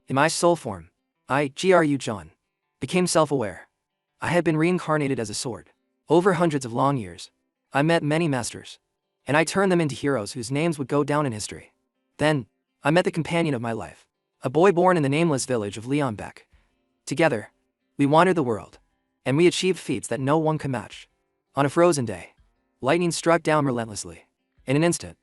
In my soul form, John, became self-aware. I had been reincarnated as a sword. Over hundreds of long years, I met many masters, and I turned them into heroes whose names would go down in history. Then, I met the companion of my life, a boy born in the nameless village of Leonbeck. Together, we wandered the world, and we achieved feats that no one could match. On a frozen day, lightning struck down relentlessly. In an instant,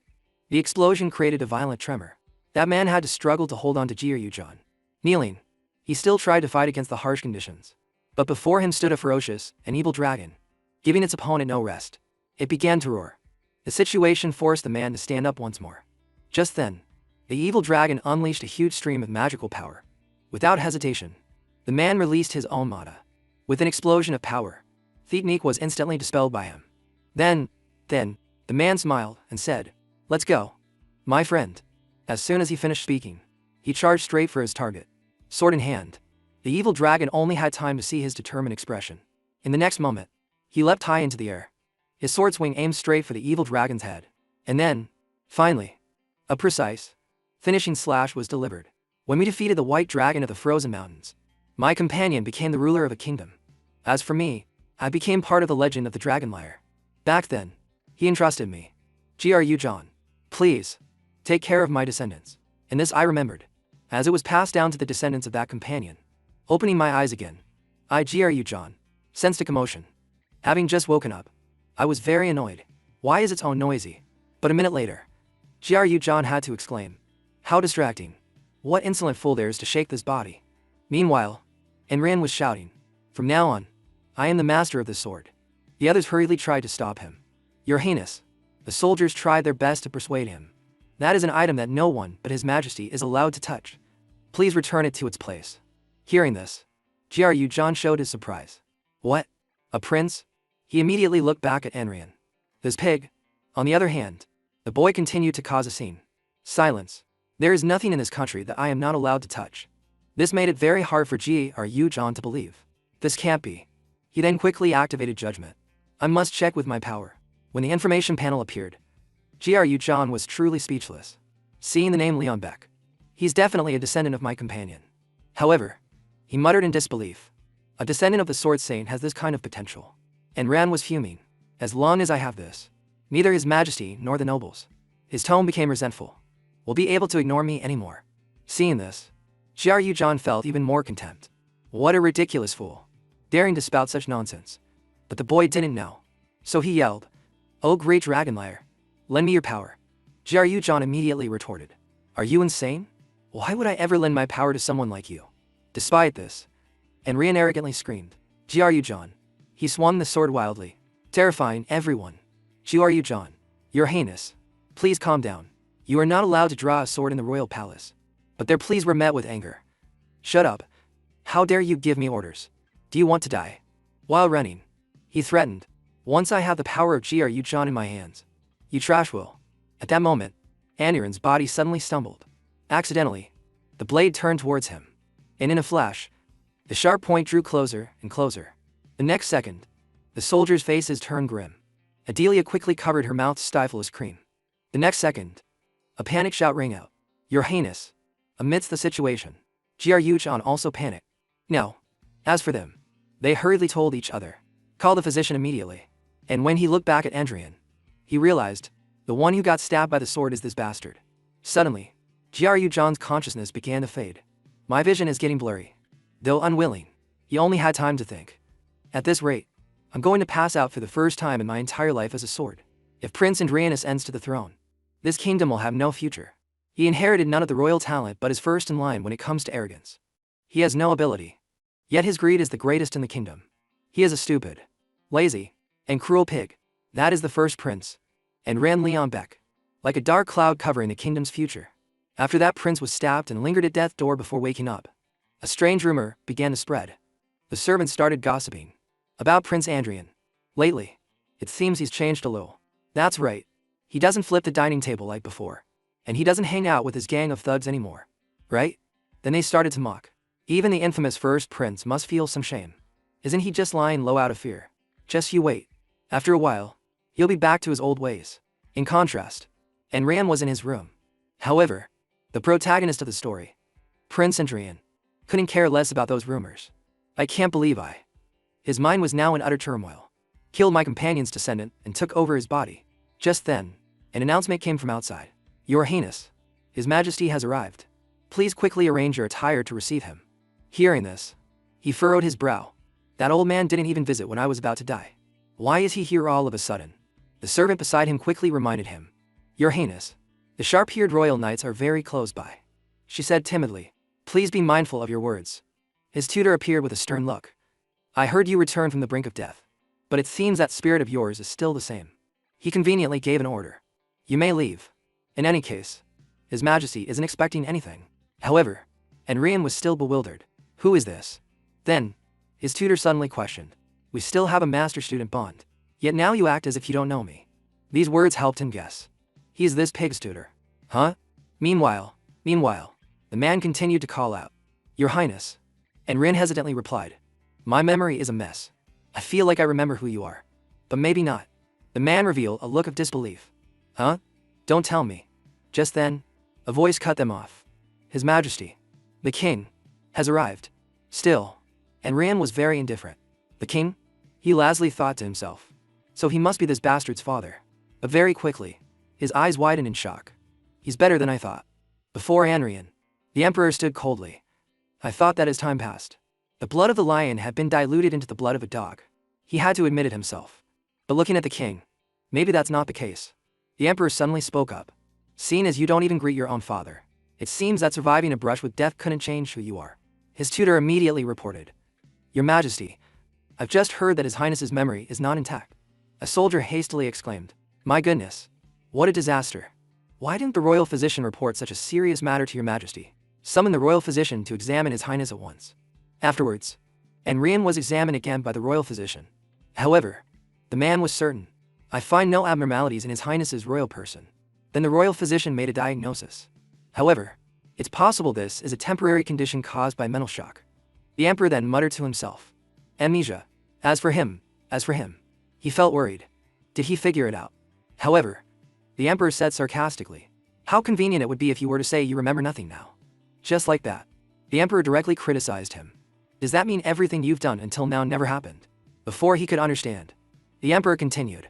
the explosion created a violent tremor. That man had to struggle to hold on to John. Kneeling, he still tried to fight against the harsh conditions. But before him stood a ferocious and evil dragon, giving its opponent no rest. It began to roar. The situation forced the man to stand up once more. Just then, the evil dragon unleashed a huge stream of magical power. Without hesitation, the man released his own mata. With an explosion of power, Theetnik was instantly dispelled by him. Then, the man smiled and said, "Let's go, my friend." As soon as he finished speaking, he charged straight for his target. Sword in hand, the evil dragon only had time to see his determined expression. In the next moment, he leapt high into the air. His sword swing aimed straight for the evil dragon's head. And then, finally, a precise, finishing slash was delivered. When we defeated the white dragon of the frozen mountains, my companion became the ruler of a kingdom. As for me, I became part of the legend of the Dragon Lair. Back then, he entrusted me. John, please, take care of my descendants. And this I remembered, as it was passed down to the descendants of that companion. Opening my eyes again, John sensed a commotion. Having just woken up, I was very annoyed. Why is its own noisy? But a minute later, John had to exclaim, "How distracting. What insolent fool dares to shake this body?" Meanwhile, Enran was shouting, "From now on, I am the master of the sword." The others hurriedly tried to stop him. "Your Highness," the soldiers tried their best to persuade him. "That is an item that no one but His Majesty is allowed to touch. Please return it to its place." Hearing this, John showed his surprise. "What? A prince?" He immediately looked back at Enrian. "This pig?" On the other hand, the boy continued to cause a scene. "Silence. There is nothing in this country that I am not allowed to touch." This made it very hard for John to believe. This can't be. He then quickly activated judgment. I must check with my power. When the information panel appeared, John was truly speechless. Seeing the name Leon Beck, he's definitely a descendant of my companion. However, he muttered in disbelief. A descendant of the Sword Saint has this kind of potential. And Ran was fuming. As long as I have this, neither His Majesty nor the nobles. His tone became resentful. Will be able to ignore me anymore. Seeing this, John felt even more contempt. What a ridiculous fool, daring to spout such nonsense. But the boy didn't know. So he yelled, "Oh great dragon lair, lend me your power." John immediately retorted, "Are you insane? Why would I ever lend my power to someone like you?" Despite this, Enrian arrogantly screamed, John. He swung the sword wildly, terrifying everyone. John, Your Highness, please calm down. You are not allowed to draw a sword in the royal palace. But their pleas were met with anger. "Shut up. How dare you give me orders? Do you want to die?" While running, he threatened, "Once I have the power of John in my hands, you trash will." At that moment, Aniran's body suddenly stumbled. Accidentally, the blade turned towards him. And in a flash, the sharp point drew closer and closer. The next second, the soldiers' faces turned grim. Adelia quickly covered her mouth to stifle a scream. The next second, a panic shout rang out, "Your Highness!" Amidst the situation, John also panicked. No. As for them, they hurriedly told each other, "Call the physician immediately." And when he looked back at Andrian, he realized, the one who got stabbed by the sword is this bastard. Suddenly, John's consciousness began to fade. My vision is getting blurry. Though unwilling, he only had time to think. At this rate, I'm going to pass out for the first time in my entire life as a sword. If Prince Andrian ascends to the throne, this kingdom will have no future. He inherited none of the royal talent but is first in line when it comes to arrogance. He has no ability. Yet his greed is the greatest in the kingdom. He is a stupid, lazy, and cruel pig. That is the first prince. And ran Leon Beck, like a dark cloud covering the kingdom's future. After that prince was stabbed and lingered at death's door before waking up, a strange rumor began to spread. The servants started gossiping about Prince Andrian. Lately, it seems he's changed a little. That's right. He doesn't flip the dining table like before. And he doesn't hang out with his gang of thugs anymore. Right? Then they started to mock. Even the infamous first prince must feel some shame. Isn't he just lying low out of fear? Just you wait. After a while, he'll be back to his old ways. In contrast, Enran was in his room. However, the protagonist of the story, Prince Andrian couldn't care less about those rumors. I can't believe His mind was now in utter turmoil. Killed my companion's descendant and took over his body. Just then, an announcement came from outside. Your Highness, His Majesty has arrived. Please quickly arrange your attire to receive him. Hearing this, he furrowed his brow. That old man didn't even visit when I was about to die. Why is he here all of a sudden? The servant beside him quickly reminded him. Your Highness, the sharp-haired royal knights are very close by. She said timidly. Please be mindful of your words. His tutor appeared with a stern look. I heard you return from the brink of death. But it seems that spirit of yours is still the same. He conveniently gave an order. You may leave. In any case, His Majesty isn't expecting anything. However, Enrian was still bewildered. Who is this? Then, his tutor suddenly questioned. We still have a master-student bond. Yet now you act as if you don't know me. These words helped him guess. He is this pig's tutor. Huh? Meanwhile, the man continued to call out. Your Highness. Enrian hesitantly replied. My memory is a mess. I feel like I remember who you are. But maybe not. The man revealed a look of disbelief. Huh? Don't tell me. Just then, a voice cut them off. His Majesty, the King, has arrived. Still, Enrian was very indifferent. The King? He lazily thought to himself. So he must be this bastard's father. But very quickly, his eyes widened in shock. He's better than I thought. Before Enrian, the Emperor stood coldly. I thought that as time passed, the blood of the lion had been diluted into the blood of a dog. He had to admit it himself. But looking at the King, maybe that's not the case. The Emperor suddenly spoke up. Seeing as you don't even greet your own father, it seems that surviving a brush with death couldn't change who you are. His tutor immediately reported. Your Majesty, I've just heard that His Highness's memory is not intact. A soldier hastily exclaimed. My goodness. What a disaster. Why didn't the royal physician report such a serious matter to your Majesty? Summon the royal physician to examine His Highness at once. Afterwards, Enrian was examined again by the royal physician. However, the man was certain. I find no abnormalities in His Highness's royal person. Then the royal physician made a diagnosis. However, it's possible this is a temporary condition caused by mental shock. The Emperor then muttered to himself. Amnesia. As for him. He felt worried. Did he figure it out? However, the Emperor said sarcastically. How convenient it would be if you were to say you remember nothing now. Just like that. The Emperor directly criticized him. Does that mean everything you've done until now never happened? Before he could understand, the Emperor continued.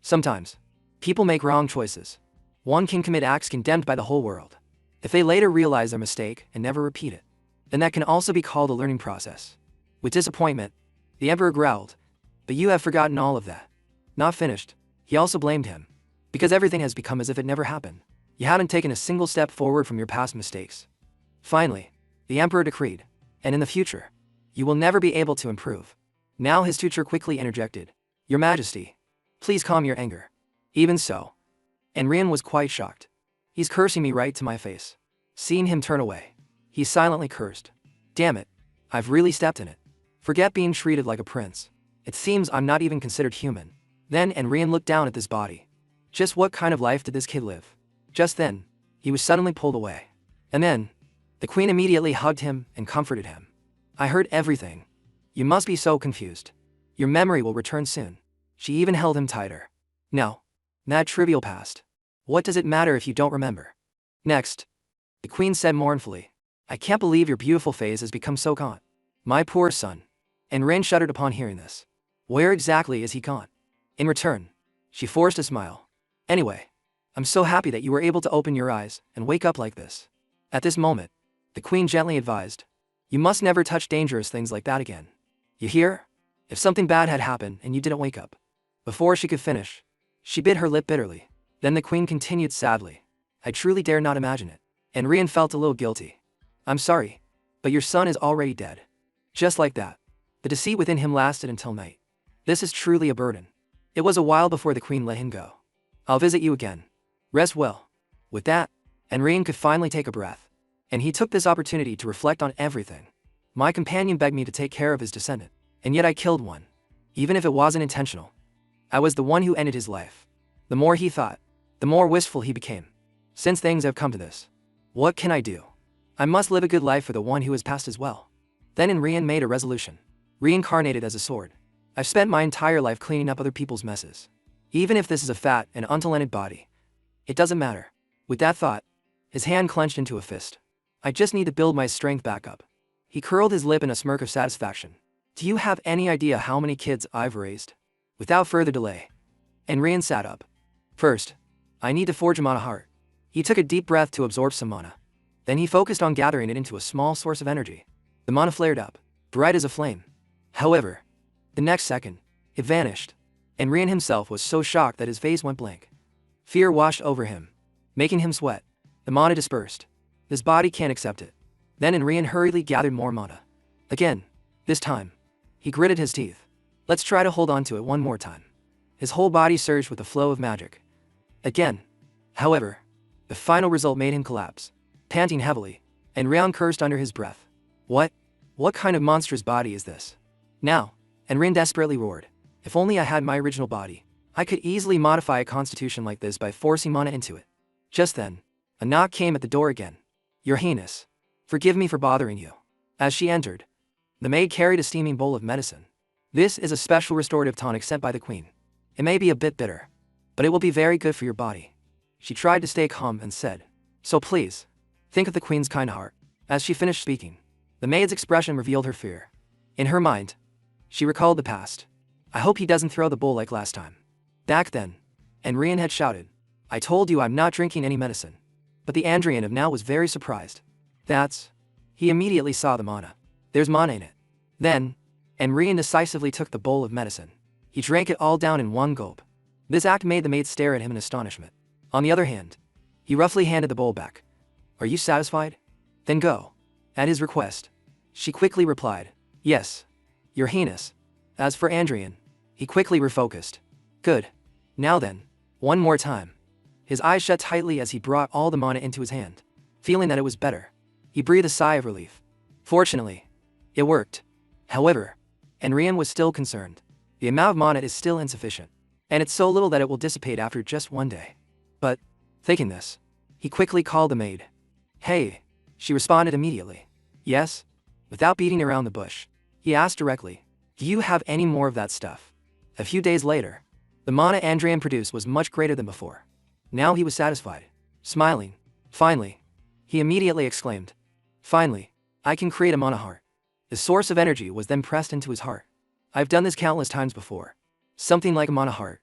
Sometimes, people make wrong choices. One can commit acts condemned by the whole world. If they later realize their mistake and never repeat it, then that can also be called a learning process. With disappointment, the Emperor growled. But you have forgotten all of that. Not finished, he also blamed him. Because everything has become as if it never happened. You haven't taken a single step forward from your past mistakes. Finally, the Emperor decreed. And in the future, you will never be able to improve. Now his tutor quickly interjected. Your Majesty, please calm your anger. Even so, Enrian was quite shocked. He's cursing me right to my face. Seeing him turn away, he silently cursed. Damn it, I've really stepped in it. Forget being treated like a prince. It seems I'm not even considered human. Then Enrian looked down at this body. Just what kind of life did this kid live? Just then, he was suddenly pulled away. And then, the Queen immediately hugged him and comforted him. I heard everything. You must be so confused. Your memory will return soon. She even held him tighter. No, that trivial past. What does it matter if you don't remember? Next, the Queen said mournfully. I can't believe your beautiful face has become so gaunt. My poor son. And Rin shuddered upon hearing this. Where exactly is he gone? In return, she forced a smile. Anyway, I'm so happy that you were able to open your eyes and wake up like this. At this moment, the Queen gently advised. You must never touch dangerous things like that again. You hear? If something bad had happened and you didn't wake up. Before she could finish, she bit her lip bitterly. Then the Queen continued sadly. I truly dare not imagine it. And Rian felt a little guilty. I'm sorry, but your son is already dead. Just like that. The deceit within him lasted until night. This is truly a burden. It was a while before the Queen let him go. I'll visit you again. Rest well. With that, Enrian could finally take a breath. And he took this opportunity to reflect on everything. My companion begged me to take care of his descendant. And yet I killed one. Even if it wasn't intentional. I was the one who ended his life. The more he thought, the more wistful he became. Since things have come to this, what can I do? I must live a good life for the one who has passed as well. Then Enrian made a resolution. Reincarnated as a sword. I've spent my entire life cleaning up other people's messes. Even if this is a fat and untalented body. It doesn't matter. With that thought, his hand clenched into a fist. I just need to build my strength back up. He curled his lip in a smirk of satisfaction. Do you have any idea how many kids I've raised? Without further delay, Enrian sat up. First, I need to forge a mana heart. He took a deep breath to absorb some mana. Then he focused on gathering it into a small source of energy. The mana flared up, bright as a flame. However, the next second, it vanished. Enrian himself was so shocked that his face went blank. Fear washed over him, making him sweat. The mana dispersed. His body can't accept it. Then Enrian hurriedly gathered more mana. Again, this time, he gritted his teeth. Let's try to hold on to it one more time. His whole body surged with a flow of magic. Again. However, the final result made him collapse. Panting heavily, Enrian cursed under his breath. What? What kind of monstrous body is this? Now, Enrian desperately roared. If only I had my original body, I could easily modify a constitution like this by forcing mana into it. Just then, a knock came at the door again. Your Highness, forgive me for bothering you. As she entered, the maid carried a steaming bowl of medicine. This is a special restorative tonic sent by the queen. It may be a bit bitter, but it will be very good for your body. She tried to stay calm and said, so please, think of the queen's kind heart. As she finished speaking, the maid's expression revealed her fear. In her mind, she recalled the past. I hope he doesn't throw the bowl like last time. Back then, Enrian had shouted, I told you I'm not drinking any medicine. But the Andrian of now was very surprised. He immediately saw the mana. There's mana in it. Then, Enrian decisively took the bowl of medicine. He drank it all down in one gulp. This act made the maid stare at him in astonishment. On the other hand, he roughly handed the bowl back. Are you satisfied? Then go. At his request, she quickly replied, yes, Your Highness. As for Andrian, he quickly refocused. Good. Now then, one more time. His eyes shut tightly as he brought all the mana into his hand. Feeling that it was better, he breathed a sigh of relief. Fortunately, it worked. However, Enrian was still concerned. The amount of mana is still insufficient, and it's so little that it will dissipate after just one day. But, thinking this, he quickly called the maid. Hey, she responded immediately. Yes? Without beating around the bush, he asked directly, do you have any more of that stuff? A few days later, the mana Andrian produced was much greater than before. Now he was satisfied. Smiling. Finally, he immediately exclaimed. Finally, I can create a mana heart. The source of energy was then pressed into his heart. I've done this countless times before. Something like a mana heart.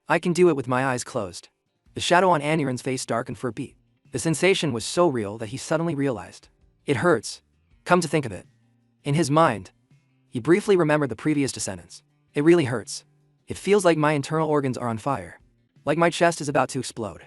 I can do it with my eyes closed. The shadow on Aniran's face darkened for a beat. The sensation was so real that he suddenly realized. It hurts. Come to think of it. In his mind, he briefly remembered the previous descendants. It really hurts. It feels like my internal organs are on fire. Like my chest is about to explode.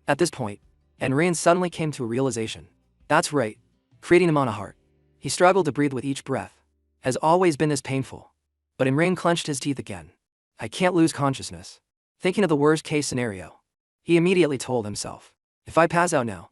At this point, Enrian suddenly came to a realization. That's right. Creating a mana heart. He struggled to breathe with each breath. Has always been this painful. But Enrian clenched his teeth again. I can't lose consciousness. Thinking of the worst case scenario, he immediately told himself, if I pass out now,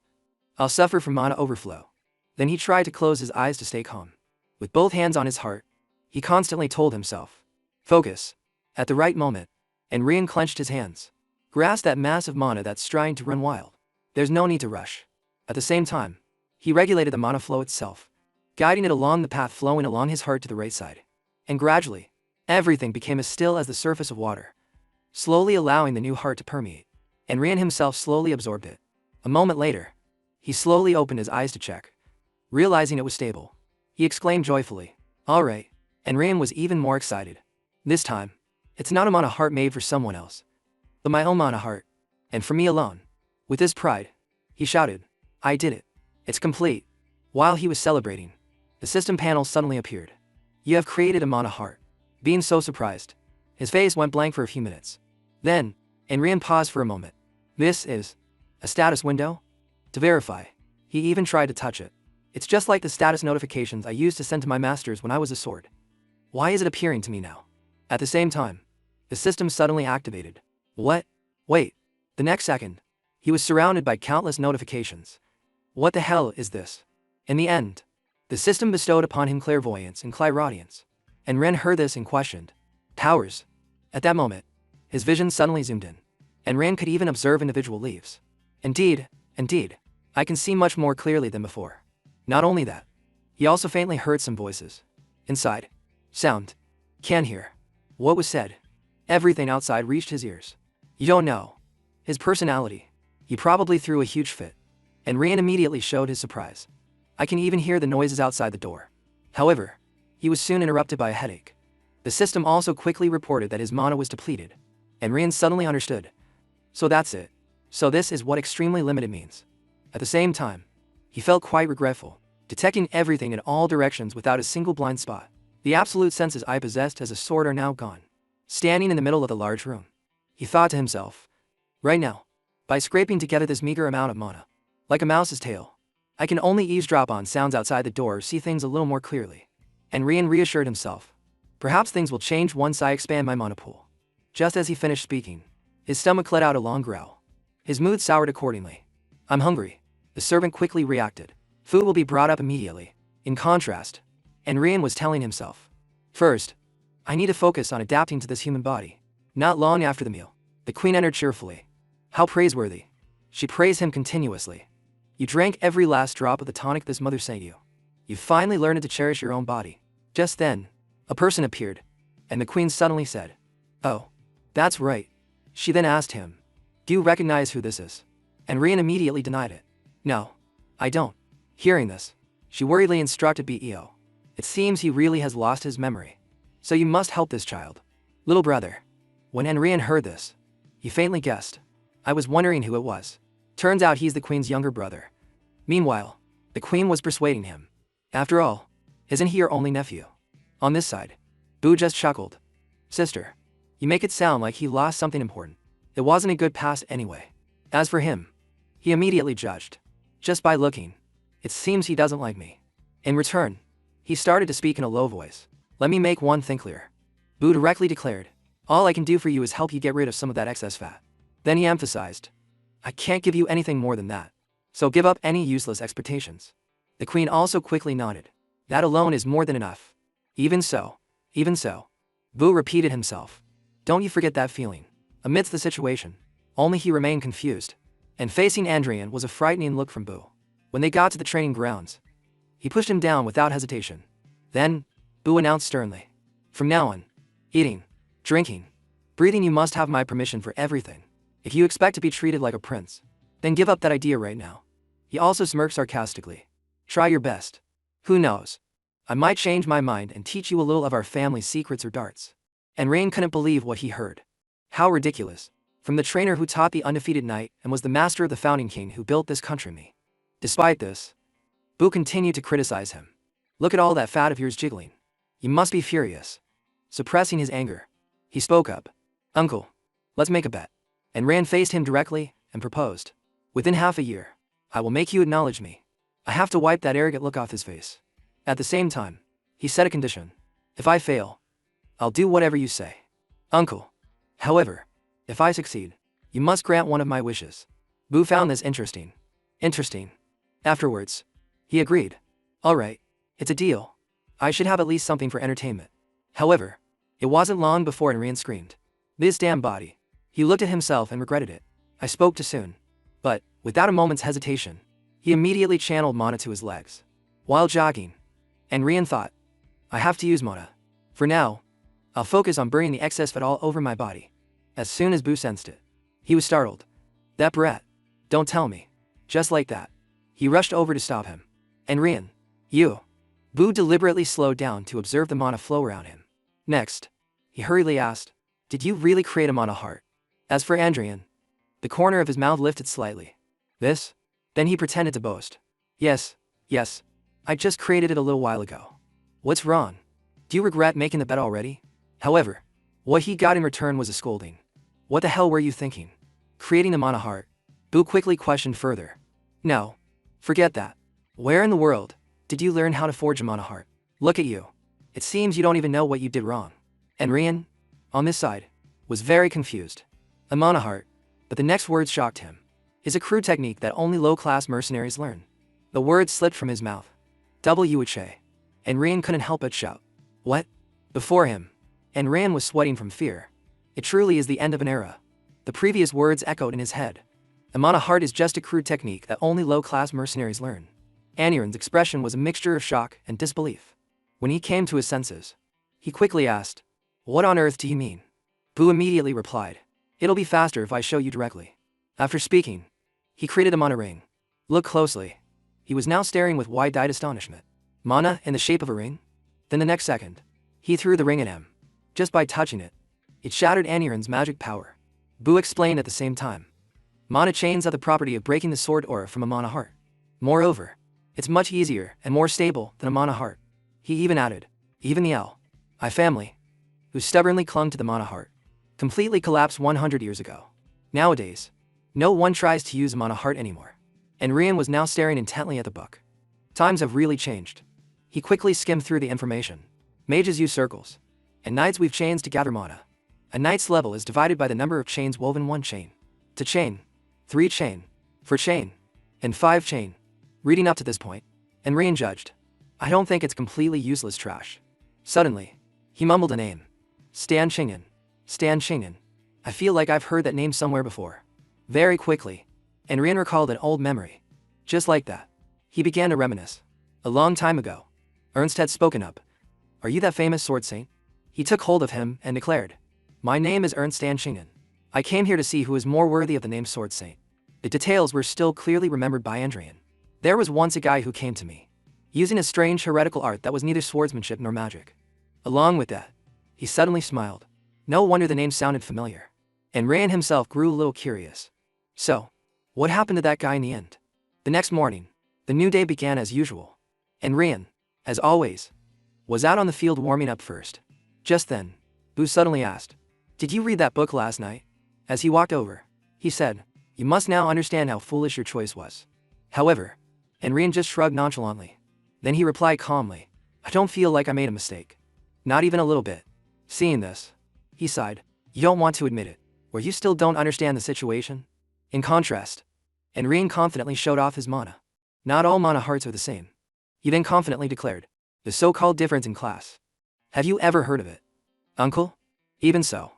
I'll suffer from mana overflow. Then he tried to close his eyes to stay calm. With both hands on his heart, he constantly told himself, focus. At the right moment, Enrian clenched his hands. Grasped that massive mana that's trying to run wild. There's no need to rush. At the same time, he regulated the mana flow itself, guiding it along the path flowing along his heart to the right side. And gradually, everything became as still as the surface of water, slowly allowing the new heart to permeate. Enrian himself slowly absorbed it. A moment later, he slowly opened his eyes to check. Realizing it was stable, he exclaimed joyfully, all right. Enrian was even more excited. This time, it's not a mana heart made for someone else, but my own mana heart, and for me alone. With his pride, he shouted, I did it. It's complete. While he was celebrating, the system panel suddenly appeared. You have created a mana heart. Being so surprised, his face went blank for a few minutes. Then, Enrian paused for a moment. This is a status window? To verify, he even tried to touch it. It's just like the status notifications I used to send to my masters when I was a sword. Why is it appearing to me now? At the same time, the system suddenly activated. What? Wait. The next second, he was surrounded by countless notifications. What the hell is this? In the end, the system bestowed upon him clairvoyance and clairaudience. And Ren heard this and questioned. Powers. At that moment, his vision suddenly zoomed in. And Ren could even observe individual leaves. Indeed, I can see much more clearly than before. Not only that, he also faintly heard some voices. Inside. Sound. Can hear. What was said? Everything outside reached his ears. You don't know. His personality. He probably threw a huge fit. And Rian immediately showed his surprise. I can even hear the noises outside the door. However, he was soon interrupted by a headache. The system also quickly reported that his mana was depleted, and Rian suddenly understood. So that's it. So this is what extremely limited means. At the same time, he felt quite regretful, detecting everything in all directions without a single blind spot. The absolute senses I possessed as a sword are now gone. Standing in the middle of the large room, he thought to himself, right now, by scraping together this meager amount of mana, like a mouse's tail, I can only eavesdrop on sounds outside the door or see things a little more clearly. And Rian reassured himself, perhaps things will change once I expand my mana pool. Just as he finished speaking, his stomach let out a long growl. His mood soured accordingly. I'm hungry. The servant quickly reacted. Food will be brought up immediately. In contrast, and Rian was telling himself, first, I need to focus on adapting to this human body. Not long after the meal, the queen entered cheerfully. How praiseworthy. She praised him continuously. You drank every last drop of the tonic this mother sent you. You finally learned to cherish your own body. Just then, a person appeared, and the queen suddenly said, oh, that's right. She then asked him, do you recognize who this is? And Rian immediately denied it. No, I don't. Hearing this, she worriedly instructed Beo. It seems he really has lost his memory. So you must help this child. Little brother. When Rian heard this, he faintly guessed. I was wondering who it was. Turns out he's the queen's younger brother. Meanwhile, the queen was persuading him. After all, isn't he your only nephew? On this side, Boo just chuckled. Sister, you make it sound like he lost something important. It wasn't a good past anyway. As for him, he immediately judged. Just by looking, it seems he doesn't like me. In return, he started to speak in a low voice. Let me make one thing clear. Boo directly declared, all I can do for you is help you get rid of some of that excess fat. Then he emphasized, I can't give you anything more than that. So give up any useless expectations. The queen also quickly nodded. That alone is more than enough. Even so. Boo repeated himself. Don't you forget that feeling. Amidst the situation, only he remained confused. And facing Andrian was a frightening look from Boo. When they got to the training grounds, he pushed him down without hesitation. Then, Boo announced sternly. From now on, eating, drinking, breathing, you must have my permission for everything. If you expect to be treated like a prince, then give up that idea right now. He also smirked sarcastically. Try your best. Who knows? I might change my mind and teach you a little of our family's secrets or darts. And Rain couldn't believe what he heard. How ridiculous. From the trainer who taught the undefeated knight and was the master of the founding king who built this country me. Despite this, Boo continued to criticize him. Look at all that fat of yours jiggling. You must be furious. Suppressing his anger, he spoke up. Uncle, let's make a bet. And Rand faced him directly and proposed. Within half a year, I will make you acknowledge me. I have to wipe that arrogant look off his face. At the same time, he set a condition. If I fail, I'll do whatever you say. Uncle. However, if I succeed, you must grant one of my wishes. Boo found this interesting. Afterwards, he agreed. All right, it's a deal. I should have at least something for entertainment. However, it wasn't long before Enrian screamed. This damn body. He looked at himself and regretted it. I spoke too soon. But, without a moment's hesitation, he immediately channeled mana to his legs. While jogging, Enrian thought, I have to use mana. For now, I'll focus on burning the excess fat all over my body. As soon as Boo sensed it, he was startled. That brat. Don't tell me. Just like that. He rushed over to stop him. Enrian, you. Boo deliberately slowed down to observe the mana flow around him. Next, he hurriedly asked, did you really create a mana heart? As for Andrian, the corner of his mouth lifted slightly. This? Then he pretended to boast. Yes. I just created it a little while ago. What's wrong? Do you regret making the bet already? However, what he got in return was a scolding. What the hell were you thinking? Creating the mana heart? Boo quickly questioned further. No. Forget that. Where in the world did you learn how to forge a mana heart? Look at you. It seems you don't even know what you did wrong. Enrian, on this side, was very confused. A mana heart, but the next words shocked him, is a crude technique that only low-class mercenaries learn. The words slipped from his mouth. Wuche. Enrian couldn't help but shout. What? Before him, Enrian was sweating from fear. It truly is the end of an era. The previous words echoed in his head. A mana heart is just a crude technique that only low-class mercenaries learn. Aniran's expression was a mixture of shock and disbelief. When he came to his senses, he quickly asked, what on earth do you mean? Boo immediately replied, it'll be faster if I show you directly. After speaking, he created a mana ring. Look closely. He was now staring with wide-eyed astonishment. Mana in the shape of a ring? Then the next second, he threw the ring at him. Just by touching it, it shattered Aniran's magic power. Bu explained at the same time. Mana chains have the property of breaking the sword aura from a mana heart. Moreover, it's much easier and more stable than a mana heart. He even added, even the I family, who stubbornly clung to the mana heart, completely collapsed 100 years ago. Nowadays, no one tries to use a mana heart anymore. And Rian was now staring intently at the book. Times have really changed. He quickly skimmed through the information. Mages use circles, and knights weave chains to gather mana. A knight's level is divided by the number of chains woven 1 chain, 2 chain, 3 chain, 4 chain, and 5 chain. Reading up to this point, and Rian judged, I don't think it's completely useless trash. Suddenly, he mumbled a name. Stan Chingen. Stan Chingen. I feel like I've heard that name somewhere before. Very quickly, and Rian recalled an old memory. Just like that, he began to reminisce. A long time ago, Ernst had spoken up. Are you that famous sword saint? He took hold of him and declared, my name is Ernst Stan Chingen. I came here to see who is more worthy of the name sword saint. The details were still clearly remembered by Andrian. There was once a guy who came to me, using a strange heretical art that was neither swordsmanship nor magic. Along with that, he suddenly smiled. No wonder the name sounded familiar. And Rian himself grew a little curious. So, what happened to that guy in the end? The next morning, the new day began as usual. And Rian, as always, was out on the field warming up first. Just then, Bu suddenly asked, did you read that book last night? As he walked over, he said, you must now understand how foolish your choice was. However, and Rian just shrugged nonchalantly. Then he replied calmly, I don't feel like I made a mistake. Not even a little bit. Seeing this, he sighed, you don't want to admit it, or you still don't understand the situation? In contrast, and Rian confidently showed off his mana. Not all mana hearts are the same. He then confidently declared, the so-called difference in class. Have you ever heard of it? Uncle? Even so.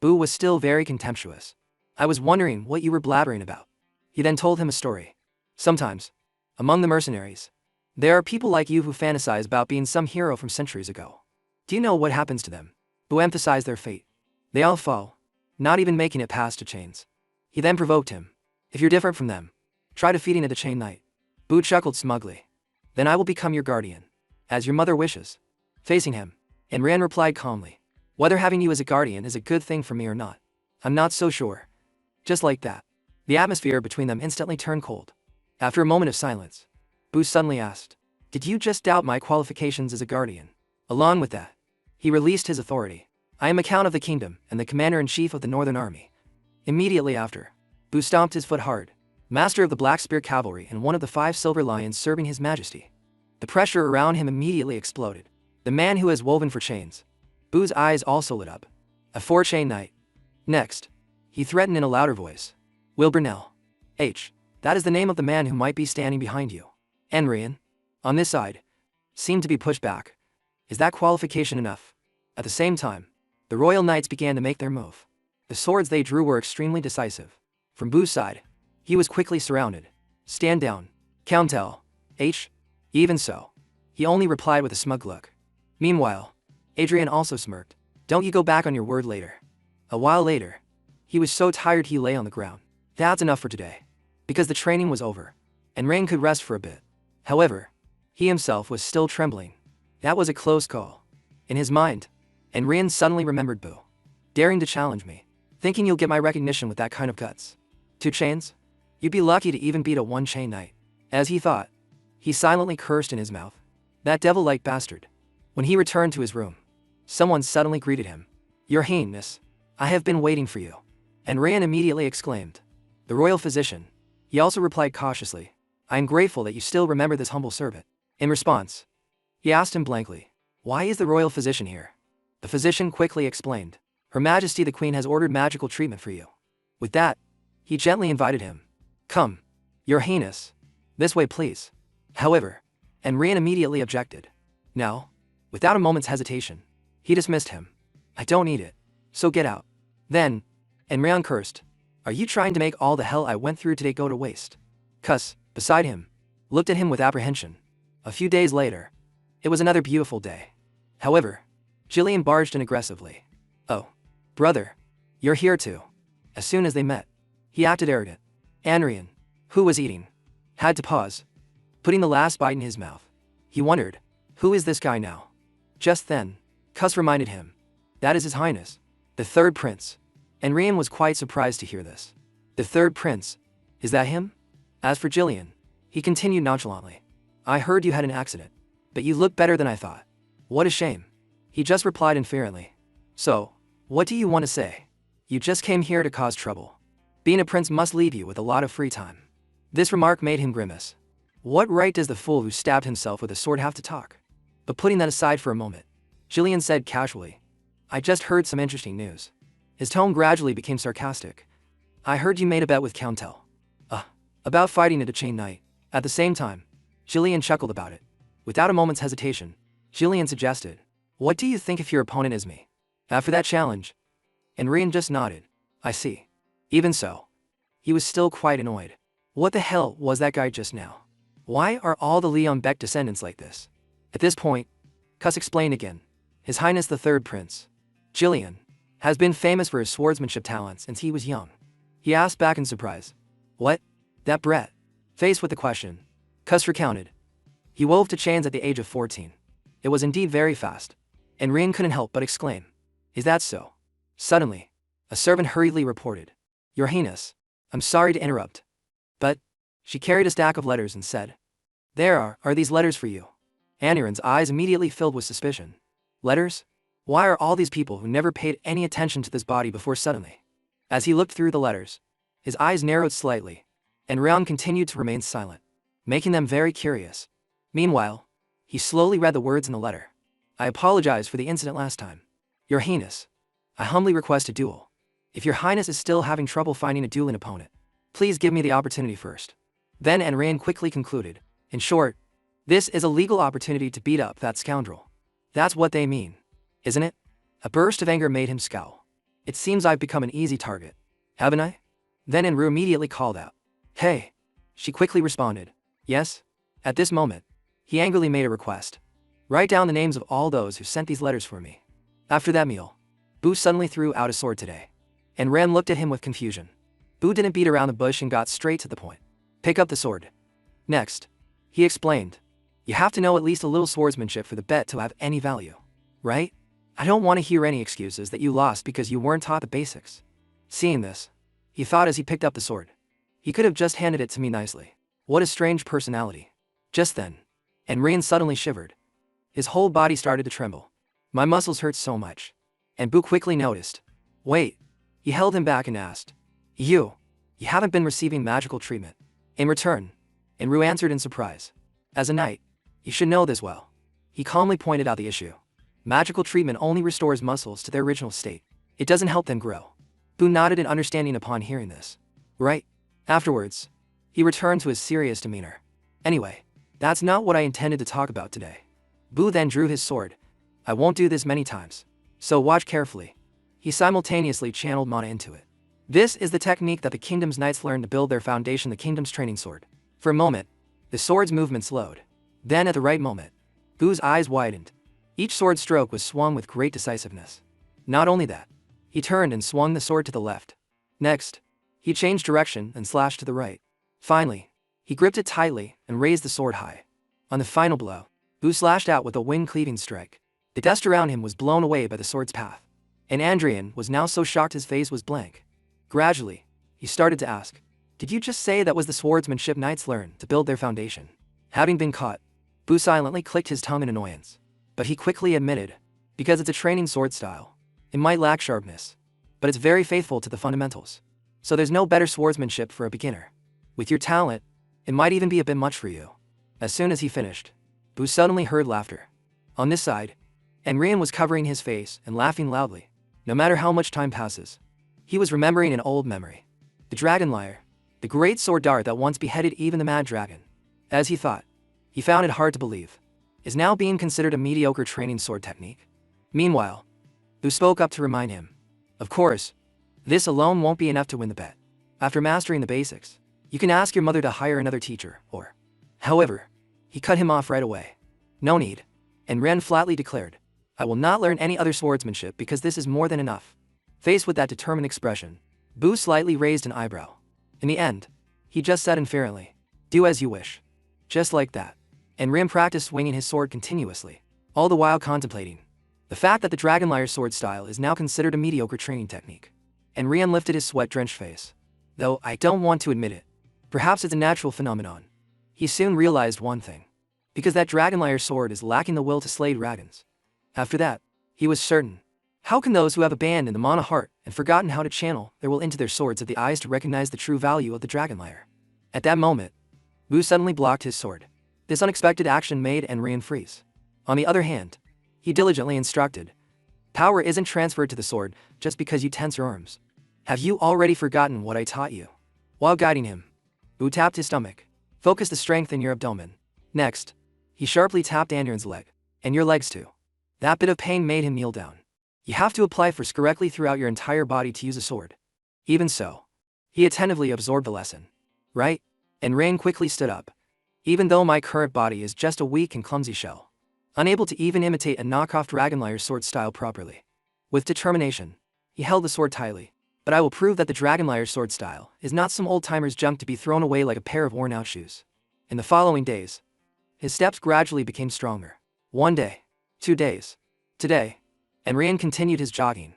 Bu was still very contemptuous. I was wondering what you were blabbering about. He then told him a story. Sometimes, among the mercenaries, there are people like you who fantasize about being some hero from centuries ago. Do you know what happens to them? Bu emphasized their fate. They all fall, not even making it past 2 chains. He then provoked him. If you're different from them, try defeating a chain knight. Bu chuckled smugly. Then I will become your guardian, as your mother wishes. Facing him, and Rian replied calmly, whether having you as a guardian is a good thing for me or not, I'm not so sure. Just like that, the atmosphere between them instantly turned cold. After a moment of silence, Bu suddenly asked, did you just doubt my qualifications as a guardian? Along with that, he released his authority. I am a count of the kingdom and the commander-in-chief of the Northern Army. Immediately after, Bu stomped his foot hard, master of the Black Spear Cavalry and one of the 5 silver lions serving his majesty. The pressure around him immediately exploded. The man who has woven 4 chains. Bu's eyes also lit up. A 4-chain knight. Next, he threatened in a louder voice. Wilburnell. That is the name of the man who might be standing behind you. Enrian, on this side, seemed to be pushed back. Is that qualification enough? At the same time, the royal knights began to make their move. The swords they drew were extremely decisive. From Bu's side, he was quickly surrounded. Stand down. Countel. Even so, he only replied with a smug look. Meanwhile, Adrian also smirked. Don't you go back on your word later. A while later, he was so tired he lay on the ground. That's enough for today. Because the training was over, and Rain could rest for a bit. However, he himself was still trembling. That was a close call. In his mind, and Rian suddenly remembered Bu. Daring to challenge me. Thinking you'll get my recognition with that kind of guts. 2 chains? You'd be lucky to even beat a 1-chain knight. As he thought, he silently cursed in his mouth. That devil-like bastard. When he returned to his room, someone suddenly greeted him. Your Highness, I have been waiting for you. And Rian immediately exclaimed. The royal physician. He also replied cautiously. I am grateful that you still remember this humble servant. In response, he asked him blankly. Why is the royal physician here? The physician quickly explained. Her Majesty the Queen has ordered magical treatment for you. With that, he gently invited him. Come, Your Highness. This way please. However, and Rian immediately objected. No. Without a moment's hesitation, he dismissed him. I don't need it. So get out. Then, and Rian cursed. Are you trying to make all the hell I went through today go to waste? Cuss, beside him, looked at him with apprehension. A few days later, it was another beautiful day. However, Jillian barged in aggressively. Oh, brother, you're here too. As soon as they met, he acted arrogant. Anrian, who was eating, had to pause. putting the last bite in his mouth. He wondered, who is this guy now? Just then, Cuss reminded him. That is His Highness, the third prince. And Rian was quite surprised to hear this. The third prince? Is that him? As for Jillian, he continued nonchalantly. I heard you had an accident, but you look better than I thought. What a shame. He just replied inferently. So, what do you want to say? You just came here to cause trouble. Being a prince must leave you with a lot of free time. This remark made him grimace. What right does the fool who stabbed himself with a sword have to talk? But putting that aside for a moment, Jillian said casually, I just heard some interesting news. His tone gradually became sarcastic. I heard you made a bet with Countel. About fighting at a chain night. At the same time, Jillian chuckled about it. Without a moment's hesitation, Jillian suggested, what do you think if your opponent is me? After that challenge? And Rian just nodded. I see. Even so, he was still quite annoyed. What the hell was that guy just now? Why are all the Leon Beck descendants like this? At this point, Cuss explained again. His Highness the Third Prince, Jillian, has been famous for his swordsmanship talents since he was young. He asked back in surprise. What? That Brett? Faced with the question, Cuss recounted. He wove to chains at the age of 14. It was indeed very fast. And Rian couldn't help but exclaim. Is that so? Suddenly, a servant hurriedly reported. Your Highness, I'm sorry to interrupt. But, she carried a stack of letters and said. There are these letters for you. Aniran's eyes immediately filled with suspicion. Letters? Why are all these people who never paid any attention to this body before suddenly? As he looked through the letters, his eyes narrowed slightly, and Rian continued to remain silent, making them very curious. Meanwhile, he slowly read the words in the letter. I apologize for the incident last time. Your Highness, I humbly request a duel. If your Highness is still having trouble finding a dueling opponent, please give me the opportunity first. Then Rian quickly concluded. In short, this is a legal opportunity to beat up that scoundrel. That's what they mean, isn't it? A burst of anger made him scowl. It seems I've become an easy target, haven't I? Then Enro immediately called out. Hey! She quickly responded. Yes? At this moment, he angrily made a request. Write down the names of all those who sent these letters for me. After that meal, Boo suddenly threw out a sword today. And Ran looked at him with confusion. Boo didn't beat around the bush and got straight to the point. Pick up the sword. Next, he explained. You have to know at least a little swordsmanship for the bet to have any value. Right? I don't want to hear any excuses that you lost because you weren't taught the basics. Seeing this, he thought as he picked up the sword. He could have just handed it to me nicely. What a strange personality. Just then, Rian suddenly shivered. His whole body started to tremble. My muscles hurt so much. And Boo quickly noticed. Wait. He held him back and asked. You haven't been receiving magical treatment. In return, Enro answered in surprise. As a knight, you should know this well. He calmly pointed out the issue. Magical treatment only restores muscles to their original state. It doesn't help them grow. Boo nodded in understanding upon hearing this. Right. Afterwards, he returned to his serious demeanor. Anyway, that's not what I intended to talk about today. Boo then drew his sword. I won't do this many times. So watch carefully. He simultaneously channeled mana into it. This is the technique that the kingdom's knights learn to build their foundation, the kingdom's training sword. For a moment, the sword's movement slowed. Then at the right moment, Boo's eyes widened. Each sword stroke was swung with great decisiveness. Not only that, he turned and swung the sword to the left. Next, he changed direction and slashed to the right. Finally, he gripped it tightly and raised the sword high. On the final blow, Boo slashed out with a wind-cleaving strike. The dust around him was blown away by the sword's path. And Andrian was now so shocked his face was blank. Gradually, he started to ask, did you just say that was the swordsmanship knights learn to build their foundation? Having been caught, Boo silently clicked his tongue in annoyance. But he quickly admitted, because it's a training sword style, it might lack sharpness, but it's very faithful to the fundamentals. So there's no better swordsmanship for a beginner. With your talent, it might even be a bit much for you. As soon as he finished, Boo suddenly heard laughter. On this side, Rian was covering his face and laughing loudly. No matter how much time passes, he was remembering an old memory. The dragon lyre, the great sword dart that once beheaded even the mad dragon. As he thought, he found it hard to believe, is now being considered a mediocre training sword technique. Meanwhile, Boo spoke up to remind him. Of course, this alone won't be enough to win the bet. After mastering the basics, you can ask your mother to hire another teacher, or... However, he cut him off right away. No need. And Ren flatly declared, I will not learn any other swordsmanship because this is more than enough. Faced with that determined expression, Boo slightly raised an eyebrow. In the end, he just said inferently, do as you wish. Just like that. And Rim practiced swinging his sword continuously, all the while contemplating the fact that the Dragonlier sword style is now considered a mediocre training technique. And Rian lifted his sweat-drenched face. Though I don't want to admit it. Perhaps it's a natural phenomenon. He soon realized one thing. Because that Dragonlier sword is lacking the will to slay dragons. After that, he was certain. How can those who have abandoned the mana heart and forgotten how to channel their will into their swords have the eyes to recognize the true value of the Dragonlier? At that moment, Wu suddenly blocked his sword. This unexpected action made Enrian freeze. On the other hand, he diligently instructed. Power isn't transferred to the sword just because you tense your arms. Have you already forgotten what I taught you? While guiding him, Wu tapped his stomach. Focus the strength in your abdomen. Next, he sharply tapped Aniran's leg. And your legs too. That bit of pain made him kneel down. You have to apply force correctly throughout your entire body to use a sword. Even so, he attentively absorbed the lesson. Right? And Rain quickly stood up. Even though my current body is just a weak and clumsy shell, unable to even imitate a knockoff Dragonlier sword style properly. With determination, he held the sword tightly. But I will prove that the Dragonlier sword style is not some old-timer's junk to be thrown away like a pair of worn-out shoes. In the following days, his steps gradually became stronger. 1 day, 2 days, today, and Rian continued his jogging.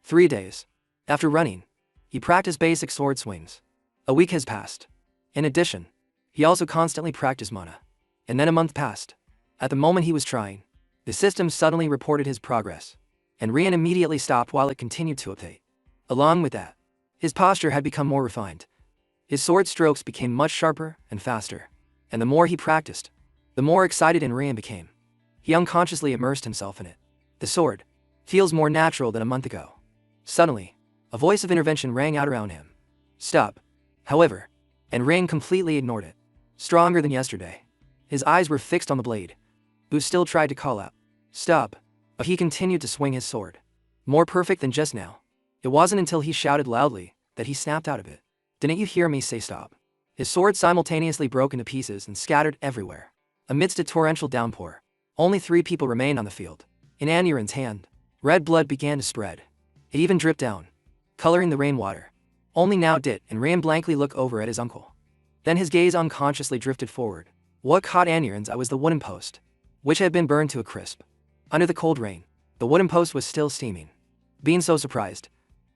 3 days. After running, he practiced basic sword swings. A week has passed. In addition, he also constantly practiced mana. And then a month passed. At the moment he was trying, the system suddenly reported his progress, and Rian immediately stopped while it continued to update. Along with that, his posture had become more refined. His sword strokes became much sharper and faster, and the more he practiced, the more excited Rian became. He unconsciously immersed himself in it. The sword feels more natural than a month ago. Suddenly, a voice of intervention rang out around him. Stop. However, Rian completely ignored it. Stronger than yesterday. His eyes were fixed on the blade. Boo still tried to call out. Stop. But he continued to swing his sword. More perfect than just now. It wasn't until he shouted loudly that he snapped out of it. Didn't you hear me say stop? His sword simultaneously broke into pieces and scattered everywhere. Amidst a torrential downpour, only 3 people remained on the field. In Aniran's hand, red blood began to spread. It even dripped down, coloring the rainwater. Only now did Rian blankly look over at his uncle. Then his gaze unconsciously drifted forward. What caught Aniran's eye was the wooden post, which had been burned to a crisp. Under the cold rain, the wooden post was still steaming. Being so surprised,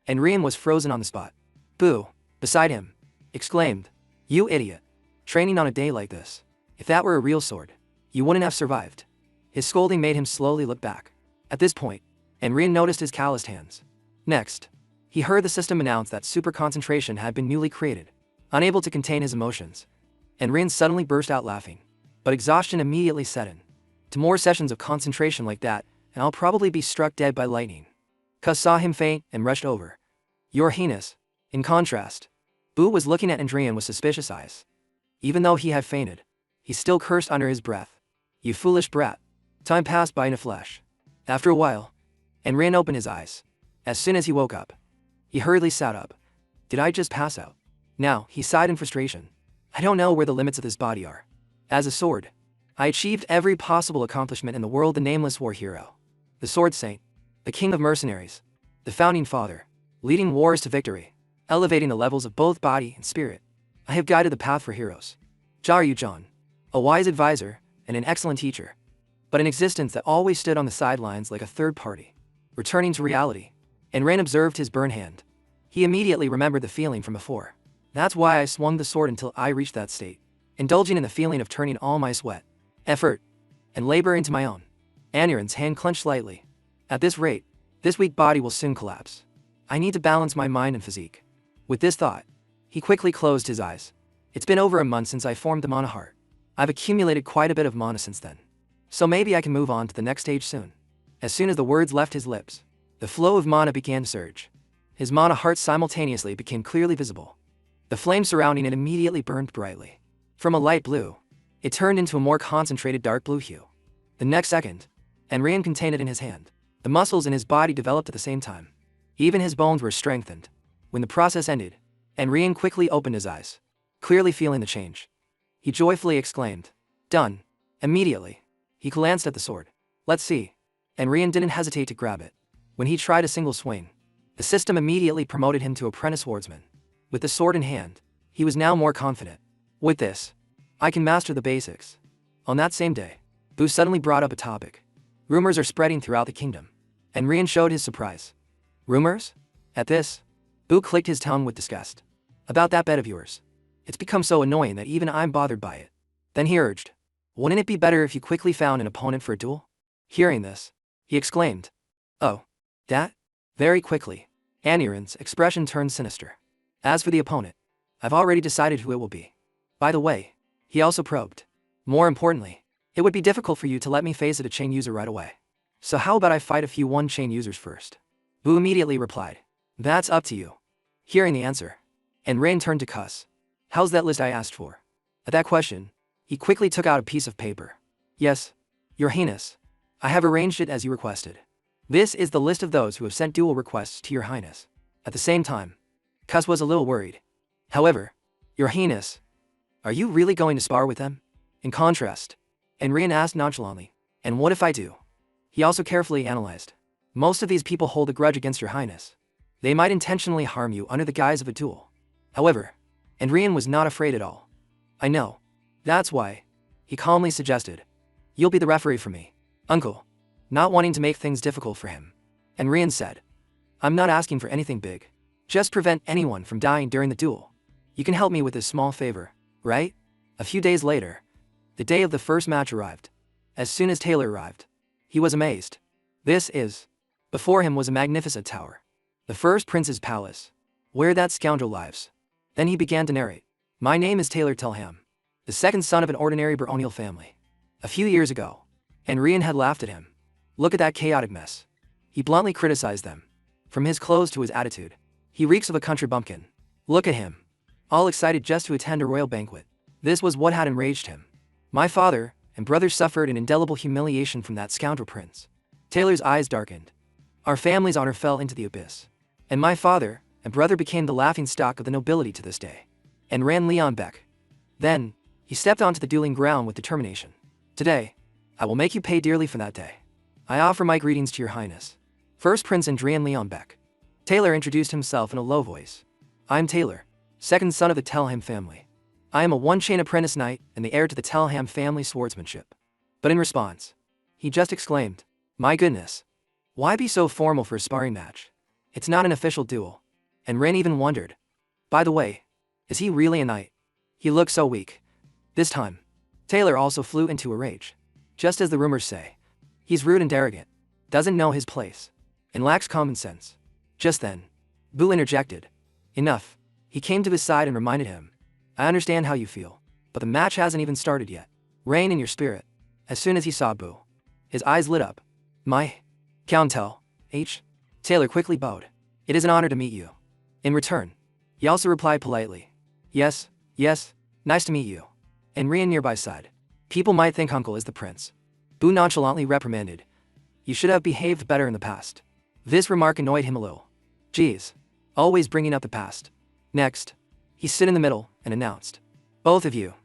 Rian was frozen on the spot. Boo, beside him, exclaimed, "You idiot. Training on a day like this. If that were a real sword, you wouldn't have survived." His scolding made him slowly look back. At this point, Rian noticed his calloused hands. Next, he heard the system announce that super concentration had been newly created. Unable to contain his emotions, Rian suddenly burst out laughing. But exhaustion immediately set in. To more sessions of concentration like that, and I'll probably be struck dead by lightning. Cuz saw him faint and rushed over. Your Highness. In contrast, Boo was looking at Rian with suspicious eyes. Even though he had fainted, he still cursed under his breath. You foolish brat. Time passed by in a flash. After a while, Rian opened his eyes. As soon as he woke up, he hurriedly sat up. Did I just pass out? Now, he sighed in frustration. I don't know where the limits of this body are. As a sword, I achieved every possible accomplishment in the world. The nameless war hero, the sword saint, the king of mercenaries, the founding father, leading wars to victory, elevating the levels of both body and spirit. I have guided the path for heroes. Jaryu John, a wise advisor and an excellent teacher, but an existence that always stood on the sidelines like a third party. Returning to reality, Rain observed his burned hand. He immediately remembered the feeling from before. That's why I swung the sword until I reached that state, indulging in the feeling of turning all my sweat, effort, and labor into my own. Aniran's hand clenched slightly. At this rate, this weak body will soon collapse. I need to balance my mind and physique. With this thought, he quickly closed his eyes. It's been over a month since I formed the mana heart. I've accumulated quite a bit of mana since then. So maybe I can move on to the next stage soon. As soon as the words left his lips, the flow of mana began to surge. His mana heart simultaneously became clearly visible. The flame surrounding it immediately burned brightly. From a light blue, it turned into a more concentrated dark blue hue. The next second, Rian contained it in his hand. The muscles in his body developed at the same time. Even his bones were strengthened. When the process ended, Rian quickly opened his eyes, clearly feeling the change. He joyfully exclaimed, "Done." Immediately, he glanced at the sword. "Let's see." Rian didn't hesitate to grab it. When he tried a single swing, the system immediately promoted him to apprentice swordsman. With the sword in hand, he was now more confident. With this, I can master the basics. On that same day, Bu suddenly brought up a topic. Rumors are spreading throughout the kingdom. And Rian showed his surprise. Rumors? At this, Bu clicked his tongue with disgust. About that bet of yours. It's become so annoying that even I'm bothered by it. Then he urged, wouldn't it be better if you quickly found an opponent for a duel? Hearing this, he exclaimed, oh, that? Very quickly, Aniran's expression turned sinister. As for the opponent, I've already decided who it will be. By the way, he also probed. More importantly, it would be difficult for you to let me face a chain user right away. So how about I fight a few one-chain users first? Bu immediately replied, that's up to you. Hearing the answer, and Rain turned to cuss. How's that list I asked for? At that question, he quickly took out a piece of paper. Yes, Your Highness. I have arranged it as you requested. This is the list of those who have sent duel requests to Your Highness. At the same time, Cuss was a little worried. However, Your Highness, are you really going to spar with them? In contrast, Enrian asked nonchalantly, and what if I do? He also carefully analyzed. Most of these people hold a grudge against Your Highness. They might intentionally harm you under the guise of a duel. However, Enrian was not afraid at all. I know. That's why, he calmly suggested. You'll be the referee for me, uncle. Not wanting to make things difficult for him, Enrian said, I'm not asking for anything big. Just prevent anyone from dying during the duel. You can help me with this small favor, right? A few days later, the day of the first match arrived. As soon as Taylor arrived, he was amazed. Before him was a magnificent tower. The first prince's palace, where that scoundrel lives. Then he began to narrate. My name is Taylor Telham, the second son of an ordinary baronial family. A few years ago, Enrian had laughed at him. Look at that chaotic mess. He bluntly criticized them. From his clothes to his attitude, he reeks of a country bumpkin. Look at him. All excited just to attend a royal banquet. This was what had enraged him. My father and brother suffered an indelible humiliation from that scoundrel prince. Taylor's eyes darkened. Our family's honor fell into the abyss. And my father and brother became the laughingstock of the nobility to this day. And ran Leon Beck. Then, he stepped onto the dueling ground with determination. Today, I will make you pay dearly for that day. I offer my greetings to Your Highness. First Prince Andrian Leon Beck. Taylor introduced himself in a low voice. I'm Taylor, second son of the Telham family. I am a one-chain apprentice knight and the heir to the Telham family swordsmanship. But in response, he just exclaimed, my goodness. Why be so formal for a sparring match? It's not an official duel. And Rain even wondered. By the way, is he really a knight? He looked so weak. This time, Taylor also flew into a rage. Just as the rumors say. He's rude and arrogant, doesn't know his place, and lacks common sense. Just then, Bu interjected. Enough. He came to his side and reminded him. I understand how you feel, but the match hasn't even started yet. Rein in your spirit. As soon as he saw Bu, his eyes lit up. My Countel, H. Taylor quickly bowed. It is an honor to meet you. In return, he also replied politely. Yes, nice to meet you. And Rian nearby sighed. People might think uncle is the prince. Bu nonchalantly reprimanded. You should have behaved better in the past. This remark annoyed him a little. Geez, always bringing up the past. Next, he stood in the middle and announced. Both of you,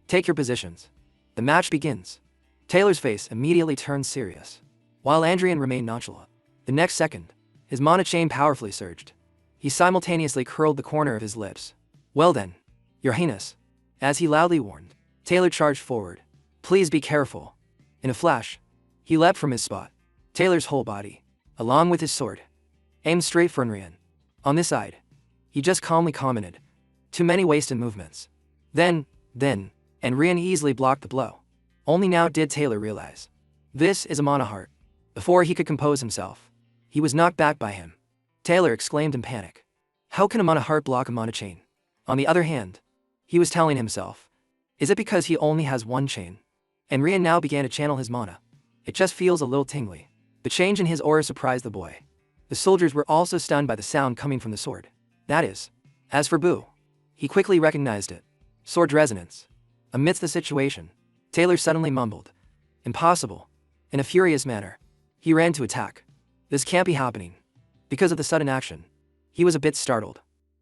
take your positions. The match begins. Taylor's face immediately turned serious, while Andrian remained nonchalant. The next second, his mana chain powerfully surged. He simultaneously curled the corner of his lips. Well then, Your Highness. As he loudly warned, Taylor charged forward. Please be careful. In a flash, he leapt from his spot. Taylor's whole body, along with his sword, aimed straight for Enrian. On this side, he just calmly commented. Too many wasted movements. Then, Enrian easily blocked the blow. Only now did Taylor realize. This is a mana heart. Before he could compose himself, he was knocked back by him. Taylor exclaimed in panic. How can a mana heart block a mana chain? On the other hand, he was telling himself. Is it because he only has one chain? Enrian now began to channel his mana. It just feels a little tingly. The change in his aura surprised the boy. The soldiers were also stunned by the sound coming from the sword. That is. As for Bu, he quickly recognized it. Sword resonance. Amidst the situation, Taylor suddenly mumbled. Impossible. In a furious manner, he ran to attack. This can't be happening. Because of the sudden action, he was a bit startled.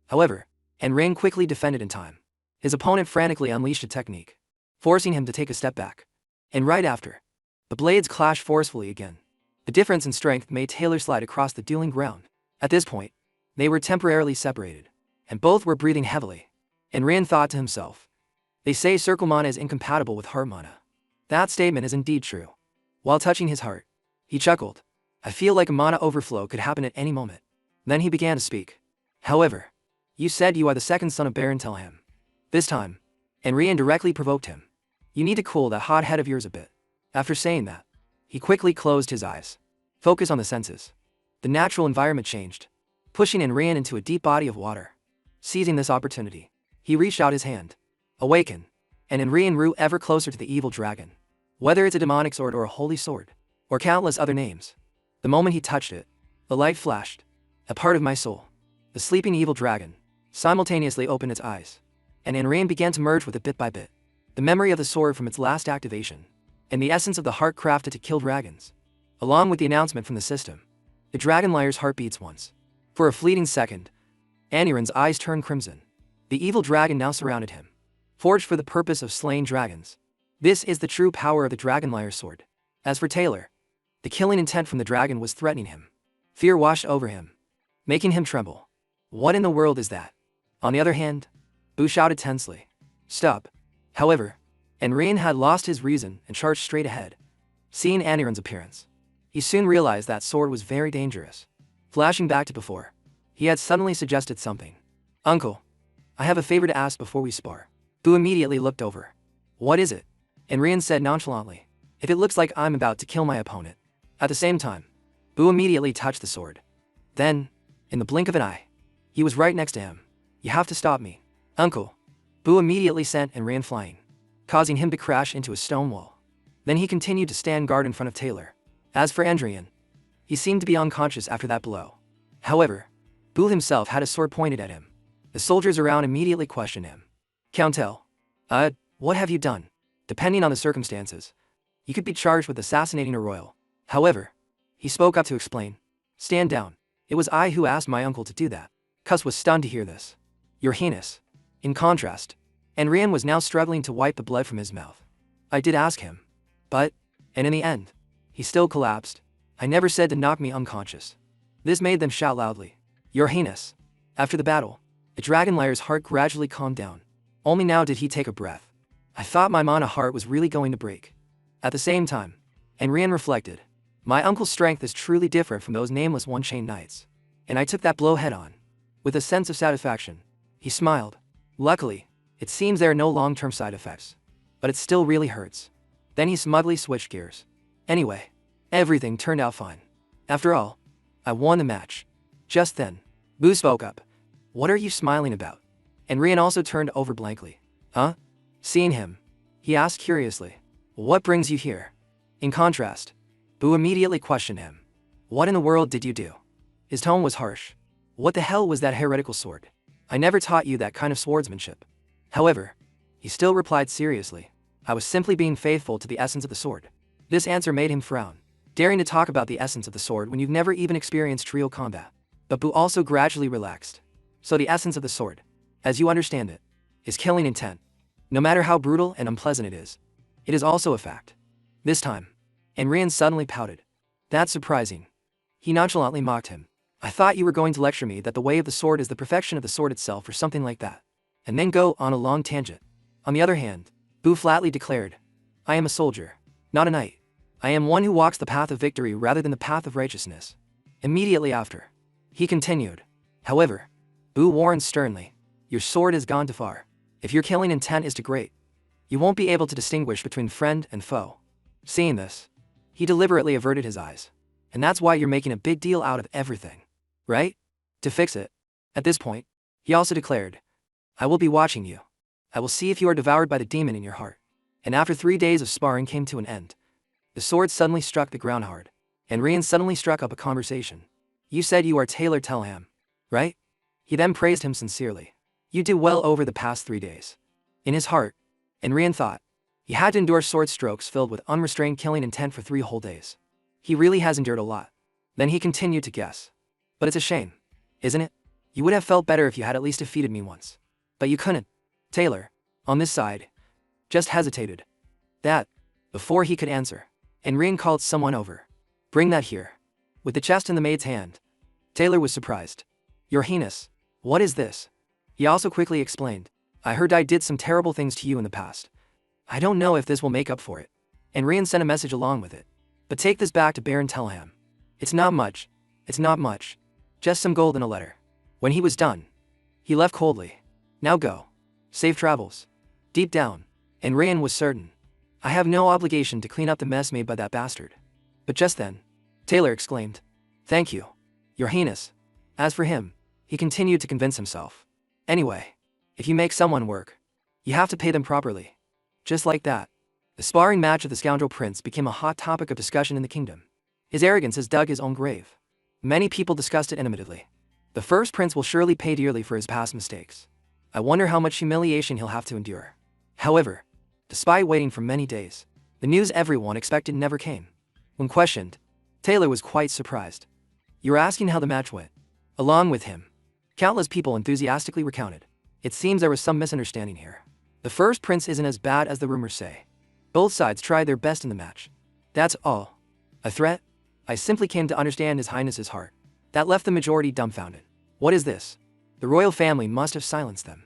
However, Enrian quickly defended in time. His opponent frantically unleashed a technique, forcing him to take a step back. And right after, the blades clashed forcefully again. The difference in strength made Taylor slide across the dueling ground. At this point, they were temporarily separated, and both were breathing heavily. Enrian thought to himself, They say circle mana is incompatible with heart mana. That statement is indeed true. While touching his heart, he chuckled. I feel like a mana overflow could happen at any moment. Then he began to speak. However, you said you are the second son of Baron Telham. This time, Enri indirectly provoked him. You need to cool that hot head of yours a bit. After saying that, he quickly closed his eyes. Focus on the senses. The natural environment changed, pushing Enrian into a deep body of water. Seizing this opportunity, he reached out his hand. Awaken, and Enrian grew ever closer to the evil dragon. Whether it's a demonic sword or a holy sword, or countless other names. The moment he touched it, the light flashed. A part of my soul, the sleeping evil dragon, simultaneously opened its eyes, and Enrian began to merge with it bit by bit. The memory of the sword from its last activation, and the essence of the heart crafted to kill dragons, along with the announcement from the system. The dragon liar's heart beats once. For a fleeting second, Aniran's eyes turned crimson. The evil dragon now surrounded him, forged for the purpose of slaying dragons. This is the true power of the dragon liar's sword. As for Taylor, the killing intent from the dragon was threatening him. Fear washed over him, making him tremble. What in the world is that? On the other hand, Boo shouted tensely. Stop. However, Enrian had lost his reason and charged straight ahead. Seeing Aniran's appearance, he soon realized that sword was very dangerous. Flashing back to before, he had suddenly suggested something. Uncle, I have a favor to ask before we spar. Boo immediately looked over. What is it? Enrian said nonchalantly. If it looks like I'm about to kill my opponent. At the same time, Boo immediately touched the sword. Then, in the blink of an eye, he was right next to him. You have to stop me. Uncle. Boo immediately sent Enrian flying, causing him to crash into a stone wall. Then he continued to stand guard in front of Taylor. As for Enrian, he seemed to be unconscious after that blow. However, Boo himself had a sword pointed at him. The soldiers around immediately questioned him. Countel, what have you done? Depending on the circumstances, you could be charged with assassinating a royal. However, he spoke up to explain. Stand down. It was I who asked my uncle to do that. Cus was stunned to hear this. Your Highness. In contrast, Enrian was now struggling to wipe the blood from his mouth. I did ask him. But, and in the end, he still collapsed. I never said to knock me unconscious. This made them shout loudly. Your Highness. After the battle, the dragon liar's heart gradually calmed down. Only now did he take a breath. I thought my mana heart was really going to break. At the same time, Enrian reflected. My uncle's strength is truly different from those nameless one-chain knights. And I took that blow head-on. With a sense of satisfaction, he smiled. Luckily, it seems there are no long-term side effects. But it still really hurts. Then he smugly switched gears. Anyway, everything turned out fine. After all, I won the match. Just then, Boo spoke up. What are you smiling about? Enrian also turned over blankly. Huh? Seeing him, he asked curiously. What brings you here? In contrast, Boo immediately questioned him. What in the world did you do? His tone was harsh. What the hell was that heretical sword? I never taught you that kind of swordsmanship. However, he still replied seriously. I was simply being faithful to the essence of the sword. This answer made him frown. Daring to talk about the essence of the sword when you've never even experienced real combat. But Boo also gradually relaxed. So the essence of the sword, as you understand it, is killing intent. No matter how brutal and unpleasant it is also a fact. This time, Enrian suddenly pouted. That's surprising. He nonchalantly mocked him. I thought you were going to lecture me that the way of the sword is the perfection of the sword itself or something like that. And then go on a long tangent. On the other hand, Boo flatly declared, I am a soldier, not a knight. I am one who walks the path of victory rather than the path of righteousness. Immediately after, he continued. However, Boo warned sternly, your sword has gone too far. If your killing intent is too great, you won't be able to distinguish between friend and foe. Seeing this, he deliberately averted his eyes. And that's why you're making a big deal out of everything. Right? To fix it. At this point, he also declared, I will be watching you. I will see if you are devoured by the demon in your heart. And after 3 days of sparring came to an end, the sword suddenly struck the ground hard. And Rian suddenly struck up a conversation. You said you are Taylor Telham, right? He then praised him sincerely. You did well over the past 3 days. In his heart, Enrian thought, he had to endure sword strokes filled with unrestrained killing intent for 3 whole days. He really has endured a lot. Then he continued to guess. But it's a shame, isn't it? You would have felt better if you had at least defeated me once. But you couldn't. Taylor, on this side, just hesitated. That, before he could answer, Enrian called someone over. Bring that here. With the chest in the maid's hand, Taylor was surprised. Your Highness, what is this? He also quickly explained. I heard I did some terrible things to you in the past. I don't know if this will make up for it. And Rian sent a message along with it. But take this back to Baron Telham. It's not much. It's not much. Just some gold in a letter. When he was done, he left coldly. Now go. Safe travels. Deep down, and Rian was certain. I have no obligation to clean up the mess made by that bastard. But just then, Taylor exclaimed, "Thank you, Your Highness." As for him, he continued to convince himself. Anyway, if you make someone work, you have to pay them properly. Just like that, the sparring match of the scoundrel prince became a hot topic of discussion in the kingdom. His arrogance has dug his own grave. Many people discussed it animatedly. The first prince will surely pay dearly for his past mistakes. I wonder how much humiliation he'll have to endure. However, despite waiting for many days, the news everyone expected never came. When questioned, Taylor was quite surprised. "You're asking how the match went?" Along with him, countless people enthusiastically recounted. It seems there was some misunderstanding here. The first prince isn't as bad as the rumors say. Both sides tried their best in the match. That's all. A threat? I simply came to understand His Highness's heart. That left the majority dumbfounded. What is this? The royal family must have silenced them.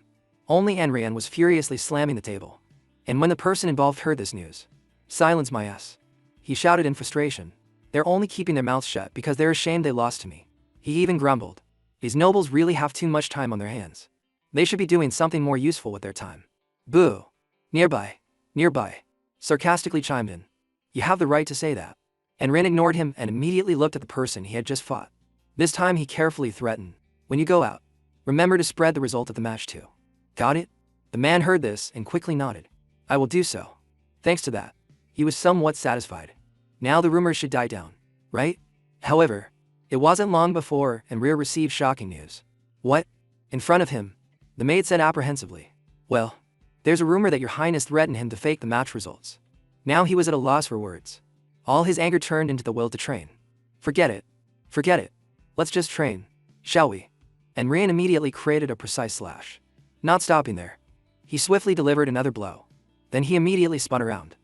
Only Enrian was furiously slamming the table. And when the person involved heard this news, "Silence my ass," he shouted in frustration. "They're only keeping their mouths shut because they're ashamed they lost to me." He even grumbled. These nobles really have too much time on their hands. They should be doing something more useful with their time. Boo! Nearby, sarcastically chimed in. "You have the right to say that." And Rin ignored him and immediately looked at the person he had just fought. This time he carefully threatened, "When you go out, remember to spread the result of the match too." Got it? The man heard this and quickly nodded. "I will do so." Thanks to that, he was somewhat satisfied. Now the rumors should die down, right? However, it wasn't long before Enria received shocking news. "What?" In front of him, the maid said apprehensively. "Well, there's a rumor that Your Highness threatened him to fake the match results." Now he was at a loss for words. All his anger turned into the will to train. Forget it. Let's just train, shall we?" And Rian immediately created a precise slash. Not stopping there, he swiftly delivered another blow. Then he immediately spun around,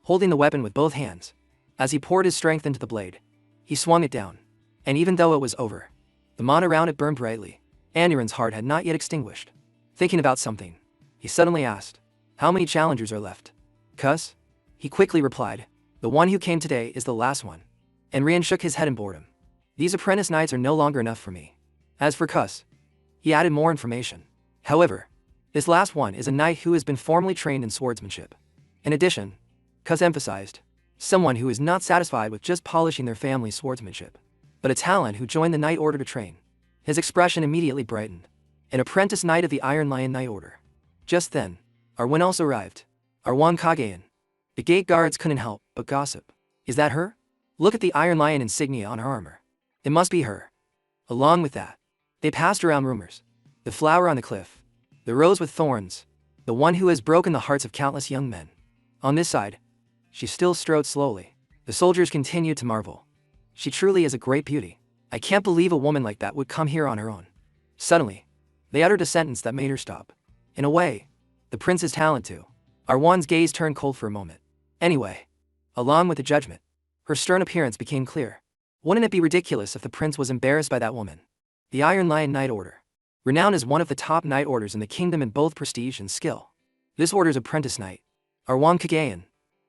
holding the weapon with both hands. As he poured his strength into the blade, he swung it down. And even though it was over, the mon around it burned brightly. Aniran's heart had not yet extinguished. Thinking about something, he suddenly asked, "How many challengers are left?" "Cuss?" He quickly replied, "The one who came today is the last one." And Rian shook his head in boredom. "These apprentice knights are no longer enough for me." As for Cuss, he added more information. However, this last one is a knight who has been formally trained in swordsmanship. In addition, Cuss emphasized, someone who is not satisfied with just polishing their family's swordsmanship, but a talent who joined the knight order to train. His expression immediately brightened. An apprentice knight of the Iron Lion Knight Order. Just then, Arwen also arrived. Arwen Kagayan. The gate guards couldn't help but gossip. "Is that her? Look at the Iron Lion insignia on her armor. It must be her." Along with that, they passed around rumors. The flower on the cliff, the rose with thorns, the one who has broken the hearts of countless young men. On this side, she still strode slowly. The soldiers continued to marvel. "She truly is a great beauty. I can't believe a woman like that would come here on her own." Suddenly, they uttered a sentence that made her stop. In a way, the prince's talent too. Arwan's gaze turned cold for a moment. Anyway, along with the judgment, her stern appearance became clear. Wouldn't it be ridiculous if the prince was embarrassed by that woman? The Iron Lion Knight Order, renowned as one of the top knight orders in the kingdom in both prestige and skill. This order's apprentice knight, Arwen Kagayan,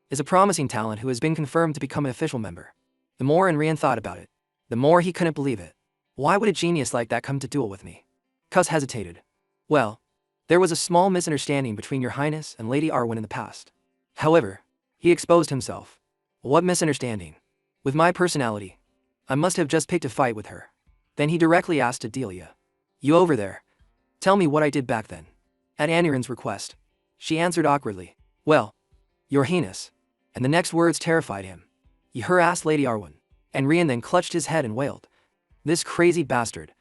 is a promising talent who has been confirmed to become an official member. The more Enrian thought about it, the more he couldn't believe it. Why would a genius like that come to duel with me? Cuss hesitated. "Well, there was a small misunderstanding between Your Highness and Lady Arwen in the past. However, he exposed himself." "What misunderstanding?" "With my personality, I must have just picked a fight with her." Then he directly asked Adelia, "You over there, tell me what I did back then." At Aniran's request, she answered awkwardly, "Well, Your Highness." And the next words terrified him. "You harassed Lady Arwen." And Rian then clutched his head and wailed. This crazy bastard.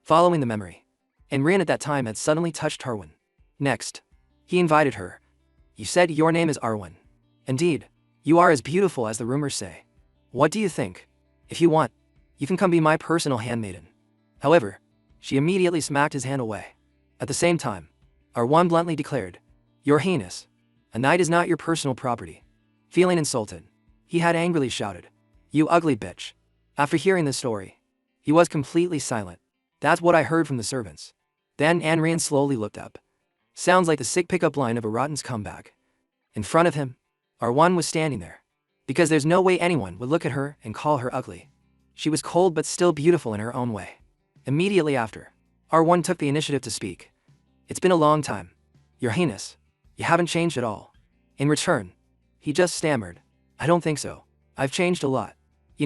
Following the memory, and Rian at that time had suddenly touched Arwen. Next, he invited her. "You said your name is Arwen. Indeed, you are as beautiful as the rumors say. What do you think? If you want, you can come be my personal handmaiden." However, she immediately smacked his hand away. At the same time, Arwen bluntly declared, "Your Highness, a knight is not your personal property." Feeling insulted, he had angrily shouted, "You ugly bitch." After hearing this story, he was completely silent. "That's what I heard from the servants." Then Anrian slowly looked up. Sounds like the sick pickup line of a Rotten's comeback. In front of him, R1 was standing there. Because there's no way anyone would look at her and call her ugly. She was cold but still beautiful in her own way. Immediately after, R1 took the initiative to speak. It's been a long time. Your Highness, you haven't changed at all. In return, he just stammered. I don't think so. I've changed a lot. You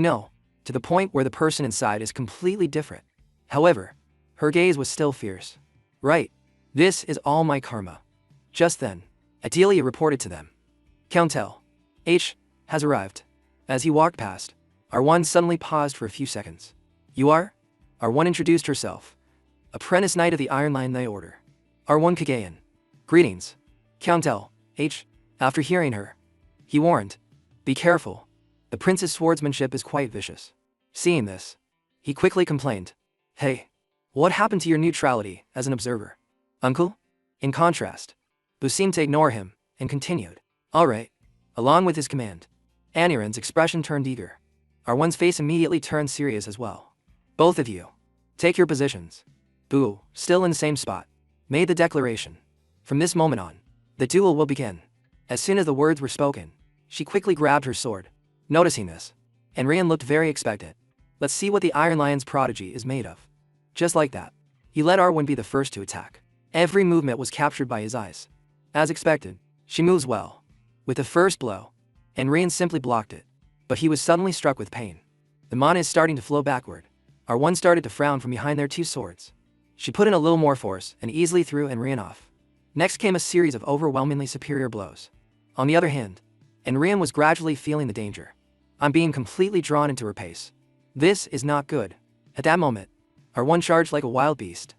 know, to the point where the person inside is completely different. However, her gaze was still fierce. Right. This is all my karma. Just then, Adelia reported to them. Countell H has arrived. As he walked past, R1 suddenly paused for a few seconds. You are? R1 introduced herself. Apprentice Knight of the Iron Lion Thy Order. R1 Kagayan. Greetings. Countell H. After hearing her, he warned. Be careful. The prince's swordsmanship is quite vicious. Seeing this, he quickly complained. Hey, what happened to your neutrality as an observer? Uncle? In contrast, Bu seemed to ignore him and continued. Alright. Along with his command, Aniran's expression turned eager. R1's face immediately turned serious as well. Both of you, take your positions. Bu, still in the same spot, made the declaration. From this moment on, the duel will begin. As soon as the words were spoken, she quickly grabbed her sword. Noticing this, Enrian looked very expectant. Let's see what the Iron Lion's prodigy is made of. Just like that, he let R1 be the first to attack. Every movement was captured by his eyes. As expected, she moves well. With the first blow, Enrian simply blocked it. But he was suddenly struck with pain. The mana is starting to flow backward. R1 started to frown from behind their two swords. She put in a little more force and easily threw Enrian off. Next came a series of overwhelmingly superior blows. On the other hand, Enrian was gradually feeling the danger. I'm being completely drawn into her pace. This is not good. At that moment, R1 charged like a wild beast.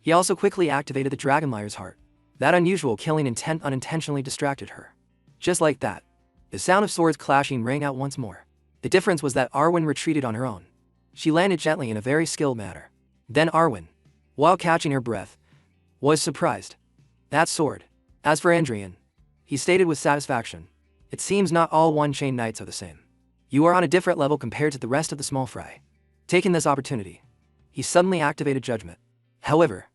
He also quickly activated the Dragon Liar's heart. That unusual killing intent unintentionally distracted her. Just like that, the sound of swords clashing rang out once more. The difference was that Arwen retreated on her own. She landed gently in a very skilled manner. Then Arwen, while catching her breath, was surprised. That sword. As for Andrian, he stated with satisfaction. It seems not all one-chain knights are the same. You are on a different level compared to the rest of the small fry. Taking this opportunity, he suddenly activated judgment. However,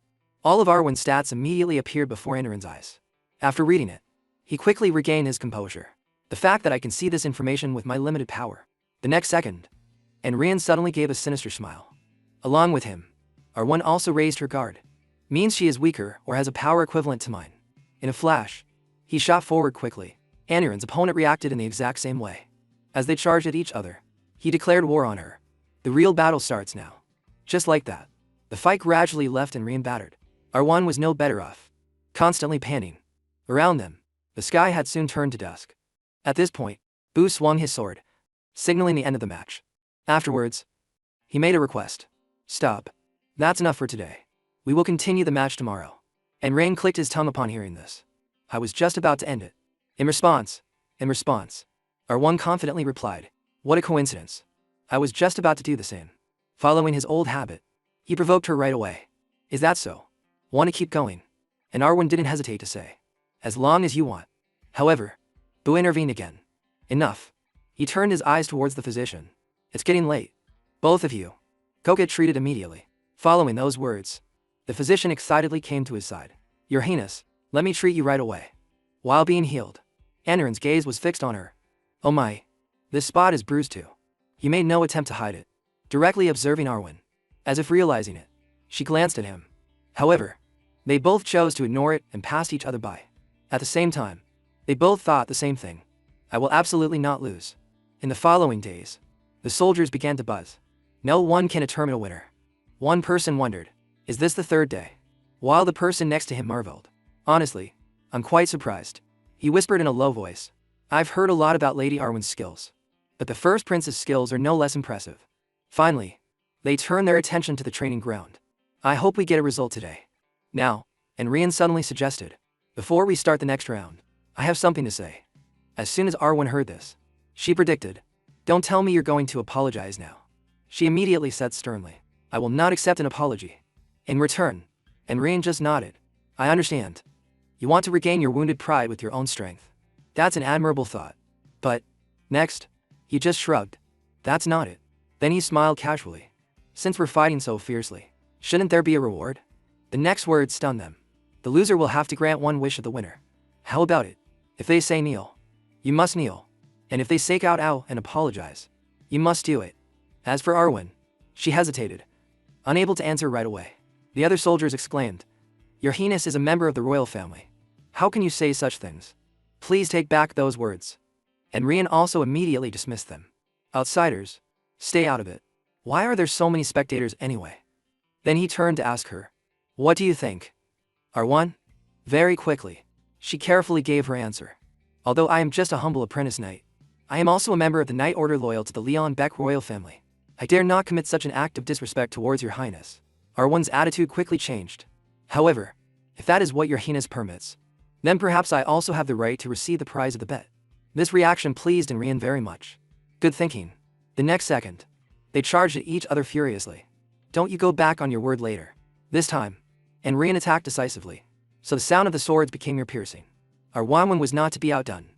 all of Arwen's stats immediately appeared before Andrian's eyes. After reading it, he quickly regained his composure. The fact that I can see this information with my limited power. The next second, Enrian suddenly gave a sinister smile. Along with him, R1 also raised her guard. Means she is weaker or has a power equivalent to mine. In a flash, he shot forward quickly. Aniran's opponent reacted in the exact same way. As they charged at each other, he declared war on her. The real battle starts now. Just like that, the fight gradually left Enrian battered. R1 was no better off. Constantly panting. Around them, the sky had soon turned to dusk. At this point, Bu swung his sword, signaling the end of the match. Afterwards, he made a request. Stop. That's enough for today. We will continue the match tomorrow. And Rain clicked his tongue upon hearing this. I was just about to end it. In response, R1 confidently replied. What a coincidence. I was just about to do the same. Following his old habit, he provoked her right away. Is that so? Want to keep going? And R1 didn't hesitate to say. As long as you want. However, Bu intervened again. Enough. He turned his eyes towards the physician. It's getting late. Both of you. Go get treated immediately. Following those words, the physician excitedly came to his side. Your Highness, let me treat you right away. While being healed, Aniran's gaze was fixed on her. Oh my. This spot is bruised too. He made no attempt to hide it. Directly observing Arwen. As if realizing it, she glanced at him. However, they both chose to ignore it and passed each other by. At the same time, they both thought the same thing. I will absolutely not lose. In the following days, the soldiers began to buzz. No one can determine a winner. One person wondered, is this the third day? While the person next to him marveled. Honestly, I'm quite surprised. He whispered in a low voice. I've heard a lot about Lady Arwen's skills. But the first prince's skills are no less impressive. Finally, they turned their attention to the training ground. I hope we get a result today. Now, Enrian suddenly suggested. Before we start the next round, I have something to say. As soon as Arwen heard this, she predicted. Don't tell me you're going to apologize now. She immediately said sternly. I will not accept an apology. In return, Enrian just nodded. I understand. You want to regain your wounded pride with your own strength. That's an admirable thought. But, next, he just shrugged. That's not it. Then he smiled casually. Since we're fighting so fiercely, shouldn't there be a reward? The next word stunned them. The loser will have to grant one wish of the winner. How about it? If they say kneel, you must kneel. And if they say out ow and apologize, you must do it. As for Arwen, she hesitated, unable to answer right away. The other soldiers exclaimed, Your Highness is a member of the royal family. How can you say such things? Please take back those words. And Rian also immediately dismissed them. Outsiders, stay out of it. Why are there so many spectators anyway? Then he turned to ask her, What do you think? Arwen? Very quickly, she carefully gave her answer. Although I am just a humble apprentice knight, I am also a member of the Knight Order loyal to the Leon Beck royal family. I dare not commit such an act of disrespect towards your highness. Arwen's attitude quickly changed. However, if that is what your highness permits, then perhaps I also have the right to receive the prize of the bet. This reaction pleased Rian very much. Good thinking. The next second, they charged at each other furiously. Don't you go back on your word later. This time, Rian attacked decisively, so the sound of the swords became ear-piercing. Arwen was not to be outdone,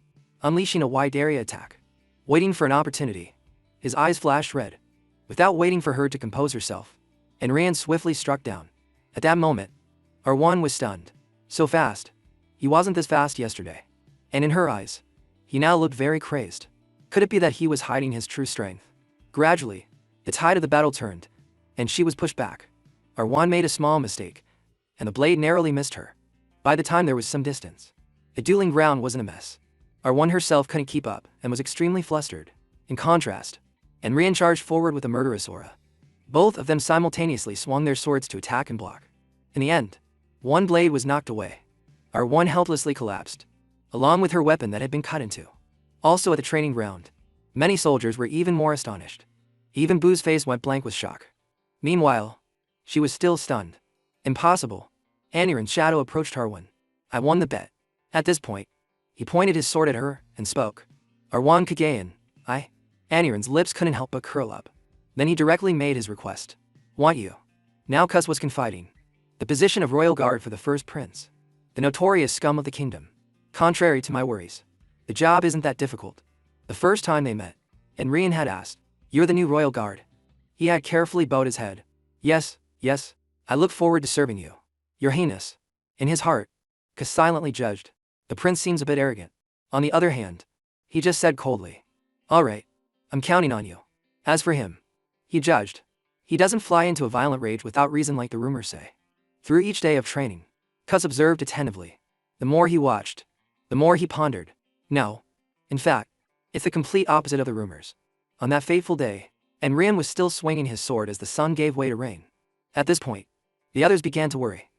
unleashing a wide area attack. Waiting for an opportunity, his eyes flashed red. Without waiting for her to compose herself, Rian swiftly struck down. At that moment, Arwen was stunned. So fast. He wasn't this fast yesterday. And in her eyes, he now looked very crazed. Could it be that he was hiding his true strength? Gradually, the tide of the battle turned, and she was pushed back. Arwen made a small mistake, and the blade narrowly missed her. By the time there was some distance, the dueling ground wasn't a mess. Arwen herself couldn't keep up and was extremely flustered. In contrast, Rian charged forward with a murderous aura. Both of them simultaneously swung their swords to attack and block. In the end, one blade was knocked away. Arwen helplessly collapsed, along with her weapon that had been cut into. Also at the training ground, many soldiers were even more astonished. Even Boo's face went blank with shock. Meanwhile, she was still stunned. Impossible. Aniren's shadow approached Arwen. I won the bet. At this point, he pointed his sword at her and spoke. Arwen Kagayan, I. Aniren's lips couldn't help but curl up. Then he directly made his request. Want you. Now Cus was confiding. The position of royal guard for the first prince. The notorious scum of the kingdom. Contrary to my worries, the job isn't that difficult. The first time they met, Rian had asked, You're the new royal guard. He had carefully bowed his head. Yes, yes, I look forward to serving you. Your highness. In his heart, Cus silently judged. The prince seems a bit arrogant. On the other hand, he just said coldly, All right, I'm counting on you. As for him, he judged, he doesn't fly into a violent rage without reason like the rumors say. Through each day of training, Cus observed attentively. The more he watched, the more he pondered. No. In fact, it's the complete opposite of the rumors. On that fateful day, Rian was still swinging his sword as the sun gave way to rain. At this point, the others began to worry.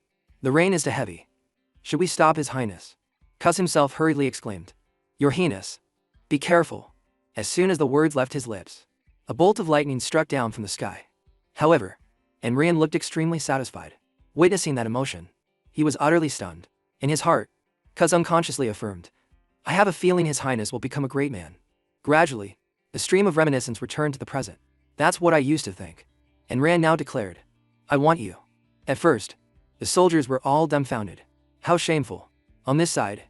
The rain is too heavy. Should we stop his highness? Cus himself hurriedly exclaimed. Your highness. Be careful. As soon as the words left his lips, a bolt of lightning struck down from the sky. However, Rian looked extremely satisfied. Witnessing that emotion, he was utterly stunned. In his heart, Cus unconsciously affirmed, I have a feeling his highness will become a great man. Gradually, the stream of reminiscence returned to the present. That's what I used to think. Rian now declared, I want you. At first, the soldiers were all dumbfounded. How shameful. On this side,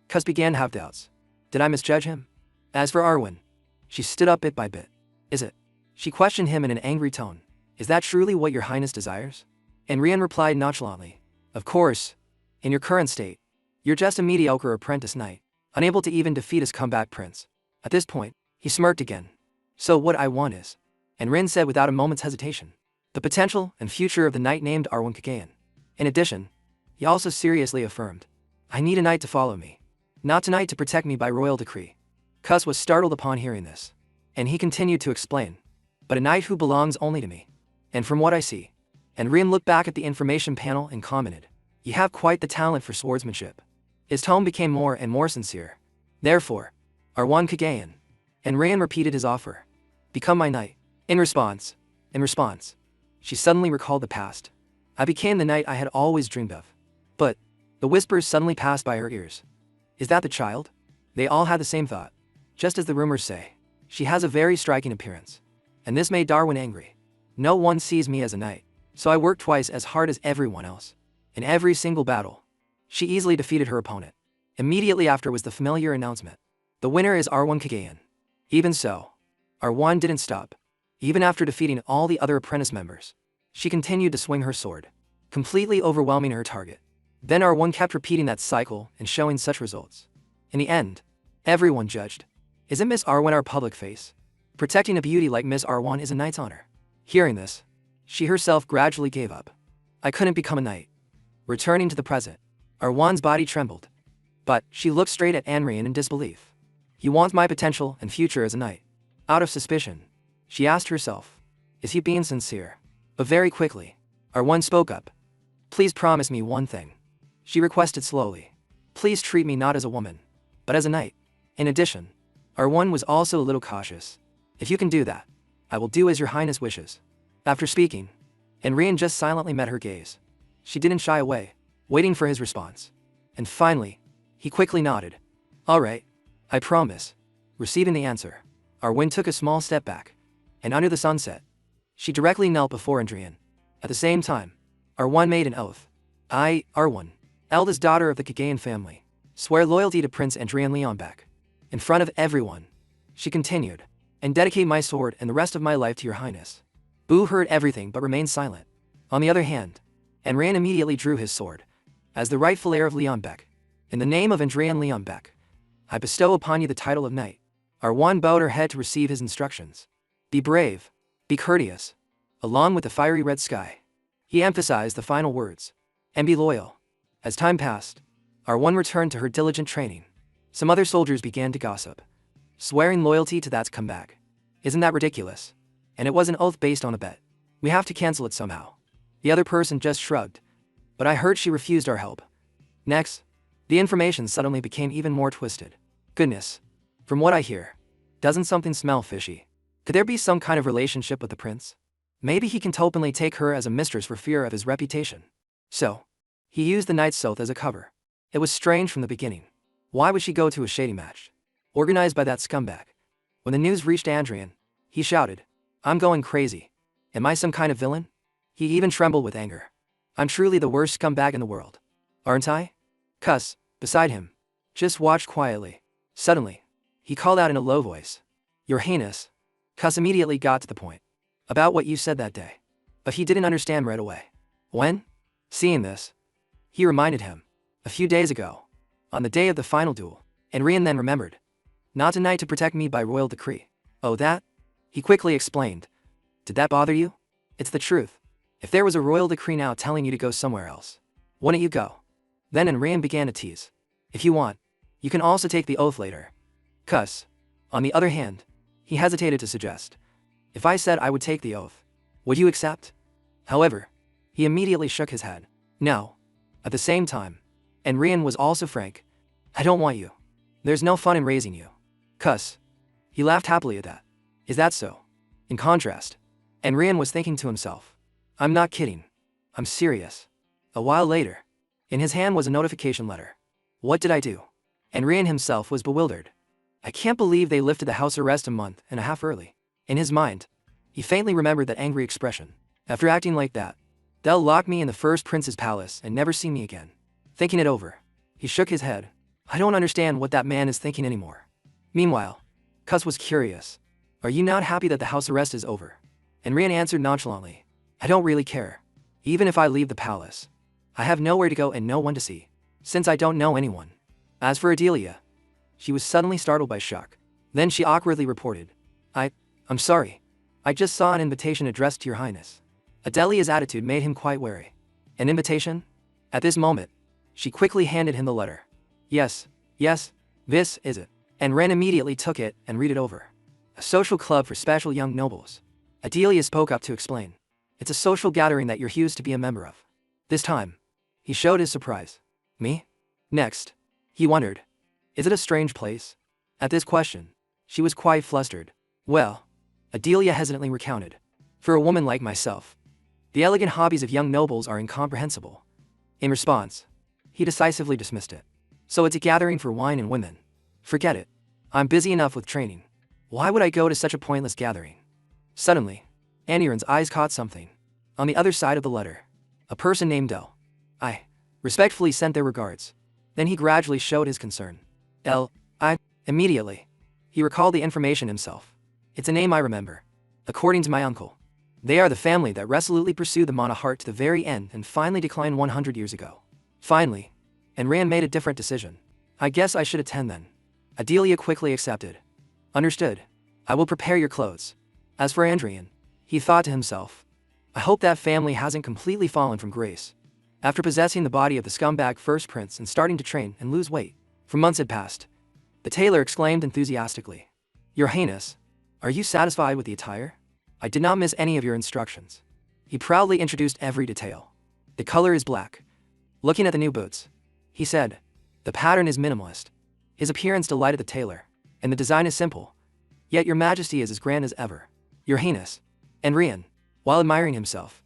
Cus began to have doubts. Did I misjudge him? As for Arwen, she stood up bit by bit. Is it? She questioned him in an angry tone. Is that truly what your highness desires? Rian replied nonchalantly. Of course. In your current state, you're just a mediocre apprentice knight, unable to even defeat his comeback prince. At this point, he smirked again. So what I want is, Rian said without a moment's hesitation, the potential and future of the knight named Arwen Kagayan. In addition, he also seriously affirmed, I need a knight to follow me. Not tonight to protect me by royal decree. Cus was startled upon hearing this, and he continued to explain, but a knight who belongs only to me. And from what I see, Rian looked back at the information panel and commented, You have quite the talent for swordsmanship. His tone became more and more sincere. Therefore, Arwen Kagayan. Rian repeated his offer. Become my knight. In response, she suddenly recalled the past. I became the knight I had always dreamed of. But, the whispers suddenly passed by her ears. Is that the child? They all had the same thought. Just as the rumors say, she has a very striking appearance. And this made Darwin angry. No one sees me as a knight, so I work twice as hard as everyone else. In every single battle, she easily defeated her opponent. Immediately after was the familiar announcement. The winner is Arwen Kagayan. Even so, Arwen didn't stop. Even after defeating all the other apprentice members, she continued to swing her sword, completely overwhelming her target. Then R1 kept repeating that cycle and showing such results. In the end, everyone judged. Isn't Miss R1 our public face? Protecting a beauty like Miss R1 is a knight's honor. Hearing this, she herself gradually gave up. I couldn't become a knight. Returning to the present, R1's body trembled. But she looked straight at Anrian in disbelief. He wants my potential and future as a knight. Out of suspicion, she asked herself, is he being sincere? But very quickly, R1 spoke up. Please promise me one thing. She requested slowly. Please treat me not as a woman, but as a knight. In addition, R1 was also a little cautious. If you can do that, I will do as your highness wishes. After speaking, Anrian just silently met her gaze. She didn't shy away, waiting for his response. And finally, he quickly nodded. All right, I promise. Receiving the answer, R1 took a small step back, and under the sunset, she directly knelt before Anrian. At the same time, R1 made an oath. I, R1, eldest daughter of the Kagayan family, swear loyalty to Prince Anrian Leonbeck. In front of everyone, she continued, and dedicate my sword and the rest of my life to your highness. Boo heard everything but remained silent. On the other hand, Anrian immediately drew his sword. As the rightful heir of Leonbeck, in the name of Anrian Leonbeck, I bestow upon you the title of knight. R1 bowed her head to receive his instructions. Be brave, be courteous, along with the fiery red sky. He emphasized the final words. And be loyal. As time passed, R1 returned to her diligent training. Some other soldiers began to gossip. Swearing loyalty to that's come back. Isn't that ridiculous? And it was an oath based on a bet. We have to cancel it somehow. The other person just shrugged. But I heard she refused our help. Next, the information suddenly became even more twisted. Goodness. From what I hear, doesn't something smell fishy? Could there be some kind of relationship with the prince? Maybe he can openly take her as a mistress for fear of his reputation. So, he used the knight's oath as a cover. It was strange from the beginning. Why would she go to a shady match, organized by that scumbag? When the news reached Anrian, he shouted, I'm going crazy. Am I some kind of villain? He even trembled with anger. I'm truly the worst scumbag in the world. Aren't I? Cuss, beside him, just watched quietly. Suddenly, he called out in a low voice. Your Highness. Cuss immediately got to the point. About what you said that day. But he didn't understand right away. When? Seeing this, he reminded him. A few days ago, on the day of the final duel, Anrian then remembered. Not a knight to protect me by royal decree. Oh that? He quickly explained. Did that bother you? It's the truth. If there was a royal decree now telling you to go somewhere else, wouldn't you go? Then Anrian began to tease. If you want, you can also take the oath later. Cuss. On the other hand, he hesitated to suggest. If I said I would take the oath, would you accept? However, he immediately shook his head. No. At the same time, Anrian was also frank. I don't want you. There's no fun in raising you. Cuss. He laughed happily at that. Is that so? In contrast, Anrian was thinking to himself. I'm not kidding. I'm serious. A while later, in his hand was a notification letter. What did I do? Anrian himself was bewildered. I can't believe they lifted the house arrest a month and a half early. In his mind, he faintly remembered that angry expression. After acting like that, they'll lock me in the first prince's palace and never see me again. Thinking it over, he shook his head. I don't understand what that man is thinking anymore. Meanwhile, Cuss was curious. Are you not happy that the house arrest is over? Anrian answered nonchalantly. I don't really care. Even if I leave the palace, I have nowhere to go and no one to see, since I don't know anyone. As for Adelia, she was suddenly startled by shock. Then she awkwardly reported. I'm sorry. I just saw an invitation addressed to your highness. Adelia's attitude made him quite wary. An invitation? At this moment, she quickly handed him the letter. Yes, this is it. And Ren immediately took it and read it over. A social club for special young nobles. Adelia spoke up to explain. It's a social gathering that you're used to be a member of. This time, he showed his surprise. Me? Next, he wondered. Is it a strange place? At this question, she was quite flustered. Well, Adelia hesitantly recounted. For a woman like myself, the elegant hobbies of young nobles are incomprehensible. In response, he decisively dismissed it. So it's a gathering for wine and women. Forget it. I'm busy enough with training. Why would I go to such a pointless gathering? Suddenly, Aniran's eyes caught something. On the other side of the letter, a person named L. I respectfully sent their regards. Then he gradually showed his concern. Immediately, he recalled the information himself. It's a name I remember. According to my uncle, they are the family that resolutely pursued the Mana heart to the very end and finally declined 100 years ago. Finally, Enran made a different decision. I guess I should attend then. Adelia quickly accepted. Understood. I will prepare your clothes. As for Andrian, he thought to himself, I hope that family hasn't completely fallen from grace. After possessing the body of the scumbag first prince and starting to train and lose weight, for months had passed, the tailor exclaimed enthusiastically, Your Highness, are you satisfied with the attire? I did not miss any of your instructions. He proudly introduced every detail. The color is black. Looking at the new boots, he said, the pattern is minimalist. His appearance delighted the tailor, and the design is simple. Yet your majesty is as grand as ever. Your Highness. And Rian, while admiring himself,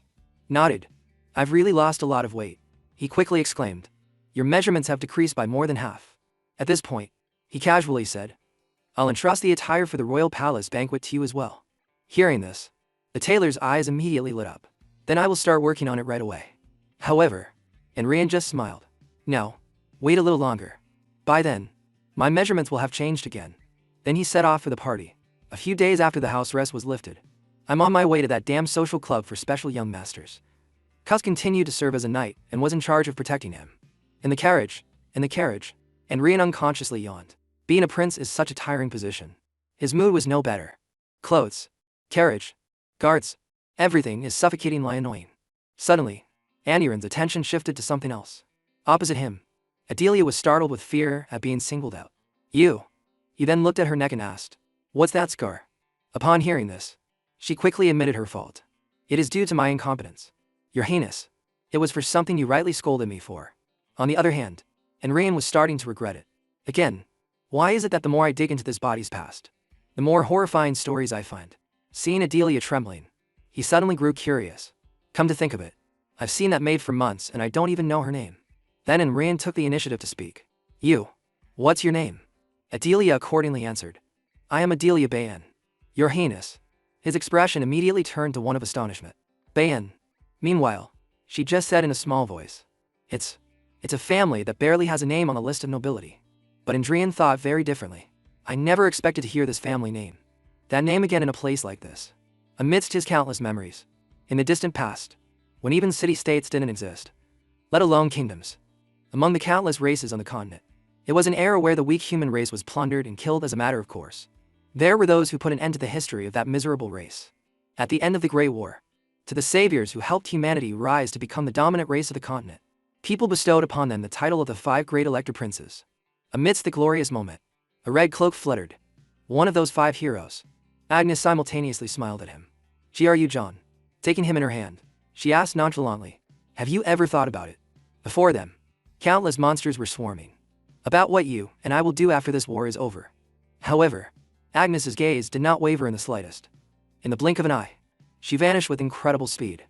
nodded. I've really lost a lot of weight. He quickly exclaimed. Your measurements have decreased by more than half. At this point, he casually said, I'll entrust the attire for the royal palace banquet to you as well. Hearing this, the tailor's eyes immediately lit up. Then I will start working on it right away. However, Rian just smiled. No, wait a little longer. By then, my measurements will have changed again. Then he set off for the party. A few days after the house arrest was lifted, I'm on my way to that damn social club for special young masters. Cuz continued to serve as a knight and was in charge of protecting him. In the carriage, Rian unconsciously yawned. Being a prince is such a tiring position. His mood was no better. Clothes, carriage, guards, everything is suffocatingly annoying. Suddenly, Aniran's attention shifted to something else. Opposite him, Adelia was startled with fear at being singled out. You. He then looked at her neck and asked, What's that scar? Upon hearing this, she quickly admitted her fault. It is due to my incompetence. Your Highness, it was for something you rightly scolded me for. On the other hand, Rian was starting to regret it. Again, why is it that the more I dig into this body's past, the more horrifying stories I find? Seeing Adelia trembling, he suddenly grew curious. Come to think of it, I've seen that maid for months and I don't even know her name. Then Rian took the initiative to speak. You. What's your name? Adelia accordingly answered. I am Adelia Bayan. Your Highness. His expression immediately turned to one of astonishment. Bayan. Meanwhile, she just said in a small voice. It's a family that barely has a name on the list of nobility. But Andrian thought very differently. I never expected to hear this family name. That name again in a place like this. Amidst his countless memories. In the distant past, when even city-states didn't exist, let alone kingdoms. Among the countless races on the continent, it was an era where the weak human race was plundered and killed as a matter of course. There were those who put an end to the history of that miserable race. At the end of the Great War, to the saviors who helped humanity rise to become the dominant race of the continent, people bestowed upon them the title of the 5 great elector princes. Amidst the glorious moment, a red cloak fluttered. One of those 5 heroes. Agnes simultaneously smiled at him. Gru John. Taking him in her hand, she asked nonchalantly, Have you ever thought about it? Before them, countless monsters were swarming. About what you and I will do after this war is over. However, Agnes's gaze did not waver in the slightest. In the blink of an eye, she vanished with incredible speed.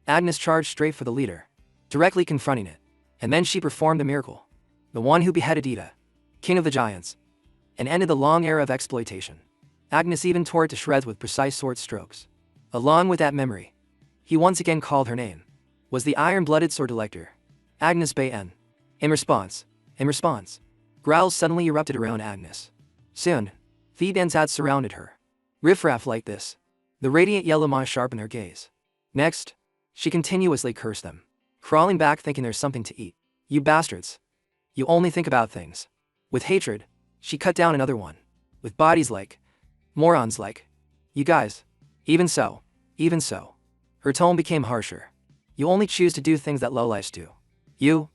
Agnes charged straight for the leader, directly confronting it, and then she performed a miracle. The one who beheaded Ida, king of the giants, and ended the long era of exploitation. Agnes even tore it to shreds with precise sword strokes. Along with that memory, he once again called her name. Was the iron-blooded sword elector, Agnes Bayan. In response, growls suddenly erupted around Agnes. Soon, Thebans had surrounded her. Riffraff like this. The radiant yellow maw sharpened her gaze. Next, she continuously cursed them, crawling back thinking there's something to eat. You bastards. You only think about things. With hatred, she cut down another one. With bodies like, morons like, you guys. Even so. Her tone became harsher. You only choose to do things that lowlifes do. You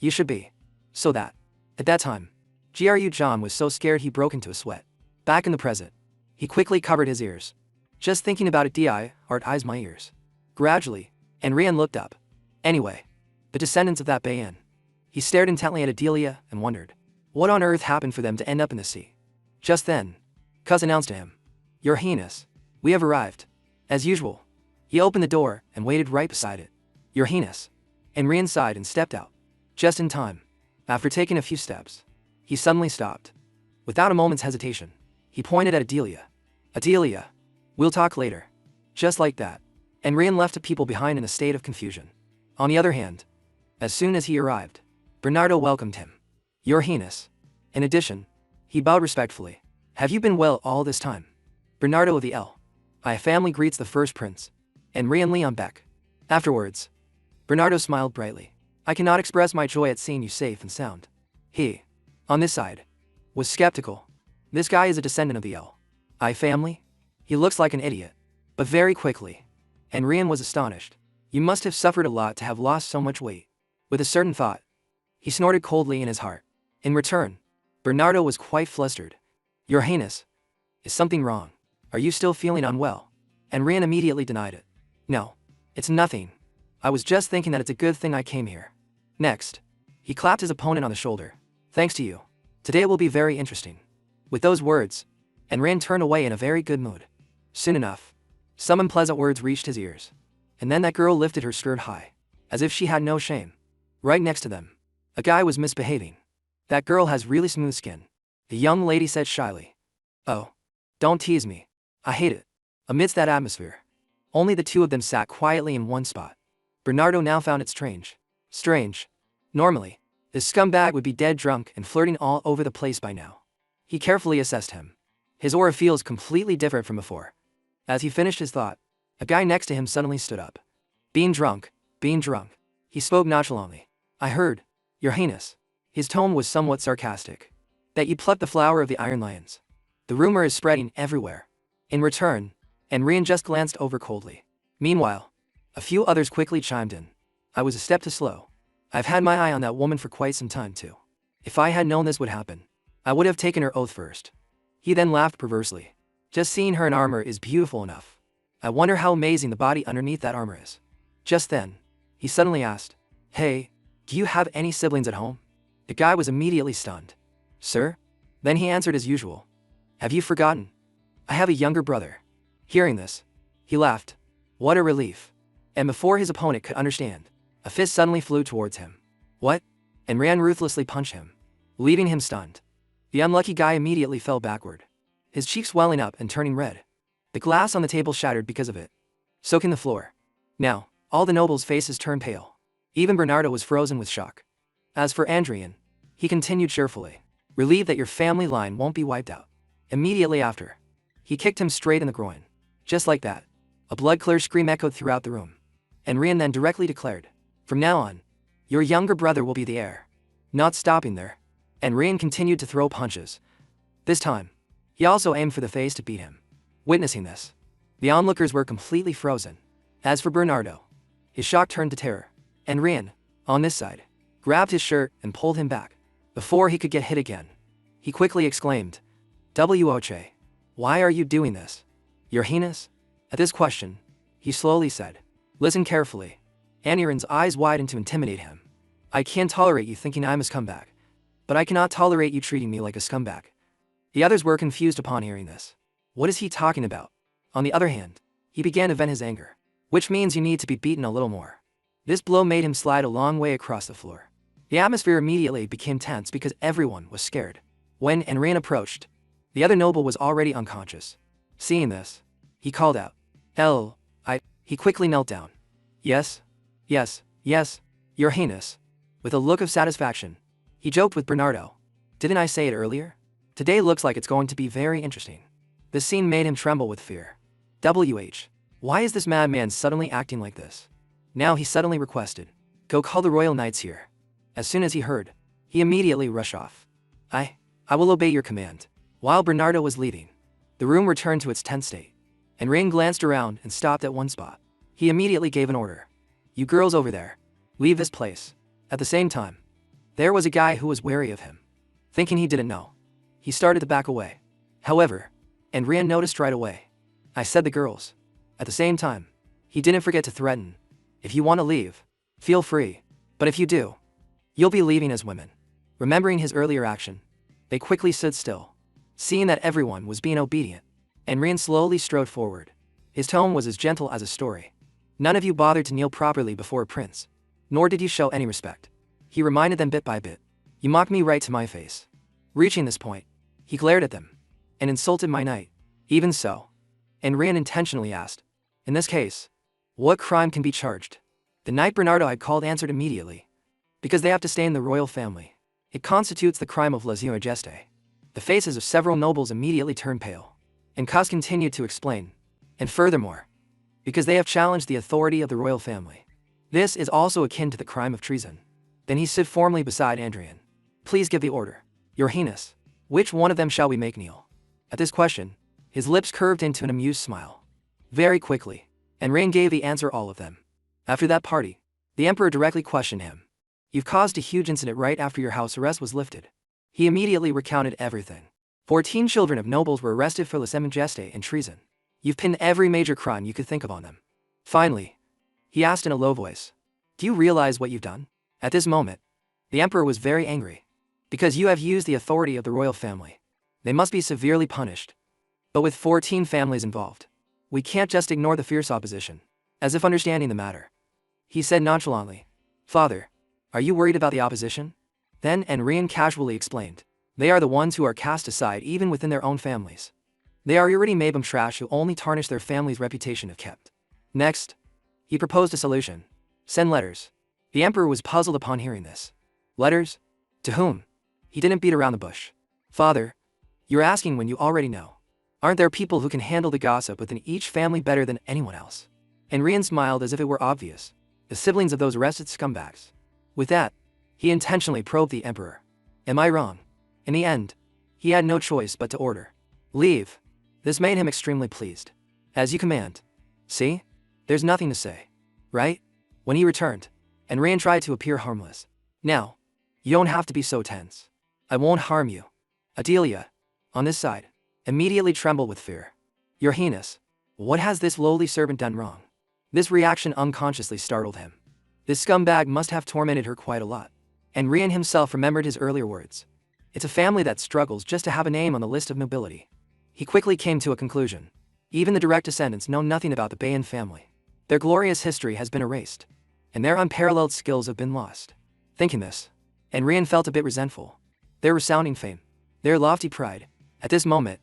should be. So that. At that time, Gru John was so scared he broke into a sweat. Back in the present, he quickly covered his ears. Just thinking about it art eyes my ears. Gradually, Rian looked up. Anyway, the descendants of that Bayan. He stared intently at Adelia and wondered, what on earth happened for them to end up in the sea? Just then, Cuz announced to him, Your Highness, we have arrived. As usual, he opened the door and waited right beside it. Your Highness. Rian sighed and stepped out. Just in time. After taking a few steps, he suddenly stopped. Without a moment's hesitation, he pointed at Adelia. Adelia, we'll talk later. Just like that. Rian left the people behind in a state of confusion. On the other hand, as soon as he arrived, Bernardo welcomed him. Your Highness. In addition, he bowed respectfully. Have you been well all this time? Bernardo of the I family greets the first prince, Rian Leon Beck. Afterwards, Bernardo smiled brightly. I cannot express my joy at seeing you safe and sound. He, on this side, was skeptical. This guy is a descendant of the L.I. family? He looks like an idiot. But very quickly, Enrian was astonished. You must have suffered a lot to have lost so much weight. With a certain thought, he snorted coldly in his heart. In return, Bernardo was quite flustered. Your Highness, is something wrong? Are you still feeling unwell? Enrian immediately denied it. No, it's nothing. I was just thinking that it's a good thing I came here. Next, he clapped his opponent on the shoulder. Thanks to you. Today will be very interesting. With those words, Enrian turned away in a very good mood. Soon enough, some unpleasant words reached his ears. And then that girl lifted her skirt high, as if she had no shame. Right next to them, a guy was misbehaving. That girl has really smooth skin, the young lady said shyly. Oh, don't tease me. I hate it. Amidst that atmosphere, only the two of them sat quietly in one spot. Bernardo now found it strange. Strange. Normally, this scumbag would be dead drunk and flirting all over the place by now. He carefully assessed him. His aura feels completely different from before. As he finished his thought, a guy next to him suddenly stood up. Being drunk. He spoke nonchalantly. I heard, Your Highness. His tone was somewhat sarcastic. That you plucked the flower of the Iron Lions. The rumor is spreading everywhere. In return, Enrian just glanced over coldly. Meanwhile, a few others quickly chimed in. I was a step too slow. I've had my eye on that woman for quite some time too. If I had known this would happen, I would have taken her oath first. He then laughed perversely. Just seeing her in armor is beautiful enough. I wonder how amazing the body underneath that armor is. Just then, he suddenly asked, Hey, do you have any siblings at home? The guy was immediately stunned. Sir? Then he answered as usual. Have you forgotten? I have a younger brother. Hearing this, he laughed. What a relief. And before his opponent could understand, a fist suddenly flew towards him. What? And Ran ruthlessly punched him, leaving him stunned. The unlucky guy immediately fell backward, his cheeks welling up and turning red. The glass on the table shattered because of it, soaking the floor. Now, all the nobles' faces turned pale. Even Bernardo was frozen with shock. As for Andrian, he continued cheerfully, relieved that your family line won't be wiped out. Immediately after, he kicked him straight in the groin. Just like that, a blood-clear scream echoed throughout the room. Enrian then directly declared, From now on, your younger brother will be the heir. Not stopping there, Enrian continued to throw punches. This time, he also aimed for the face to beat him. Witnessing this, the onlookers were completely frozen. As for Bernardo, his shock turned to terror. Enrian, on this side, grabbed his shirt and pulled him back. Before he could get hit again, he quickly exclaimed, Woche, why are you doing this? Your Highness? At this question, he slowly said, Listen carefully. Aniran's eyes widened to intimidate him. I can't tolerate you thinking I'm a scumbag, but I cannot tolerate you treating me like a scumbag. The others were confused upon hearing this. What is he talking about? On the other hand, he began to vent his anger, which means you need to be beaten a little more. This blow made him slide a long way across the floor. The atmosphere immediately became tense because everyone was scared. When Enrian approached, the other noble was already unconscious. Seeing this, he called out, He quickly knelt down. Yes, Your Highness. With a look of satisfaction, he joked with Bernardo. Didn't I say it earlier? Today looks like it's going to be very interesting. The scene made him tremble with fear. Why is this madman suddenly acting like this? Now he suddenly requested, Go call the royal knights here. As soon as he heard, he immediately rushed off. I will obey your command. While Bernardo was leaving, the room returned to its tense state. Enrian glanced around and stopped at one spot. He immediately gave an order. You girls over there, leave this place. At the same time, there was a guy who was wary of him. Thinking he didn't know, he started to back away. However, Enrian noticed right away. I said the girls. At the same time, he didn't forget to threaten. If you want to leave, feel free. But if you do, you'll be leaving as women. Remembering his earlier action, they quickly stood still. Seeing that everyone was being obedient, Enrian slowly strode forward. His tone was as gentle as a story. None of you bothered to kneel properly before a prince, nor did you show any respect. He reminded them bit by bit. You mocked me right to my face. Reaching this point, he glared at them and insulted my knight. Even so, Enrian intentionally asked, in this case, what crime can be charged? The knight Bernardo had called answered immediately. Because they have to stay in the royal family. It constitutes the crime of lesión majeste. The faces of several nobles immediately turned pale. And Cos continued to explain. And furthermore, because they have challenged the authority of the royal family. This is also akin to the crime of treason. Then he stood formally beside Andrian. Please give the order. Your Highness. Which one of them shall we make kneel? At this question, his lips curved into an amused smile. Very quickly, Enrain gave the answer, all of them. After that party, the Emperor directly questioned him. You've caused a huge incident right after your house arrest was lifted. He immediately recounted everything. 14 children of nobles were arrested for lese majeste and treason. You've pinned every major crime you could think of on them. Finally, he asked in a low voice, do you realize what you've done? At this moment, the Emperor was very angry. Because you have used the authority of the royal family. They must be severely punished. But with 14 families involved, we can't just ignore the fierce opposition. As if understanding the matter, he said nonchalantly, Father, are you worried about the opposition? Then Enrian casually explained, they are the ones who are cast aside even within their own families. They are already mabum trash who only tarnish their family's reputation if kept. Next, he proposed a solution. Send letters. The Emperor was puzzled upon hearing this. Letters? To whom? He didn't beat around the bush. Father, you're asking when you already know. Aren't there people who can handle the gossip within each family better than anyone else? Enrian smiled as if it were obvious. The siblings of those arrested scumbags. With that, he intentionally probed the Emperor. Am I wrong? In the end, he had no choice but to order. Leave. This made him extremely pleased. As you command. See? There's nothing to say. Right? When he returned, Enrian tried to appear harmless. Now, you don't have to be so tense. I won't harm you. Adelia, on this side, immediately trembled with fear. Your Highness, what has this lowly servant done wrong? This reaction unconsciously startled him. This scumbag must have tormented her quite a lot. And Rian himself remembered his earlier words. It's a family that struggles just to have a name on the list of nobility. He quickly came to a conclusion. Even the direct descendants know nothing about the Bayan family. Their glorious history has been erased, and their unparalleled skills have been lost. Thinking this, Enrian felt a bit resentful. Their resounding fame, their lofty pride. At this moment,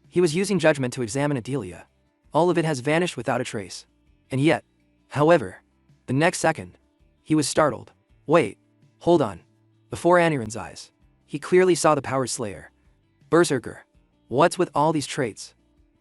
he was using judgment to examine Adelia. All of it has vanished without a trace. And yet, however, the next second, he was startled. Wait, hold on. Before Aniran's eyes, he clearly saw the Power Slayer. Berserker. What's with all these traits?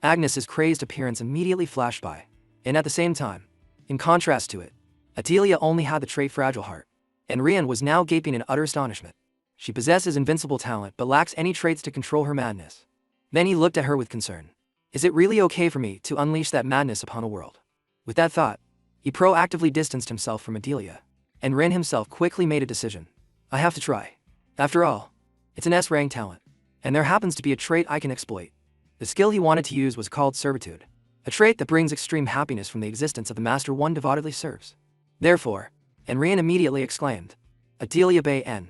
Agnes's crazed appearance immediately flashed by. And at the same time, in contrast to it, Adelia only had the trait Fragile Heart. And Rian was now gaping in utter astonishment. She possesses invincible talent but lacks any traits to control her madness. Then he looked at her with concern. Is it really okay for me to unleash that madness upon a world? With that thought, he proactively distanced himself from Adelia. And Ren himself quickly made a decision. I have to try. After all, it's an S-rank talent. And there happens to be a trait I can exploit. The skill he wanted to use was called Servitude. A trait that brings extreme happiness from the existence of the master one devotedly serves. Therefore, Enrian immediately exclaimed, Adelia Bay N.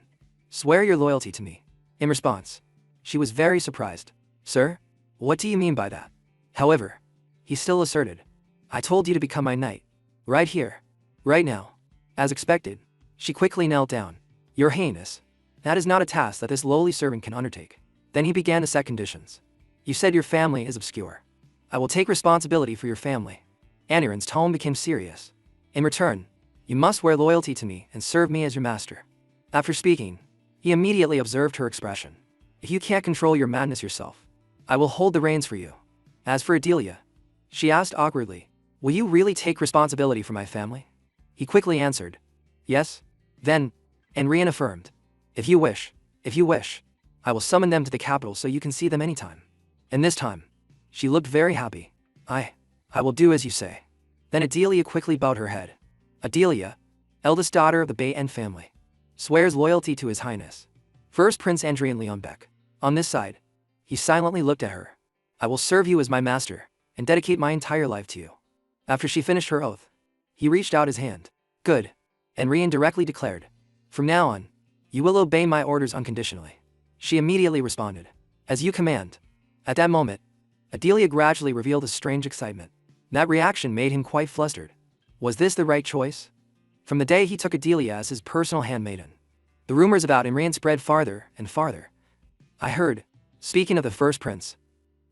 Swear your loyalty to me. In response, she was very surprised. Sir, what do you mean by that? However, he still asserted, I told you to become my knight. Right here. Right now. As expected, she quickly knelt down. Your Highness, that is not a task that this lowly servant can undertake. Then he began to set conditions. You said your family is obscure. I will take responsibility for your family. Aniran's tone became serious. In return, you must swear loyalty to me and serve me as your master. After speaking, he immediately observed her expression. If you can't control your madness yourself, I will hold the reins for you. As for Adelia, she asked awkwardly, will you really take responsibility for my family? He quickly answered, yes. Then, Enrian affirmed, if you wish, I will summon them to the capital so you can see them anytime. And this time, she looked very happy. I will do as you say. Then Adelia quickly bowed her head. Adelia, eldest daughter of the Bayan family, swears loyalty to His Highness. First Prince Andrian Leonbeck. On this side, he silently looked at her. I will serve you as my master, and dedicate my entire life to you. After she finished her oath, he reached out his hand. Good. Enrian directly declared. From now on, you will obey my orders unconditionally. She immediately responded. As you command. At that moment, Adelia gradually revealed a strange excitement. That reaction made him quite flustered. Was this the right choice? From the day he took Adelia as his personal handmaiden, the rumors about Enrian spread farther and farther. I heard, speaking of the first prince,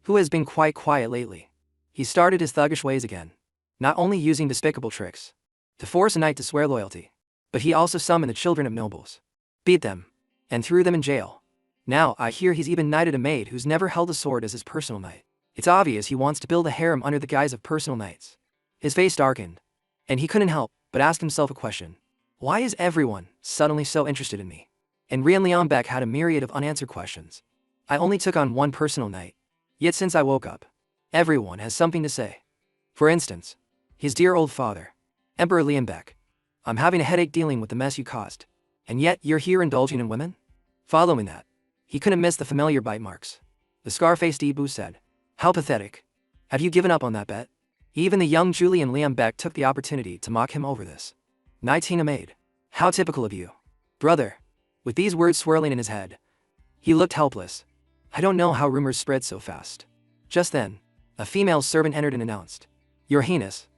who has been quite quiet lately, he started his thuggish ways again, not only using despicable tricks to force a knight to swear loyalty, but he also summoned the children of nobles, beat them, and threw them in jail. Now I hear he's even knighted a maid who's never held a sword as his personal knight. It's obvious he wants to build a harem under the guise of personal knights. His face darkened, and he couldn't help but ask himself a question. Why is everyone suddenly so interested in me? And Rian Leonbeck had a myriad of unanswered questions. I only took on one personal night. Yet since I woke up, everyone has something to say. For instance, his dear old father, Emperor Leonbeck. I'm having a headache dealing with the mess you caused. And yet you're here indulging in women? Following that, he couldn't miss the familiar bite marks. The scar-faced Ibu said, "How pathetic. Have you given up on that bet?" Even the young Julian Leonbeck took the opportunity to mock him over this. Nightina maid. How typical of you. Brother. With these words swirling in his head, he looked helpless. I don't know how rumors spread so fast. Just then, a female servant entered and announced, "Your Highness,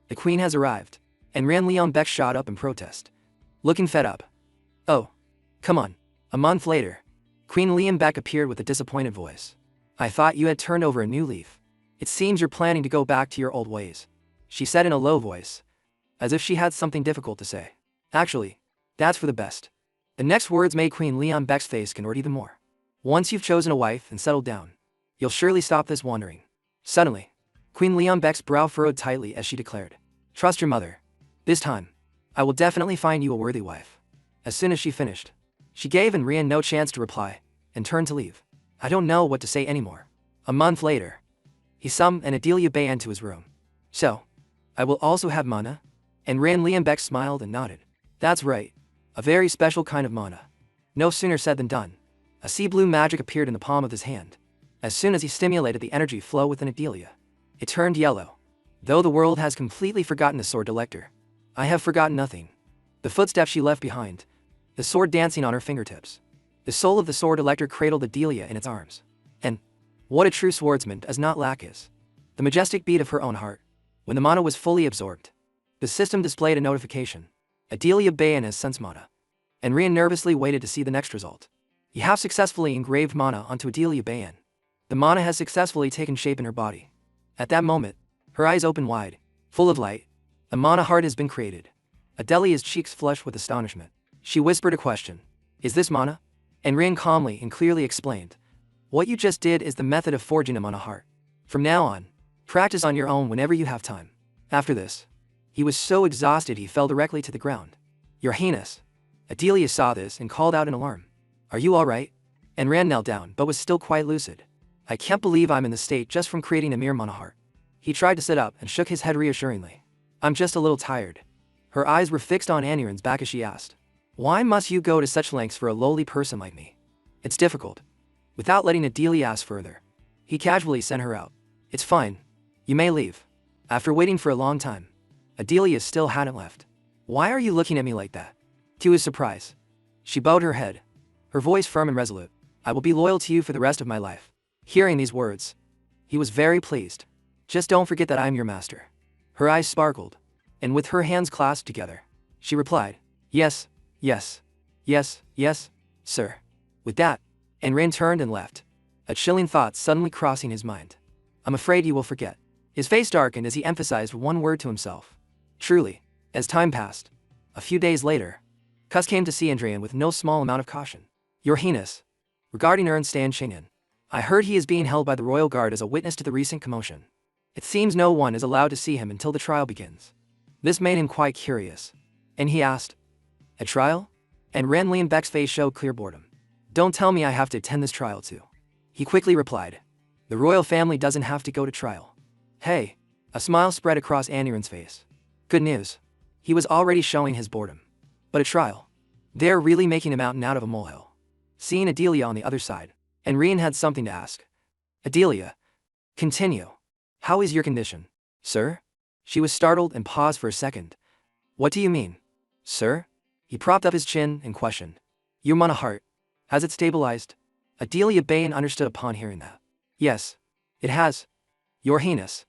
the Queen has arrived." And Rian Leonbeck shot up in protest, looking fed up. "Oh, come on." A month later, Queen Leonbeck appeared with a disappointed voice. "I thought you had turned over a new leaf. It seems you're planning to go back to your old ways," she said in a low voice, as if she had something difficult to say. "Actually, that's for the best." The next words made Queen Leonbeck's face contort even more. "Once you've chosen a wife and settled down, you'll surely stop this wandering." Suddenly, Queen Leonbeck's brow furrowed tightly as she declared, "Trust your mother. This time, I will definitely find you a worthy wife." As soon as she finished, she gave Rian no chance to reply, and turned to leave. I don't know what to say anymore. A month later, he summoned Adelia Bayan to his room. "So, I will also have mana?" And Rian Leonbeck smiled and nodded. "That's right. A very special kind of mana." No sooner said than done. A sea blue magic appeared in the palm of his hand. As soon as he stimulated the energy flow within Adelia, it turned yellow. Though the world has completely forgotten the sword elector, I have forgotten nothing. The footsteps she left behind, the sword dancing on her fingertips. The soul of the sword elector cradled Adelia in its arms. And what a true swordsman does not lack is the majestic beat of her own heart. When the mana was fully absorbed, the system displayed a notification. Adelia Bayan has sense mana. And Rian nervously waited to see the next result. You have successfully engraved mana onto Adelia Bayan. The mana has successfully taken shape in her body. At that moment, her eyes opened wide, full of light. A mana heart has been created. Adelia's cheeks flushed with astonishment. She whispered a question. "Is this mana?" And Rian calmly and clearly explained, "What you just did is the method of forging a mana heart. From now on, practice on your own whenever you have time." After this, he was so exhausted he fell directly to the ground. "Your Highness." Adelia saw this and called out in alarm. "Are you alright?" And Rian knelt down but was still quite lucid. "I can't believe I'm in this state just from creating a mere mana heart." He tried to sit up and shook his head reassuringly. "I'm just a little tired." Her eyes were fixed on Aniren's back as she asked, "Why must you go to such lengths for a lowly person like me?" "It's difficult." Without letting Adelia ask further, he casually sent her out. "It's fine. You may leave." After waiting for a long time, Adelia still hadn't left. "Why are you looking at me like that?" To his surprise, she bowed her head, her voice firm and resolute. "I will be loyal to you for the rest of my life." Hearing these words, he was very pleased. "Just don't forget that I am your master." Her eyes sparkled, and with her hands clasped together, she replied, "Yes, yes, yes, yes, sir." With that, Enrin turned and left, a chilling thought suddenly crossing his mind. "I'm afraid you will forget." His face darkened as he emphasized one word to himself. Truly, as time passed, a few days later, Kus came to see Andrian with no small amount of caution. "Your Highness, regarding Ern Stan Chingen, I heard he is being held by the Royal Guard as a witness to the recent commotion. It seems no one is allowed to see him until the trial begins." This made him quite curious, and he asked, "A trial?" And Ren Leonbeck's face showed clear boredom. "Don't tell me I have to attend this trial too." He quickly replied, "The royal family doesn't have to go to trial." "Hey," a smile spread across Aniren's face. "Good news." He was already showing his boredom. "But a trial? They're really making a mountain out of a molehill." Seeing Adelia on the other side, Enrian had something to ask. "Adelia, continue. How is your condition, sir?" She was startled and paused for a second. "What do you mean, sir?" He propped up his chin and questioned. "Your mana heart, has it stabilized?" Adelia Bayan understood upon hearing that. "Yes, it has, Your Highness."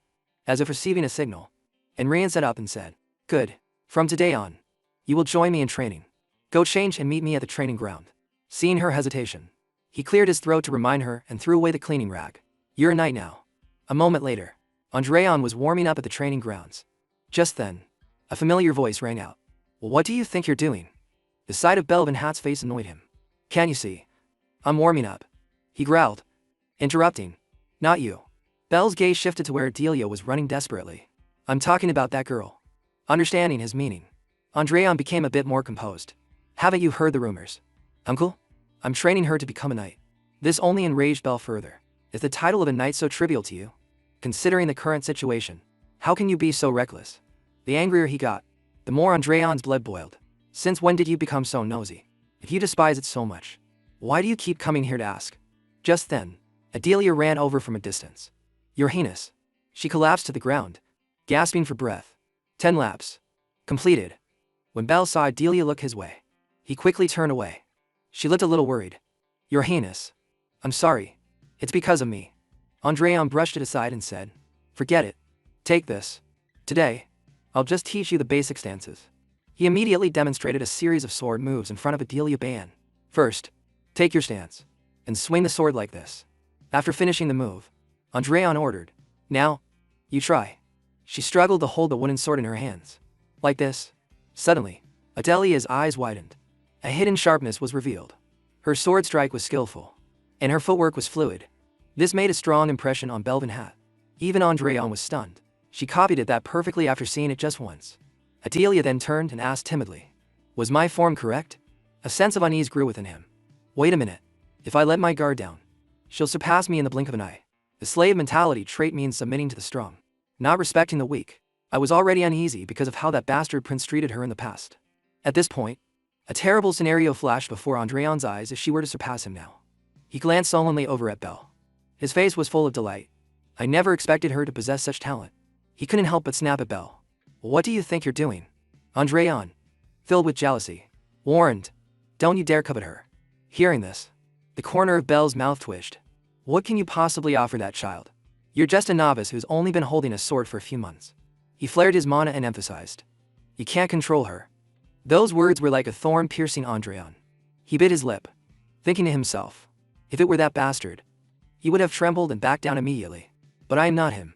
As if receiving a signal, Enrian sat up and said, "Good. From today on, you will join me in training. Go change and meet me at the training ground." Seeing her hesitation, he cleared his throat to remind her and threw away the cleaning rag. "You're a knight now." A moment later, Andreon was warming up at the training grounds. Just then, a familiar voice rang out. "Well, what do you think you're doing?" The sight of Belvin Hat's face annoyed him. "Can't you see? I'm warming up," he growled, interrupting. "Not you." Belle's gaze shifted to where Adelia was running desperately. "I'm talking about that girl." Understanding his meaning, Andreon became a bit more composed. Haven't you heard the rumors? Uncle? I'm training her to become a knight. This only enraged Belle further. Is the title of a knight so trivial to you? Considering the current situation, how can you be so reckless? The angrier he got, the more Andreon's blood boiled. Since when did you become so nosy? If you despise it so much, why do you keep coming here to ask? Just then, Adelia ran over from a distance. Your Highness. She collapsed to the ground, gasping for breath. 10 laps. Completed. When Belle saw Adelia look his way, he quickly turned away. She looked a little worried. Your Highness. I'm sorry. It's because of me. Andreon brushed it aside and said, forget it. Take this. Today, I'll just teach you the basic stances. He immediately demonstrated a series of sword moves in front of Adelia Bayan. First, take your stance, and swing the sword like this. After finishing the move, Andreon ordered, now, you try. She struggled to hold the wooden sword in her hands. Like this. Suddenly, Adelia's eyes widened. A hidden sharpness was revealed. Her sword strike was skillful, and her footwork was fluid. This made a strong impression on Belvin Hat. Even Andreon was stunned. She copied it that perfectly after seeing it just once. Adelia then turned and asked timidly, was my form correct? A sense of unease grew within him. Wait a minute. If I let my guard down, she'll surpass me in the blink of an eye. The slave mentality trait means submitting to the strong, not respecting the weak. I was already uneasy because of how that bastard prince treated her in the past. At this point, a terrible scenario flashed before Andreon's eyes if she were to surpass him now. He glanced sullenly over at Belle. His face was full of delight. I never expected her to possess such talent. He couldn't help but snap at Belle. What do you think you're doing? Andreon, filled with jealousy, warned, don't you dare covet her. Hearing this, the corner of Belle's mouth twitched. What can you possibly offer that child? You're just a novice who's only been holding a sword for a few months. He flared his mana and emphasized, you can't control her. Those words were like a thorn piercing Andreon. He bit his lip, thinking to himself, if it were that bastard, he would have trembled and backed down immediately. But I am not him.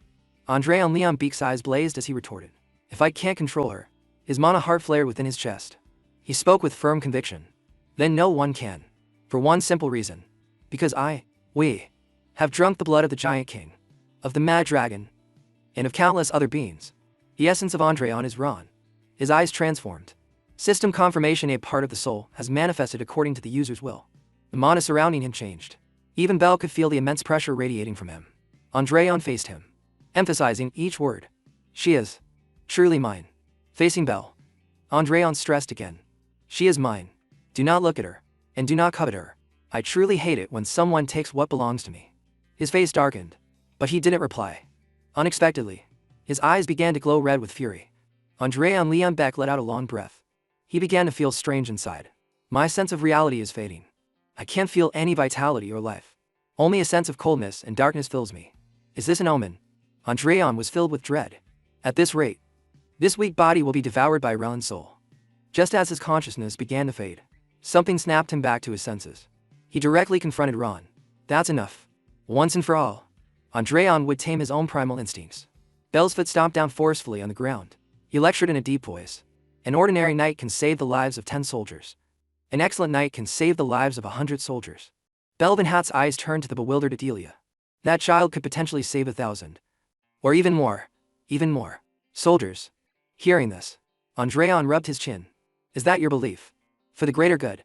Andreon Leon Beak's eyes blazed as he retorted, if I can't control her. His mana heart flared within his chest. He spoke with firm conviction. Then no one can. For one simple reason. Because we, have drunk the blood of the Giant King, of the Mad Dragon, and of countless other beings. The essence of Andreon is Ron. His eyes transformed. System confirmation, a part of the soul, has manifested according to the user's will. The mana surrounding him changed. Even Belle could feel the immense pressure radiating from him. Andreon faced him, emphasizing each word. She is truly mine. Facing Belle, Andreon stressed again. She is mine. Do not look at her, and do not covet her. I truly hate it when someone takes what belongs to me. His face darkened, but he didn't reply. Unexpectedly, his eyes began to glow red with fury. Andreon Leon Beck let out a long breath. He began to feel strange inside. My sense of reality is fading. I can't feel any vitality or life. Only a sense of coldness and darkness fills me. Is this an omen? Andreon was filled with dread. At this rate, this weak body will be devoured by Rellen's soul. Just as his consciousness began to fade, something snapped him back to his senses. He directly confronted Ron. That's enough. Once and for all, Andreon would tame his own primal instincts. Belle's foot stomped down forcefully on the ground. He lectured in a deep voice. An ordinary knight can save the lives of 10 soldiers. An excellent knight can save the lives of 100 soldiers. Belvin Hat's eyes turned to the bewildered Adelia. That child could potentially save 1,000. Or even more. Soldiers. Hearing this, Andreon rubbed his chin. Is that your belief? For the greater good.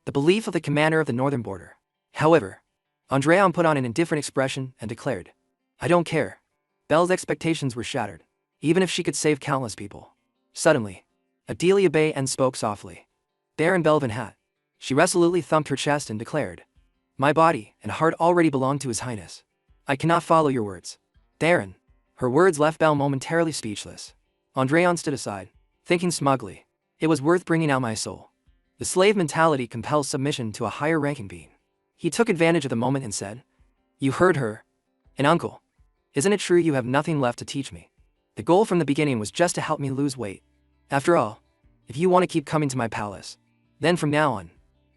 The belief of the commander of the northern border. However, Andreon put on an indifferent expression and declared, I don't care. Belle's expectations were shattered, even if she could save countless people. Suddenly, Adelia Bayan spoke softly. Baron Belvin Hat. She resolutely thumped her chest and declared, my body and heart already belong to His Highness. I cannot follow your words. Baron. Her words left Belle momentarily speechless. Andreon stood aside, thinking smugly, it was worth bringing out my soul. The slave mentality compels submission to a higher ranking being. He took advantage of the moment and said, you heard her. And uncle, isn't it true you have nothing left to teach me? The goal from the beginning was just to help me lose weight. After all, if you want to keep coming to my palace, then from now on,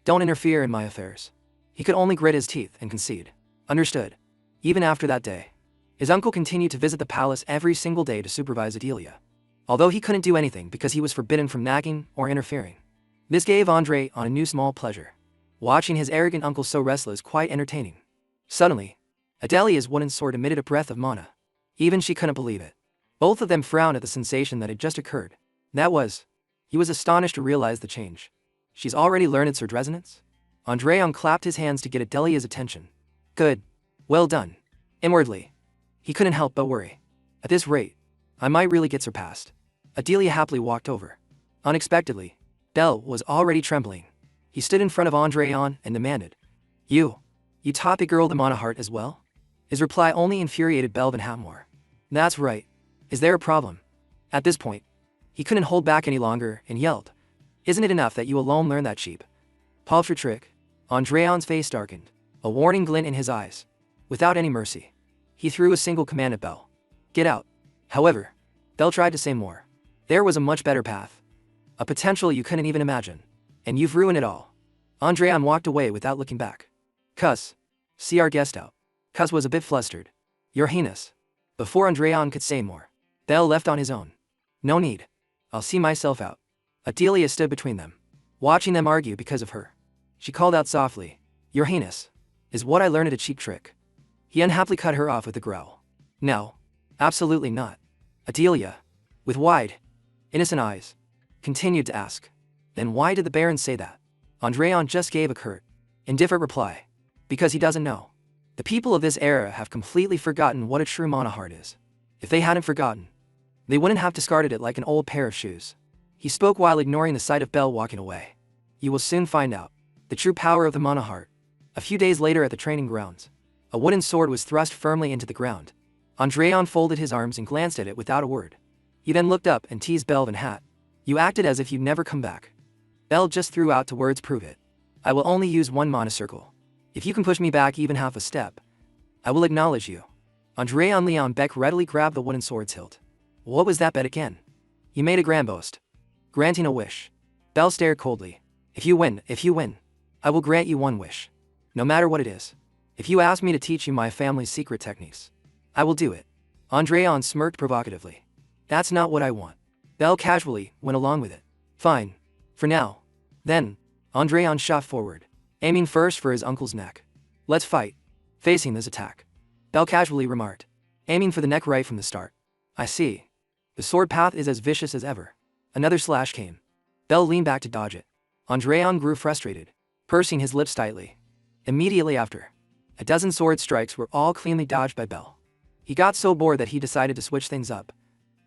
don't interfere in my affairs. He could only grit his teeth and concede. Understood. Even after that day, his uncle continued to visit the palace every single day to supervise Adelia. Although he couldn't do anything because he was forbidden from nagging or interfering. This gave Andre a new small pleasure. Watching his arrogant uncle so restless quite entertaining. Suddenly, Adelia's wooden sword emitted a breath of mana. Even she couldn't believe it. Both of them frowned at the sensation that had just occurred. That was, He was astonished to realize the change. She's already learned its surd resonance? Andreon clapped his hands to get Adelia's attention. Good. Well done. Inwardly, he couldn't help but worry. At this rate, I might really get surpassed. Adelia happily walked over. Unexpectedly, Belle was already trembling. He stood in front of Andreon and demanded, You taught the girl the mana heart as well? His reply only infuriated Belle more. That's right. Is there a problem? At this point, he couldn't hold back any longer and yelled, Isn't it enough that you alone learn that cheap paltry trick? Andreon's face darkened, a warning glint in his eyes. Without any mercy, he threw a single command at Belle. Get out. However, Belle tried to say more. There was a much better path. A potential you couldn't even imagine. And you've ruined it all. Andreon walked away without looking back. Cuss. See our guest out. Cuss was a bit flustered. Your Highness. Before Andreon could say more, Belle left on his own. No need. I'll see myself out. Adelia stood between them, watching them argue because of her. She called out softly, Your Highness. Is what I learned a cheap trick? He unhappily cut her off with a growl. No. Absolutely not. Adelia, with wide, innocent eyes, continued to ask. Then why did the Baron say that? Andreon just gave a curt, indifferent reply. Because he doesn't know. The people of this era have completely forgotten what a true mana heart is. If they hadn't forgotten, they wouldn't have discarded it like an old pair of shoes. He spoke while ignoring the sight of Belle walking away. You will soon find out the true power of the mana heart. A few days later at the training grounds, a wooden sword was thrust firmly into the ground. Andreon folded his arms and glanced at it without a word. He then looked up and teased Belle and Hat. You acted as if you'd never come back. Belle just threw out the words prove it. I will only use one mana circle. If you can push me back even half a step, I will acknowledge you. Andreon Leon Beck readily grabbed the wooden sword's hilt. What was that bet again? He made a grand boast, granting a wish. Belle stared coldly. If you win, I will grant you one wish. No matter what it is. If you ask me to teach you my family's secret techniques, I will do it. Andreon smirked provocatively. That's not what I want. Belle casually went along with it. Fine. For now. Then, Andreon shot forward, aiming first for his uncle's neck. Let's fight. Facing this attack, Belle casually remarked, aiming for the neck right from the start. I see. The sword path is as vicious as ever. Another slash came. Belle leaned back to dodge it. Andreon grew frustrated, pursing his lips tightly. Immediately after, a dozen sword strikes were all cleanly dodged by Belle. He got so bored that he decided to switch things up,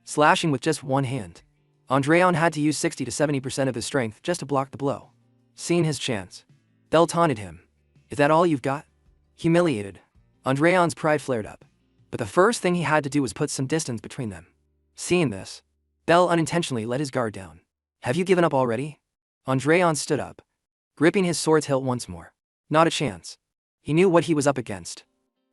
slashing with just one hand. Andreon had to use 60 to 70% of his strength just to block the blow. Seeing his chance, Belle taunted him. Is that all you've got? Humiliated, Andreon's pride flared up. But the first thing he had to do was put some distance between them. Seeing this, Belle unintentionally let his guard down. Have you given up already? Andreon stood up, gripping his sword's hilt once more. Not a chance. He knew what he was up against.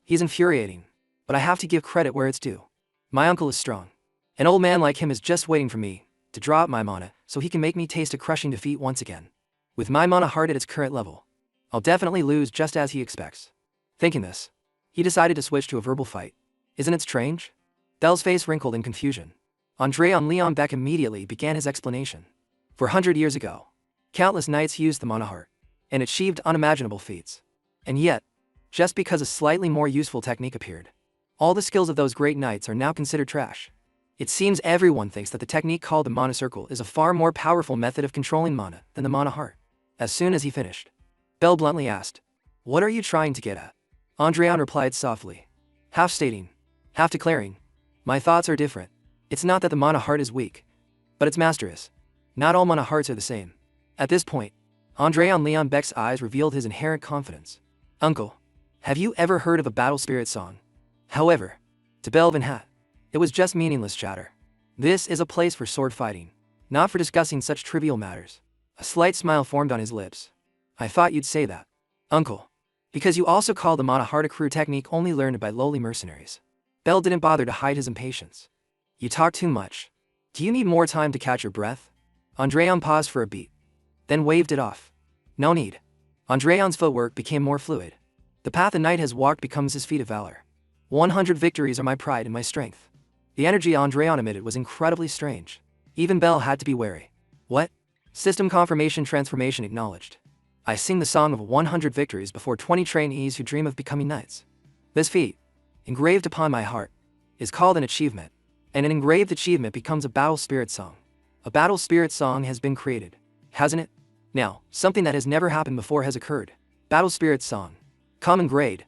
He's infuriating, but I have to give credit where it's due. My uncle is strong. An old man like him is just waiting for me to draw up my mana so he can make me taste a crushing defeat once again. With my mana heart at its current level, I'll definitely lose just as he expects. Thinking this, he decided to switch to a verbal fight. Isn't it strange? Belle's face wrinkled in confusion. Andreon Leon Beck immediately began his explanation. 400 years ago, countless knights used the mana heart and achieved unimaginable feats. And yet, just because a slightly more useful technique appeared, all the skills of those great knights are now considered trash. It seems everyone thinks that the technique called the mana circle is a far more powerful method of controlling mana than the mana heart. As soon as he finished, Belle bluntly asked, What are you trying to get at? Andreon replied softly, half stating, half declaring, My thoughts are different. It's not that the mana heart is weak, but its master is. Not all mana hearts are the same. At this point, Andreon Leon Beck's eyes revealed his inherent confidence. Uncle, have you ever heard of a battle spirit song? However, to Belle Van Hat, it was just meaningless chatter. This is a place for sword fighting, not for discussing such trivial matters. A slight smile formed on his lips. I thought you'd say that, Uncle, because you also call the mana heart a crew technique only learned by lowly mercenaries. Belle didn't bother to hide his impatience. You talk too much. Do you need more time to catch your breath? Andreon paused for a beat, then waved it off. No need. Andreon's footwork became more fluid. The path a knight has walked becomes his feat of valor. 100 victories are my pride and my strength. The energy Andreon emitted was incredibly strange. Even Belle had to be wary. What? System confirmation transformation acknowledged. I sing the song of 100 victories before 20 trainees who dream of becoming knights. This feat, engraved upon my heart, is called an achievement, and an engraved achievement becomes a battle spirit song. A battle spirit song has been created, hasn't it? Now, something that has never happened before has occurred. Battle spirit song. Common grade.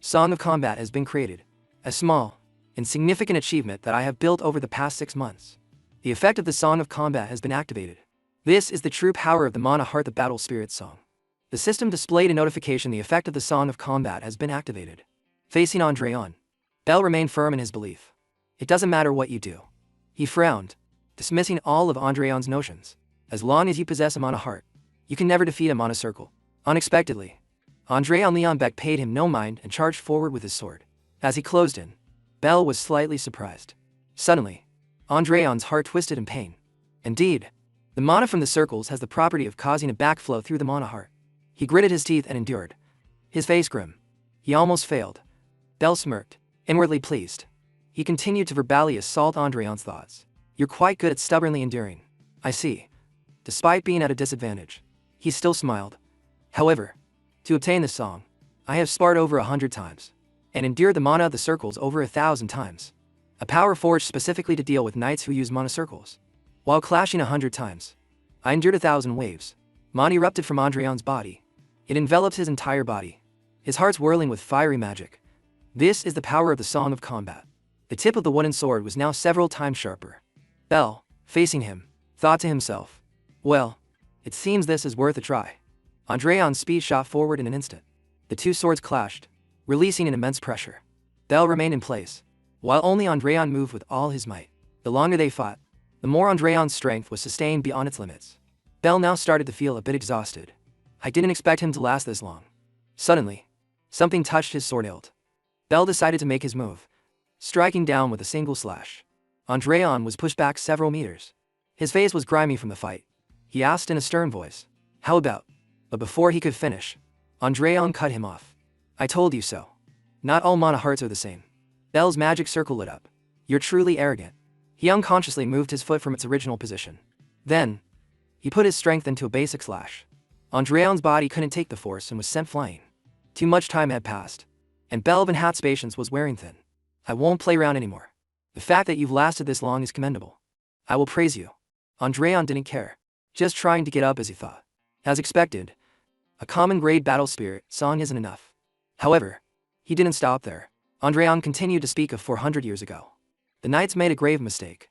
Song of combat has been created. A small, insignificant achievement that I have built over the past 6 months. The effect of the song of combat has been activated. This is the true power of the Mana Heart, the battle spirit song. The system displayed a notification. The effect of the song of combat has been activated. Facing Andreon, Bell remained firm in his belief. It doesn't matter what you do. He frowned, dismissing all of Andreon's notions. As long as you possess a Mana Heart, you can never defeat a Mana Circle. Unexpectedly, Andreon Leon Beck paid him no mind and charged forward with his sword. As he closed in, Bell was slightly surprised. Suddenly, Andreon's heart twisted in pain. Indeed, the mana from the circles has the property of causing a backflow through the Mana Heart. He gritted his teeth and endured. His face grim. He almost failed. Bell smirked, inwardly pleased. He continued to verbally assault Andreon's thoughts. You're quite good at stubbornly enduring. I see. Despite being at a disadvantage, he still smiled. However, to obtain this song, I have sparred over 100 times, and endured the mana of the circles over 1,000 times. A power forged specifically to deal with knights who use mana circles. While clashing 100 times, I endured 1,000 waves. Mana erupted from Andreon's body. It enveloped his entire body. His heart's whirling with fiery magic. This is the power of the Song of Combat. The tip of the wooden sword was now several times sharper. Bell, facing him, thought to himself, well, it seems this is worth a try. Andreon's speed shot forward in an instant. The two swords clashed, releasing an immense pressure. Bell remained in place, while only Andreon moved with all his might. The longer they fought, the more Andreon's strength was sustained beyond its limits. Bell now started to feel a bit exhausted. I didn't expect him to last this long. Suddenly, something touched his sword hilt. Bell decided to make his move, striking down with a single slash. Andreon was pushed back several meters. His face was grimy from the fight. He asked in a stern voice, how about? But before he could finish, Andreon cut him off. I told you so. Not all Mana Hearts are the same. Bell's magic circle lit up. You're truly arrogant. He unconsciously moved his foot from its original position. Then, he put his strength into a basic slash. Andreon's body couldn't take the force and was sent flying. Too much time had passed, and Belvin Hat's patience was wearing thin. I won't play around anymore. The fact that you've lasted this long is commendable. I will praise you. Andreon didn't care, just trying to get up as he thought. As expected, a common grade battle spirit song isn't enough. However, he didn't stop there. Andreon continued to speak of 400 years ago. The knights made a grave mistake.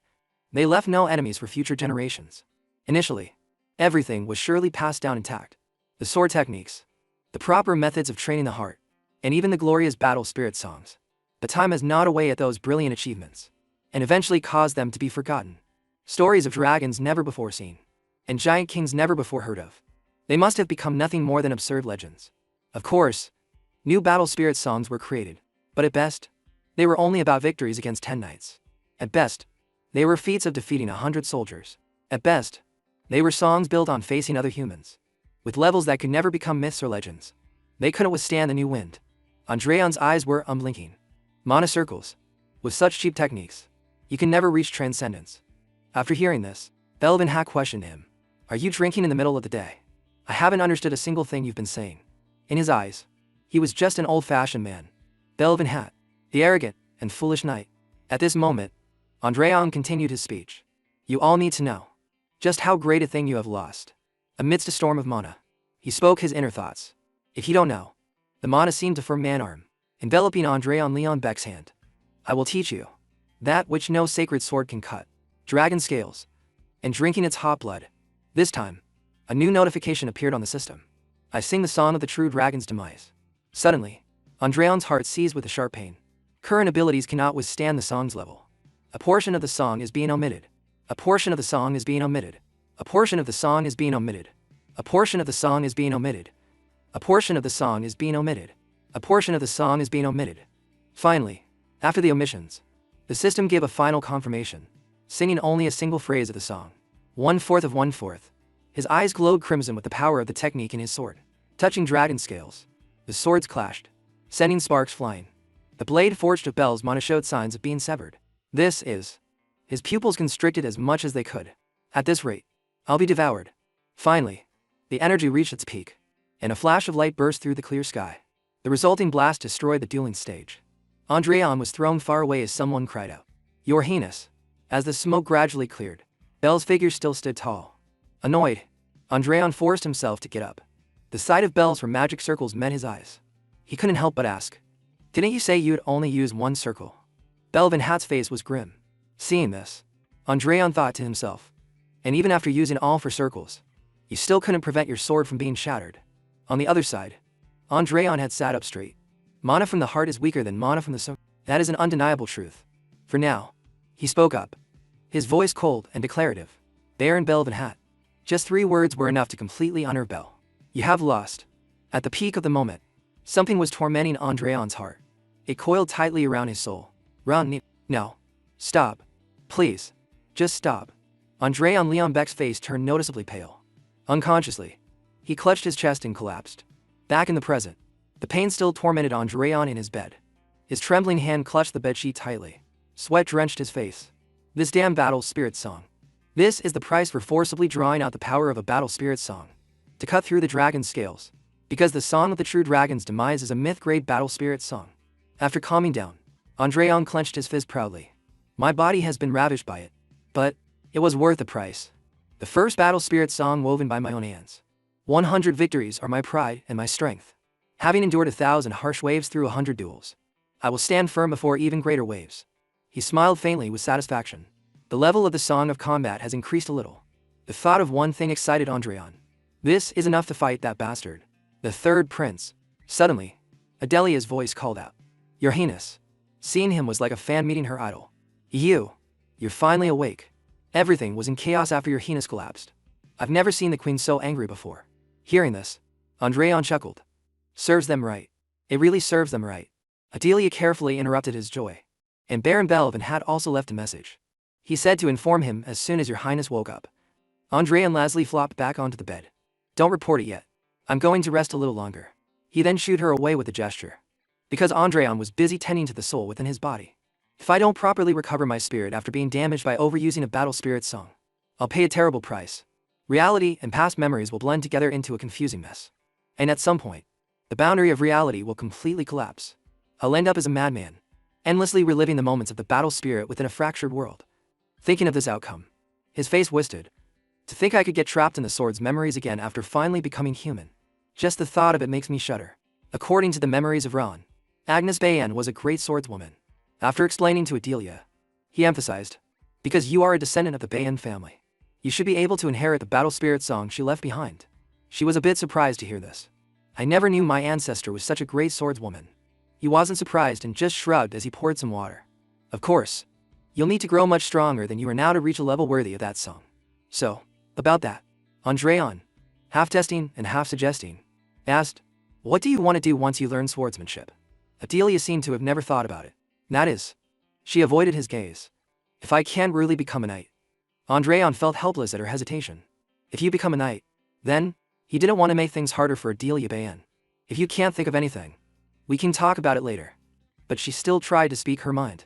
They left no enemies for future generations. Initially, everything was surely passed down intact. The sword techniques, the proper methods of training the heart, and even the glorious battle spirit songs. But time has gnawed away at those brilliant achievements, and eventually caused them to be forgotten. Stories of dragons never before seen, and giant kings never before heard of. They must have become nothing more than absurd legends. Of course, new battle spirit songs were created, but at best, they were only about victories against 10 knights. At best, they were feats of defeating 100 soldiers. At best, they were songs built on facing other humans, with levels that could never become myths or legends. They couldn't withstand the new wind. Andreon's eyes were unblinking. Mana circles. With such cheap techniques, you can never reach transcendence. After hearing this, Belvin Hat questioned him. Are you drinking in the middle of the day? I haven't understood a single thing you've been saying. In his eyes, he was just an old-fashioned man. Belvin Hat, the arrogant and foolish knight. At this moment, Andreon continued his speech. You all need to know just how great a thing you have lost. Amidst a storm of mana, he spoke his inner thoughts. If you don't know, the mana seemed to form man-arm, enveloping Andreon Leon Beck's hand. I will teach you that which no sacred sword can cut. Dragon scales, and drinking its hot blood. This time, a new notification appeared on the system. I sing the song of the true dragon's demise. Suddenly, Andreon's heart seized with a sharp pain. Current abilities cannot withstand the song's level. A portion of the song is being omitted. A portion of the song is being omitted. A portion of the song is being omitted. A portion of the song is being omitted. A portion of the song is being omitted. A portion of the song is being omitted. Finally, after the omissions, the system gave a final confirmation, singing only a single phrase of the song. 1/4 of 1/4. His eyes glowed crimson with the power of the technique in his sword. Touching dragon scales, the swords clashed, sending sparks flying. The blade forged of Bell's mana showed signs of being severed. This is. His pupils constricted as much as they could. At this rate, I'll be devoured. Finally, the energy reached its peak, and a flash of light burst through the clear sky. The resulting blast destroyed the dueling stage. Andreon was thrown far away as someone cried out, Your Highness. As the smoke gradually cleared, Belle's figure still stood tall. Annoyed, Andreon forced himself to get up. The sight of bells from magic circles met his eyes. He couldn't help but ask, "Didn't you say you'd only use one circle?" Belle Van Hat's face was grim. Seeing this, Andreon thought to himself, "And even after using all 4 circles, you still couldn't prevent your sword from being shattered." On the other side, Andreon had sat up straight. Mana from the heart is weaker than mana from the soul. That is an undeniable truth. For now, he spoke up, his voice cold and declarative. "Baron Belle Van Hat." Just 3 words were enough to completely unnerve Belle. "You have lost." At the peak of the moment, something was tormenting Andreon's heart. It coiled tightly around his soul. No. Stop. Please. Just stop. Andreon Leon Beck's face turned noticeably pale. Unconsciously, he clutched his chest and collapsed. Back in the present, the pain still tormented Andreon in his bed. His trembling hand clutched the bedsheet tightly. Sweat drenched his face. This damn battle spirit song. This is the price for forcibly drawing out the power of a battle spirit song. To cut through the dragon's scales. Because the song of the true dragon's demise is a myth-grade battle spirit song. After calming down, Andreon clenched his fist proudly. "My body has been ravished by it. But it was worth the price. The first battle spirit song woven by my own hands. 100 victories are my pride and my strength. Having endured 1,000 harsh waves through 100 duels, I will stand firm before even greater waves." He smiled faintly with satisfaction. The level of the song of combat has increased a little. The thought of one thing excited Andreon. This is enough to fight that bastard. The third prince. Suddenly, Adelia's voice called out, "Your Highness." Seeing him was like a fan meeting her idol. You're finally awake. Everything was in chaos after your Highness collapsed. I've never seen the queen so angry before. Hearing this, Andreon chuckled. Serves them right. It really serves them right. Adelia carefully interrupted his joy. And Baron Belle Van Hat also left a message. He said to inform him as soon as your Highness woke up. Andre and Leslie flopped back onto the bed. Don't report it yet. I'm going to rest a little longer. He then shooed her away with a gesture. Because Andreon was busy tending to the soul within his body. If I don't properly recover my spirit after being damaged by overusing a battle spirit song, I'll pay a terrible price. Reality and past memories will blend together into a confusing mess. And at some point, the boundary of reality will completely collapse. I'll end up as a madman, endlessly reliving the moments of the battle spirit within a fractured world. Thinking of this outcome, his face twisted. To think I could get trapped in the sword's memories again after finally becoming human. Just the thought of it makes me shudder. According to the memories of Ron, Agnes Bayan was a great swordswoman. After explaining to Adelia, he emphasized, because you are a descendant of the Bayan family, you should be able to inherit the battle spirit song she left behind. She was a bit surprised to hear this. I never knew my ancestor was such a great swordswoman. He wasn't surprised and just shrugged as he poured some water. Of course, you'll need to grow much stronger than you are now to reach a level worthy of that song. So, about that, Andreon, half testing and half suggesting, asked, what do you want to do once you learn swordsmanship? Adelia seemed to have never thought about it. That is, she avoided his gaze. If I can't really become a knight. Andreon felt helpless at her hesitation. If you become a knight, then, he didn't want to make things harder for Adelia Bayan. If you can't think of anything, we can talk about it later. But she still tried to speak her mind.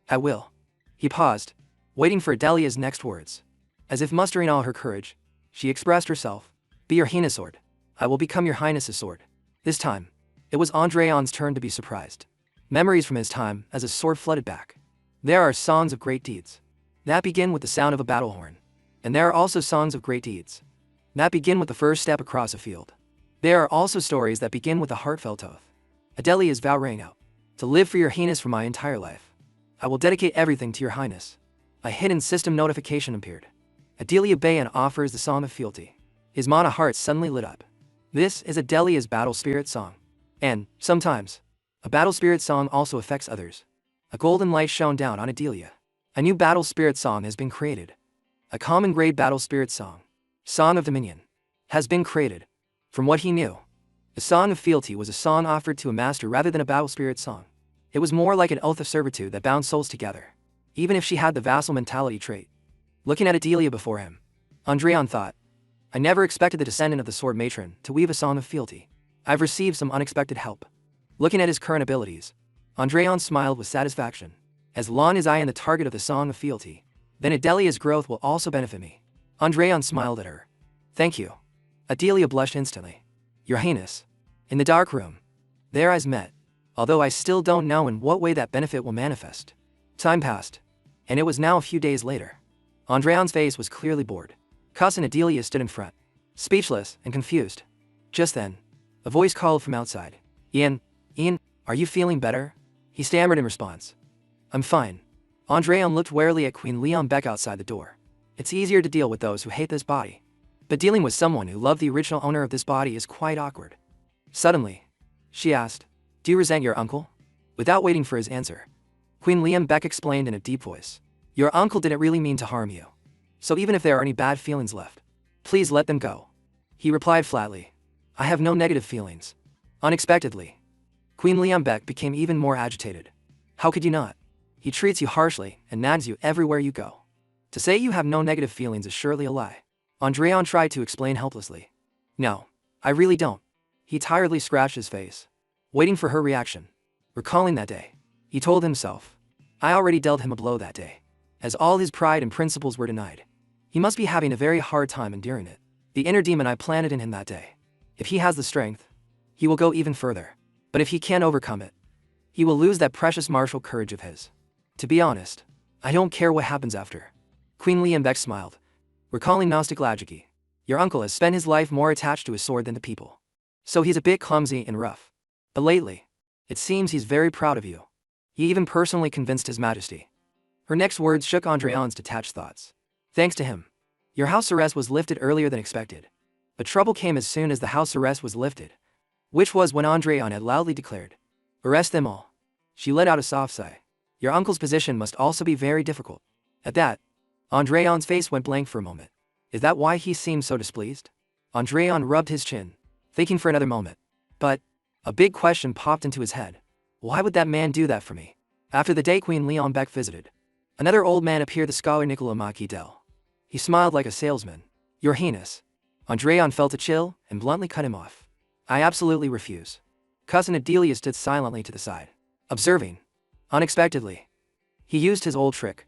I will. He paused, waiting for Adelia's next words. As if mustering all her courage, she expressed herself. Be your Highness sword. I will become your Highness's sword. This time, it was Andreon's turn to be surprised. Memories from his time as his sword flooded back. There are songs of great deeds that begin with the sound of a battle horn. And there are also songs of great deeds that begin with the first step across a field. There are also stories that begin with a heartfelt oath. Adelia's vow rang out. To live for your Highness for my entire life. I will dedicate everything to your Highness. A hidden system notification appeared. Adelia Bayan offers the Song of Fealty. His mana heart suddenly lit up. This is Adelia's battle spirit song. And, sometimes, a battle spirit song also affects others. A golden light shone down on Adelia. A new battle spirit song has been created. A common grade battle spirit song, Song of Dominion, has been created. From what he knew, the Song of Fealty was a song offered to a master rather than a battle spirit song. It was more like an oath of servitude that bound souls together, even if she had the vassal mentality trait. Looking at Adelia before him, Andreon thought, I never expected the descendant of the sword matron to weave a Song of Fealty. I've received some unexpected help. Looking at his current abilities, Andreon smiled with satisfaction. As long as I am the target of the Song of Fealty, then Adelia's growth will also benefit me. Andreon smiled at her. Thank you. Adelia blushed instantly. Your Highness. In the dark room, their eyes met, although I still don't know in what way that benefit will manifest. Time passed, and it was now a few days later. Andreon's face was clearly bored. Cuss and Adelia stood in front, speechless and confused. Just then, a voice called from outside. Ian, are you feeling better? He stammered in response. I'm fine. Andreon looked warily at Queen Leon Beck outside the door. It's easier to deal with those who hate this body. But dealing with someone who loved the original owner of this body is quite awkward. Suddenly, she asked, do you resent your uncle? Without waiting for his answer, Queen Leon Beck explained in a deep voice. Your uncle didn't really mean to harm you. So even if there are any bad feelings left, please let them go. He replied flatly. I have no negative feelings. Unexpectedly, Queen Leon Beck became even more agitated. How could you not? He treats you harshly and nags you everywhere you go. To say you have no negative feelings is surely a lie. Andreon tried to explain helplessly. No, I really don't. He tiredly scratched his face, waiting for her reaction. Recalling that day, he told himself, I already dealt him a blow that day, as all his pride and principles were denied. He must be having a very hard time enduring it. The inner demon I planted in him that day. If he has the strength, he will go even further. But if he can't overcome it, he will lose that precious martial courage of his. To be honest, I don't care what happens after. Queen Leon Beck smiled, recalling Gnostic Lajiki. Your uncle has spent his life more attached to his sword than to people. So he's a bit clumsy and rough. But lately, it seems he's very proud of you. He even personally convinced His Majesty. Her next words shook Andreon's detached thoughts. Thanks to him, your house arrest was lifted earlier than expected. But trouble came as soon as the house arrest was lifted, which was when Andreon had loudly declared, arrest them all. She let out a soft sigh. Your uncle's position must also be very difficult. At that, Andreon's face went blank for a moment. Is that why he seemed so displeased? Andreon rubbed his chin, thinking for another moment. But a big question popped into his head. Why would that man do that for me? After the day Queen Leon Beck visited, another old man appeared, the scholar Nicola Maki-del. He smiled like a salesman. Your Highness. Andreon felt a chill and bluntly cut him off. I absolutely refuse. Cousin Adelia stood silently to the side, observing. Unexpectedly, he used his old trick,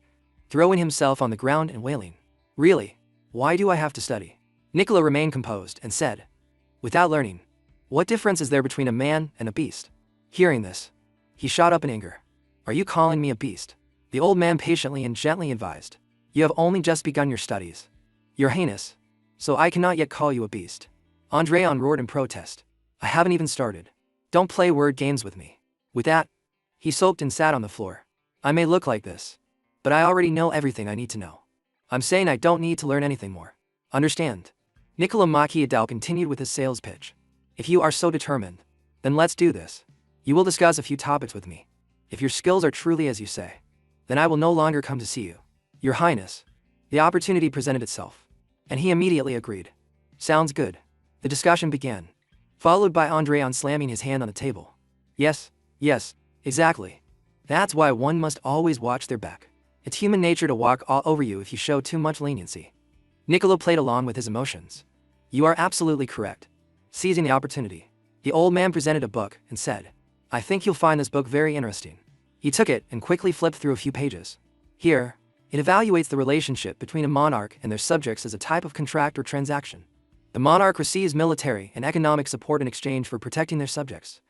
throwing himself on the ground and wailing. Really? Why do I have to study? Nicola remained composed and said, without learning, what difference is there between a man and a beast? Hearing this, he shot up in anger. Are you calling me a beast? The old man patiently and gently advised. You have only just begun your studies, Your Highness, so I cannot yet call you a beast. Andreon roared in protest. I haven't even started. Don't play word games with me. With that, he sulked and sat on the floor. I may look like this, but I already know everything I need to know. I'm saying I don't need to learn anything more. Understand? Nicola Maki-del continued with his sales pitch. If you are so determined, then let's do this. You will discuss a few topics with me. If your skills are truly as you say, then I will no longer come to see you. Your Highness. The opportunity presented itself, and he immediately agreed. Sounds good. The discussion began, followed by Andreon slamming his hand on the table. Yes, exactly. That's why one must always watch their back. It's human nature to walk all over you if you show too much leniency. Nicola played along with his emotions. You are absolutely correct. Seizing the opportunity, the old man presented a book and said, I think you'll find this book very interesting. He took it and quickly flipped through a few pages. Here, it evaluates the relationship between a monarch and their subjects as a type of contract or transaction. The monarch receives military and economic support in exchange for protecting their subjects.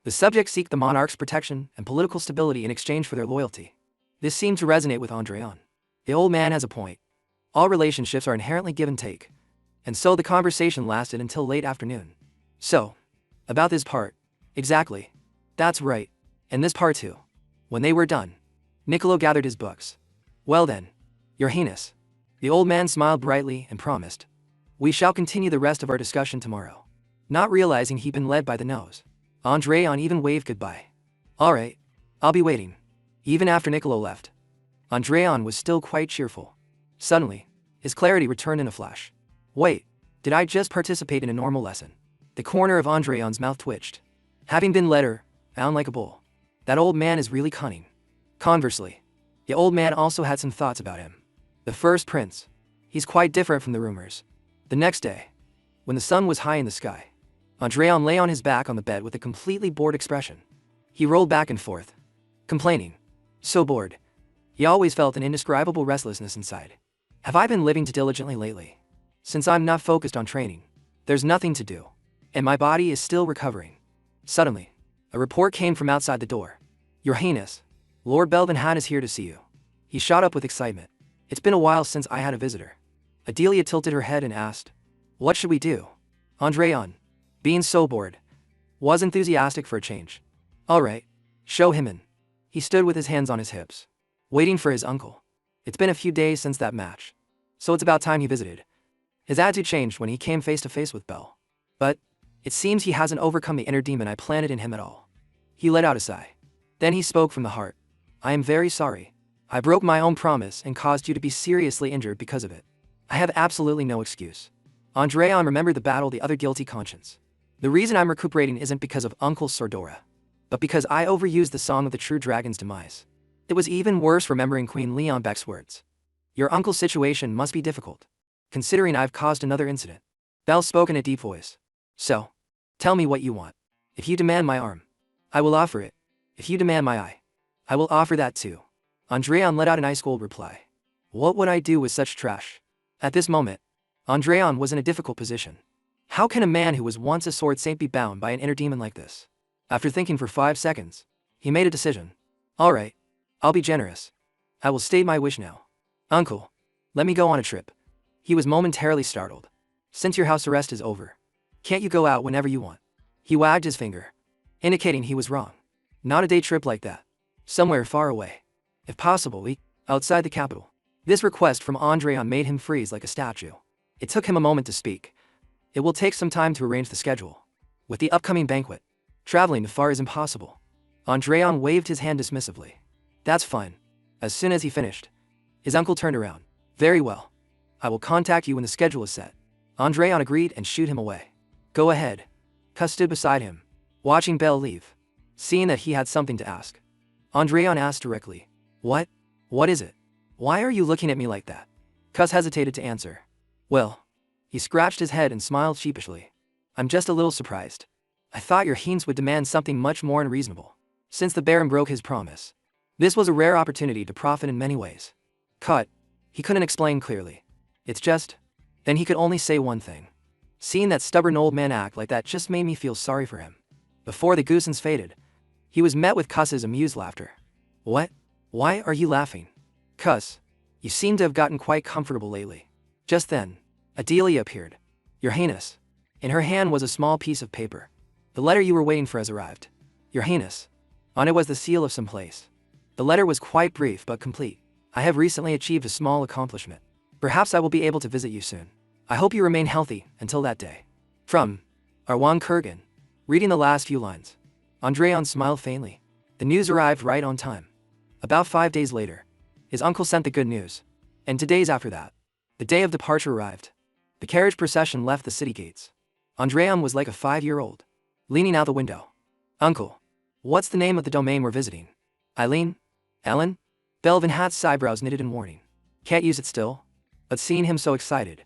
The subjects seek the monarch's protection and political stability in exchange for their loyalty. This seemed to resonate with Andreon. The old man has a point. All relationships are inherently give and take. And so the conversation lasted until late afternoon. So, about this part. Exactly. That's right. And this part too. When they were done, Niccolo gathered his books. Well then, Your Highness. The old man smiled brightly and promised. We shall continue the rest of our discussion tomorrow. Not realizing he'd been led by the nose, Andreon even waved goodbye. Alright, I'll be waiting. Even after Niccolo left, Andreon was still quite cheerful. Suddenly, his clarity returned in a flash. Wait, did I just participate in a normal lesson? The corner of Andreon's mouth twitched. Having been led down like a bull, that old man is really cunning. Conversely, the old man also had some thoughts about him. The first prince. He's quite different from the rumors. The next day, when the sun was high in the sky, Andreon lay on his back on the bed with a completely bored expression. He rolled back and forth, complaining. So bored. He always felt an indescribable restlessness inside. Have I been living too diligently lately? Since I'm not focused on training, there's nothing to do, and my body is still recovering. Suddenly, a report came from outside the door. Your Highness, Lord Belvanhan is here to see you. He shot up with excitement. It's been a while since I had a visitor. Adelia tilted her head and asked, "What should we do?" Andreon, being so bored, was enthusiastic for a change. "All right, show him in." He stood with his hands on his hips, waiting for his uncle. It's been a few days since that match, so it's about time he visited. His attitude changed when he came face to face with Belle. But it seems he hasn't overcome the inner demon I planted in him at all. He let out a sigh. Then he spoke from the heart. "I am very sorry. I broke my own promise and caused you to be seriously injured because of it. I have absolutely no excuse." Andreon remembered the battle the other guilty conscience. "The reason I'm recuperating isn't because of Uncle Sordora, but because I overused the Song of the True Dragon's demise." It was even worse remembering Queen Leonbeck's words. "Your uncle's situation must be difficult, considering I've caused another incident." Belle spoke in a deep voice. "So, tell me what you want. If you demand my arm, I will offer it. If you demand my eye, I will offer that too." Andreon let out an ice-cold reply. What would I do with such trash? At this moment, Andreon was in a difficult position. How can a man who was once a sword saint be bound by an inner demon like this? After thinking for 5 seconds, he made a decision. "All right, I'll be generous. I will state my wish now. Uncle, let me go on a trip." He was momentarily startled. "Since your house arrest is over, can't you go out whenever you want?" He wagged his finger, indicating he was wrong. "Not a day trip like that. Somewhere far away. If possible, outside the capital." This request from Andreon made him freeze like a statue. It took him a moment to speak. "It will take some time to arrange the schedule. With the upcoming banquet, traveling far is impossible." Andreon waved his hand dismissively. "That's fine." As soon as he finished, his uncle turned around. "Very well. I will contact you when the schedule is set." Andreon agreed and shooed him away. "Go ahead." Cus stood beside him, watching Belle leave. Seeing that he had something to ask, Andreon asked directly, What? What is it? Why are you looking at me like that?" Cus hesitated to answer. "Well," he scratched his head and smiled sheepishly. "I'm just a little surprised. I thought your Heinz would demand something much more unreasonable, since the Baron broke his promise. This was a rare opportunity to profit in many ways." Cut. He couldn't explain clearly. "It's just..." Then he could only say one thing. Seeing that stubborn old man act like that just made me feel sorry for him. Before the goosens faded, he was met with Cus's amused laughter. "What? Why are you laughing?" "Cus, you seem to have gotten quite comfortable lately." Just then, Adelia appeared. "Your Highness." In her hand was a small piece of paper. "The letter you were waiting for has arrived, Your Highness." On it was the seal of some place. The letter was quite brief but complete. "I have recently achieved a small accomplishment. Perhaps I will be able to visit you soon. I hope you remain healthy until that day. From Arwan Kurgan." Reading the last few lines, Andreon smiled faintly. The news arrived right on time. About 5 days later, his uncle sent the good news. And 2 days after that, the day of departure arrived. The carriage procession left the city gates. Andreon was like a 5-year-old, leaning out the window. "Uncle, what's the name of the domain we're visiting?" "Eileen? Ellen?" Belvin Hatt's eyebrows knitted in warning. "Can't use it still?" But seeing him so excited,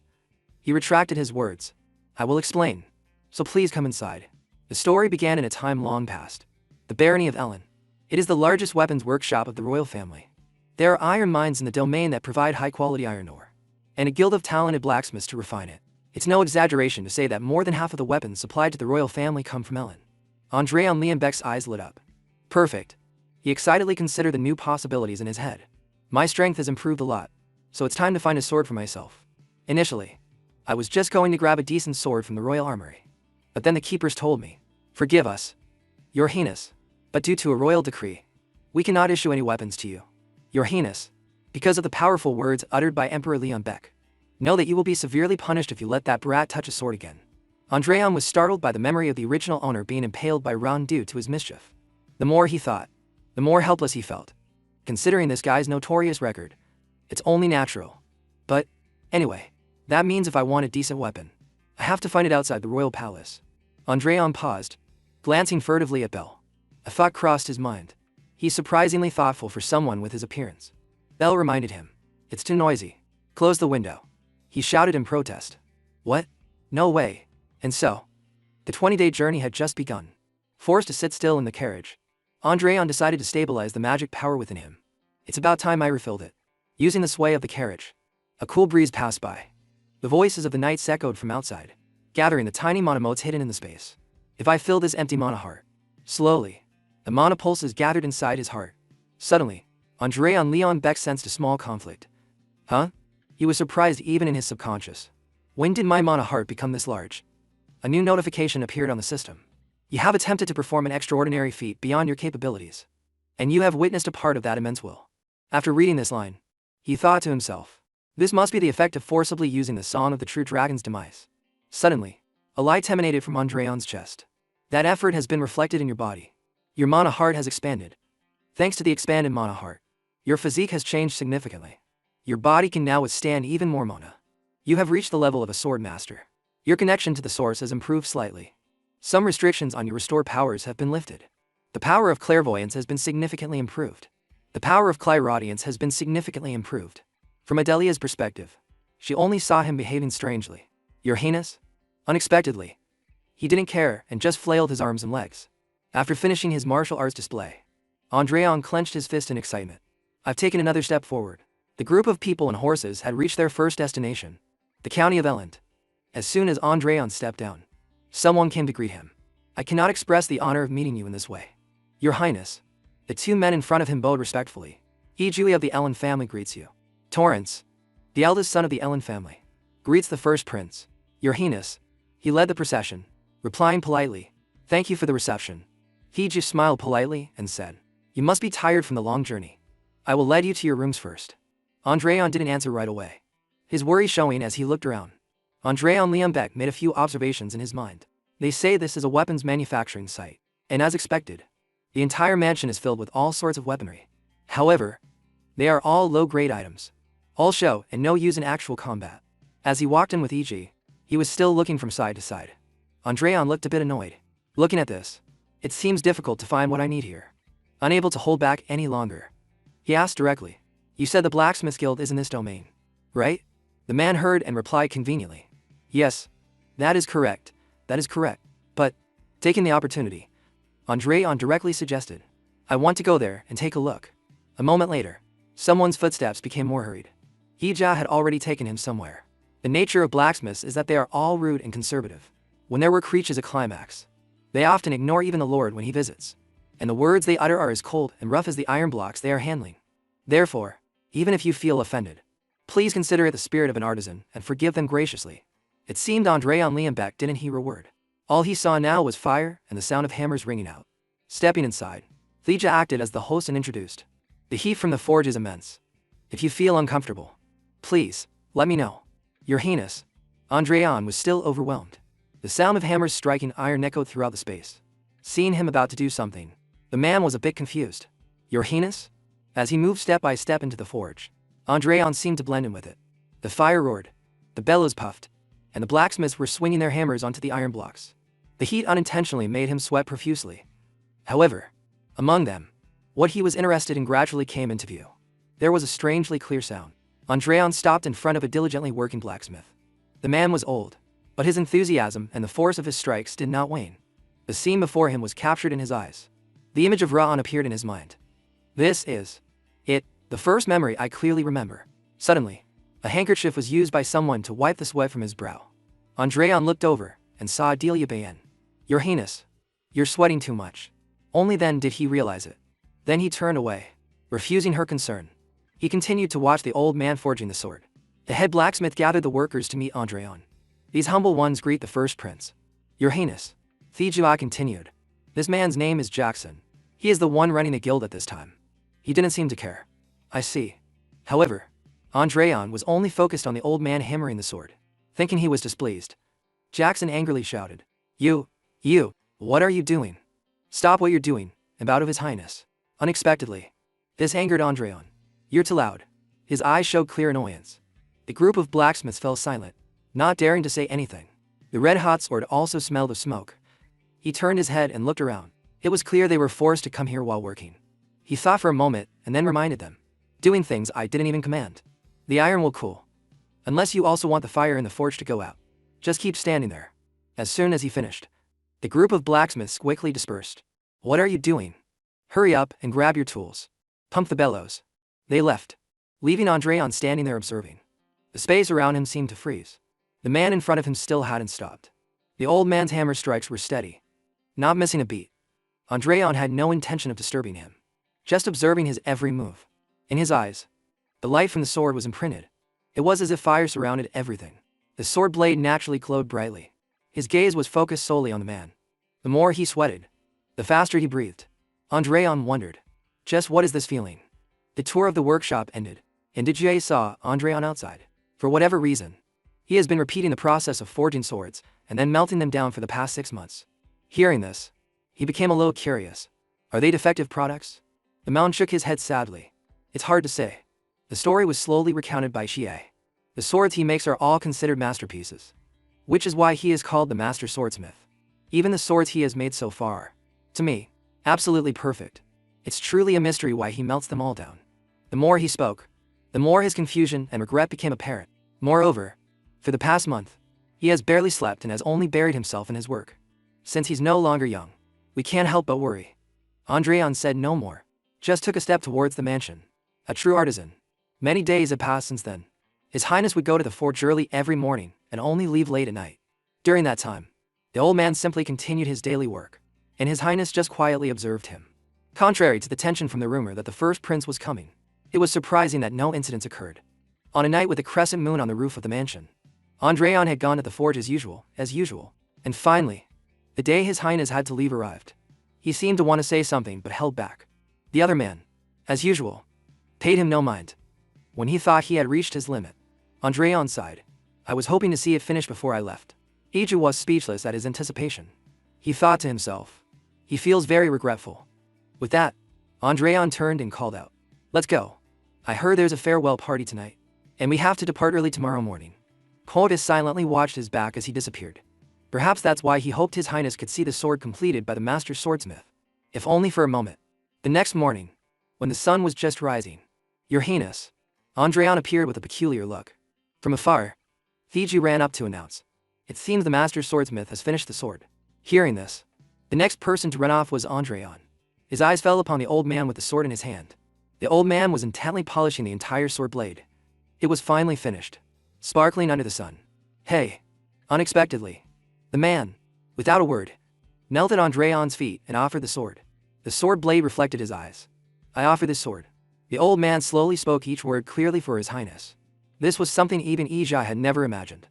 he retracted his words. "I will explain. So please come inside." The story began in a time long past. The barony of Ellen. It is the largest weapons workshop of the royal family. There are iron mines in the domain that provide high-quality iron ore, and a guild of talented blacksmiths to refine it. It's no exaggeration to say that more than half of the weapons supplied to the royal family come from Ellen. Andreon Leonbeck's eyes lit up. Perfect. He excitedly considered the new possibilities in his head. "My strength has improved a lot, so it's time to find a sword for myself. Initially, I was just going to grab a decent sword from the royal armory. But then the keepers told me, 'Forgive us, Your Highness, but due to a royal decree, we cannot issue any weapons to you, Your Highness, because of the powerful words uttered by Emperor Leonbeck. Know that you will be severely punished if you let that brat touch a sword again.'" Andreon was startled by the memory of the original owner being impaled by Ron due to his mischief. The more he thought, the more helpless he felt. Considering this guy's notorious record, it's only natural. But, anyway, that means if I want a decent weapon, I have to find it outside the royal palace. Andreon paused, glancing furtively at Belle. A thought crossed his mind. He's surprisingly thoughtful for someone with his appearance. Belle reminded him. "It's too noisy. Close the window." He shouted in protest. "What? No way." And so, the 20-day journey had just begun. Forced to sit still in the carriage, Andreon decided to stabilize the magic power within him. It's about time I refilled it. Using the sway of the carriage, a cool breeze passed by. The voices of the knights echoed from outside, gathering the tiny monomotes hidden in the space. If I fill this empty mana heart. Slowly, the mana pulses gathered inside his heart. Suddenly, Andreon Leonbeck sensed a small conflict. Huh? He was surprised even in his subconscious. When did my mana heart become this large? A new notification appeared on the system. You have attempted to perform an extraordinary feat beyond your capabilities. And you have witnessed a part of that immense will. After reading this line, he thought to himself, this must be the effect of forcibly using the Song of the True Dragon's demise. Suddenly, a light emanated from Andreon's chest. That effort has been reflected in your body. Your mana heart has expanded. Thanks to the expanded mana heart, your physique has changed significantly. Your body can now withstand even more mana. You have reached the level of a sword master. Your connection to the source has improved slightly. Some restrictions on your restored powers have been lifted. The power of clairvoyance has been significantly improved. The power of clairaudience has been significantly improved. From Adelia's perspective, she only saw him behaving strangely. Your Highness? Unexpectedly. He didn't care and just flailed his arms and legs. After finishing his martial arts display, Andreon clenched his fist in excitement. I've taken another step forward. The group of people and horses had reached their first destination, the county of Elend. As soon as Andreon stepped down, someone came to greet him. I cannot express the honor of meeting you in this way. Your Highness. The two men in front of him bowed respectfully. Ijui of the Elend family greets you. Torrance, the eldest son of the Elend family, greets the first prince. Your Highness. He led the procession, replying politely, thank you for the reception. Ijui smiled politely and said, you must be tired from the long journey. I will lead you to your rooms first. Andreon didn't answer right away, his worry showing as he looked around. Andreon Liembeck made a few observations in his mind. They say this is a weapons manufacturing site, and as expected, the entire mansion is filled with all sorts of weaponry. However, they are all low-grade items. All show and no use in actual combat. As he walked in with Iji, he was still looking from side to side. Andreon looked a bit annoyed. Looking at this, it seems difficult to find what I need here. Unable to hold back any longer, he asked directly, you said the Blacksmith Guild is in this domain, right? The man heard and replied conveniently, yes, that is correct, but, taking the opportunity, Andreon directly suggested, I want to go there and take a look. A moment later, someone's footsteps became more hurried. Ija had already taken him somewhere. The nature of blacksmiths is that they are all rude and conservative. When their work reaches a climax, they often ignore even the Lord when he visits, and the words they utter are as cold and rough as the iron blocks they are handling. Therefore, even if you feel offended, please consider it the spirit of an artisan and forgive them graciously. It seemed Andreon Liembeck didn't hear a word. All he saw now was fire and the sound of hammers ringing out. Stepping inside, Thija acted as the host and introduced. The heat from the forge is immense. If you feel uncomfortable, please, let me know. Your Highness. Andreon was still overwhelmed. The sound of hammers striking iron echoed throughout the space. Seeing him about to do something, the man was a bit confused. Your Highness? As he moved step by step into the forge, Andreon seemed to blend in with it. The fire roared, the bellows puffed, and the blacksmiths were swinging their hammers onto the iron blocks. The heat unintentionally made him sweat profusely. However, among them, what he was interested in gradually came into view. There was a strangely clear sound. Andreon stopped in front of a diligently working blacksmith. The man was old, but his enthusiasm and the force of his strikes did not wane. The scene before him was captured in his eyes. The image of Ra'an appeared in his mind. This is it, the first memory I clearly remember. Suddenly, a handkerchief was used by someone to wipe the sweat from his brow. Andreon looked over and saw Adelia Bayen. Your Highness, you're sweating too much. Only then did he realize it. Then he turned away, refusing her concern. He continued to watch the old man forging the sword. The head blacksmith gathered the workers to meet Andreon. These humble ones greet the first prince. Your Highness. Thijua continued. This man's name is Jackson. He is the one running the guild at this time. He didn't seem to care. I see. However, Andreon was only focused on the old man hammering the sword. Thinking he was displeased, Jackson angrily shouted, You, what are you doing? Stop what you're doing, and bow to his highness. Unexpectedly, this angered Andreon. You're too loud. His eyes showed clear annoyance. The group of blacksmiths fell silent, not daring to say anything. The red-hot sword also smelled of smoke. He turned his head and looked around. It was clear they were forced to come here while working. He thought for a moment and then reminded them. Doing things I didn't even command. The iron will cool. Unless you also want the fire in the forge to go out. Just keep standing there. As soon as he finished, the group of blacksmiths quickly dispersed. What are you doing? Hurry up and grab your tools. Pump the bellows. They left, leaving Andreon standing there observing. The space around him seemed to freeze. The man in front of him still hadn't stopped. The old man's hammer strikes were steady, not missing a beat. Andreon had no intention of disturbing him, just observing his every move. In his eyes, the light from the sword was imprinted. It was as if fire surrounded everything. The sword blade naturally glowed brightly. His gaze was focused solely on the man. The more he sweated, the faster he breathed. Andreon wondered, just what is this feeling? The tour of the workshop ended, and DJ saw Andreon outside. For whatever reason, he has been repeating the process of forging swords and then melting them down for the past 6 months. Hearing this, he became a little curious. Are they defective products? The man shook his head sadly. It's hard to say. The story was slowly recounted by Xie. The swords he makes are all considered masterpieces, which is why he is called the master swordsmith. Even the swords he has made so far, to me, absolutely perfect. It's truly a mystery why he melts them all down. The more he spoke, the more his confusion and regret became apparent. Moreover, for the past month, he has barely slept and has only buried himself in his work. Since he's no longer young, we can't help but worry. Andreon said no more, just took a step towards the mansion. A true artisan. Many days had passed since then. His Highness would go to the forge early every morning and only leave late at night. During that time, the old man simply continued his daily work, and His Highness just quietly observed him. Contrary to the tension from the rumor that the first prince was coming, it was surprising that no incidents occurred. On a night with a crescent moon on the roof of the mansion, Andreon had gone to the forge as usual, and finally, the day His Highness had to leave arrived. He seemed to want to say something but held back. The other man, as usual, paid him no mind. When he thought he had reached his limit, Andreon sighed. I was hoping to see it finish before I left. Iju was speechless at his anticipation. He thought to himself, he feels very regretful. With that, Andreon turned and called out, let's go. I heard there's a farewell party tonight, and we have to depart early tomorrow morning. Clovis silently watched his back as he disappeared. Perhaps that's why he hoped His Highness could see the sword completed by the master swordsmith, if only for a moment. The next morning, when the sun was just rising, Your Highness, Andreon appeared with a peculiar look. From afar, Fiji ran up to announce, it seems the master swordsmith has finished the sword. Hearing this, the next person to run off was Andreon. His eyes fell upon the old man with the sword in his hand. The old man was intently polishing the entire sword blade. It was finally finished, sparkling under the sun. Hey! Unexpectedly, the man, without a word, knelt at Andreon's feet and offered the sword. The sword blade reflected his eyes. I offer this sword. The old man slowly spoke each word clearly for His Highness. This was something even Ija had never imagined.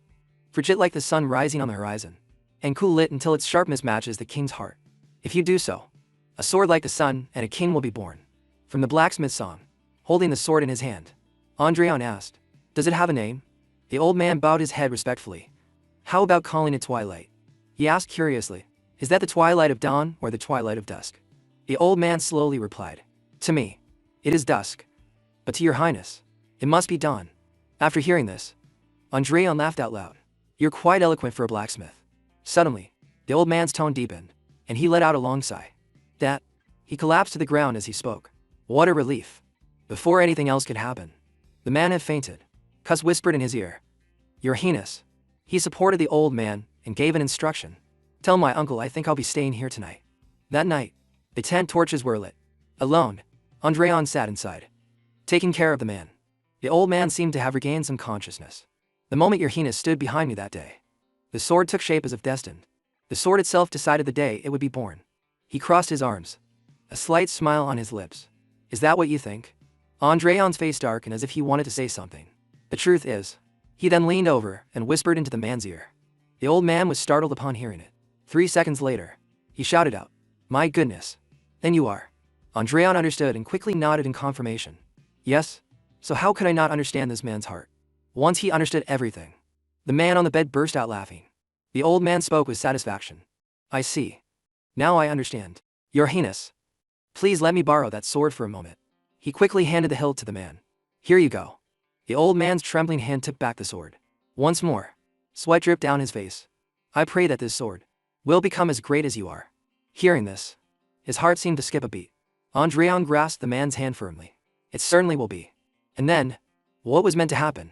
Frigid like the sun rising on the horizon, and cool lit until its sharpness matches the king's heart. If you do so, a sword like the sun and a king will be born. From the blacksmith's song, holding the sword in his hand, Andreon asked, does it have a name? The old man bowed his head respectfully. How about calling it Twilight? He asked curiously. Is that the twilight of dawn or the twilight of dusk? The old man slowly replied. To me, it is dusk. But to Your Highness, it must be dawn. After hearing this, Andreon laughed out loud. You're quite eloquent for a blacksmith. Suddenly, the old man's tone deepened, and he let out a long sigh. That, he collapsed to the ground as he spoke. What a relief. Before anything else could happen, the man had fainted. Cus whispered in his ear. Your Highness. He supported the old man and gave an instruction. Tell my uncle I think I'll be staying here tonight. That night, the 10 torches were lit. Alone, Andreon sat inside, taking care of the man. The old man seemed to have regained some consciousness. The moment Your Highness stood behind me that day, the sword took shape as if destined. The sword itself decided the day it would be born. He crossed his arms, a slight smile on his lips. Is that what you think? Andreon's face darkened as if he wanted to say something. The truth is, he then leaned over and whispered into the man's ear. The old man was startled upon hearing it. 3 seconds later, he shouted out, my goodness. Then you are. Andreon understood and quickly nodded in confirmation. Yes, so how could I not understand this man's heart? Once he understood everything, the man on the bed burst out laughing. The old man spoke with satisfaction. I see. Now I understand. Your Highness, please let me borrow that sword for a moment. He quickly handed the hilt to the man. Here you go. The old man's trembling hand took back the sword. Once more, sweat dripped down his face. I pray that this sword will become as great as you are. Hearing this, his heart seemed to skip a beat. Andreon grasped the man's hand firmly. It certainly will be. And then, what was meant to happen?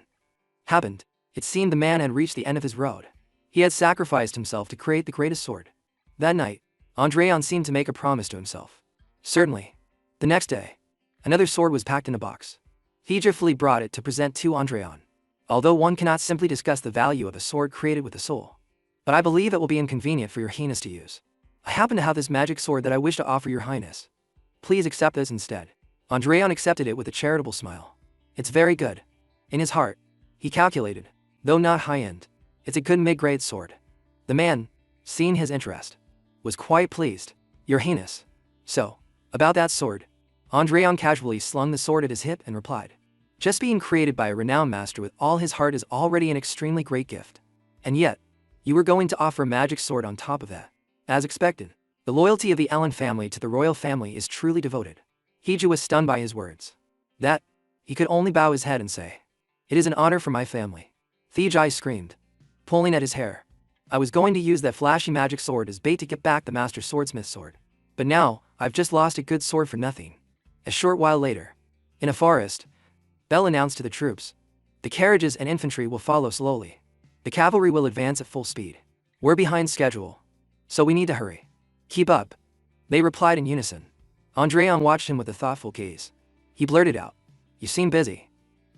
Happened. It seemed the man had reached the end of his road. He had sacrificed himself to create the greatest sword. That night, Andreon seemed to make a promise to himself. Certainly. The next day, another sword was packed in a box. He joyfully brought it to present to Andreon. Although one cannot simply discuss the value of a sword created with the soul, but I believe it will be inconvenient for Your Highness to use. I happen to have this magic sword that I wish to offer Your Highness. Please accept this instead. Andreon accepted it with a charitable smile. It's very good. In his heart, He calculated. Though not high-end, it's a good mid-grade sword. The man, seeing his interest, was quite pleased. Your Highness. So, about that sword. Andreon casually slung the sword at his hip and replied. Just being created by a renowned master with all his heart is already an extremely great gift. And yet, you were going to offer a magic sword on top of that. As expected, the loyalty of the Ellen family to the royal family is truly devoted. Hiju was stunned by his words. That, he could only bow his head and say. It is an honor for my family. Thijai screamed, pulling at his hair. I was going to use that flashy magic sword as bait to get back the master swordsmith's sword. But now, I've just lost a good sword for nothing. A short while later, in a forest, Bell announced to the troops. The carriages and infantry will follow slowly. The cavalry will advance at full speed. We're behind schedule, so we need to hurry. Keep up. They replied in unison. Andreon watched him with a thoughtful gaze. He blurted out. You seem busy.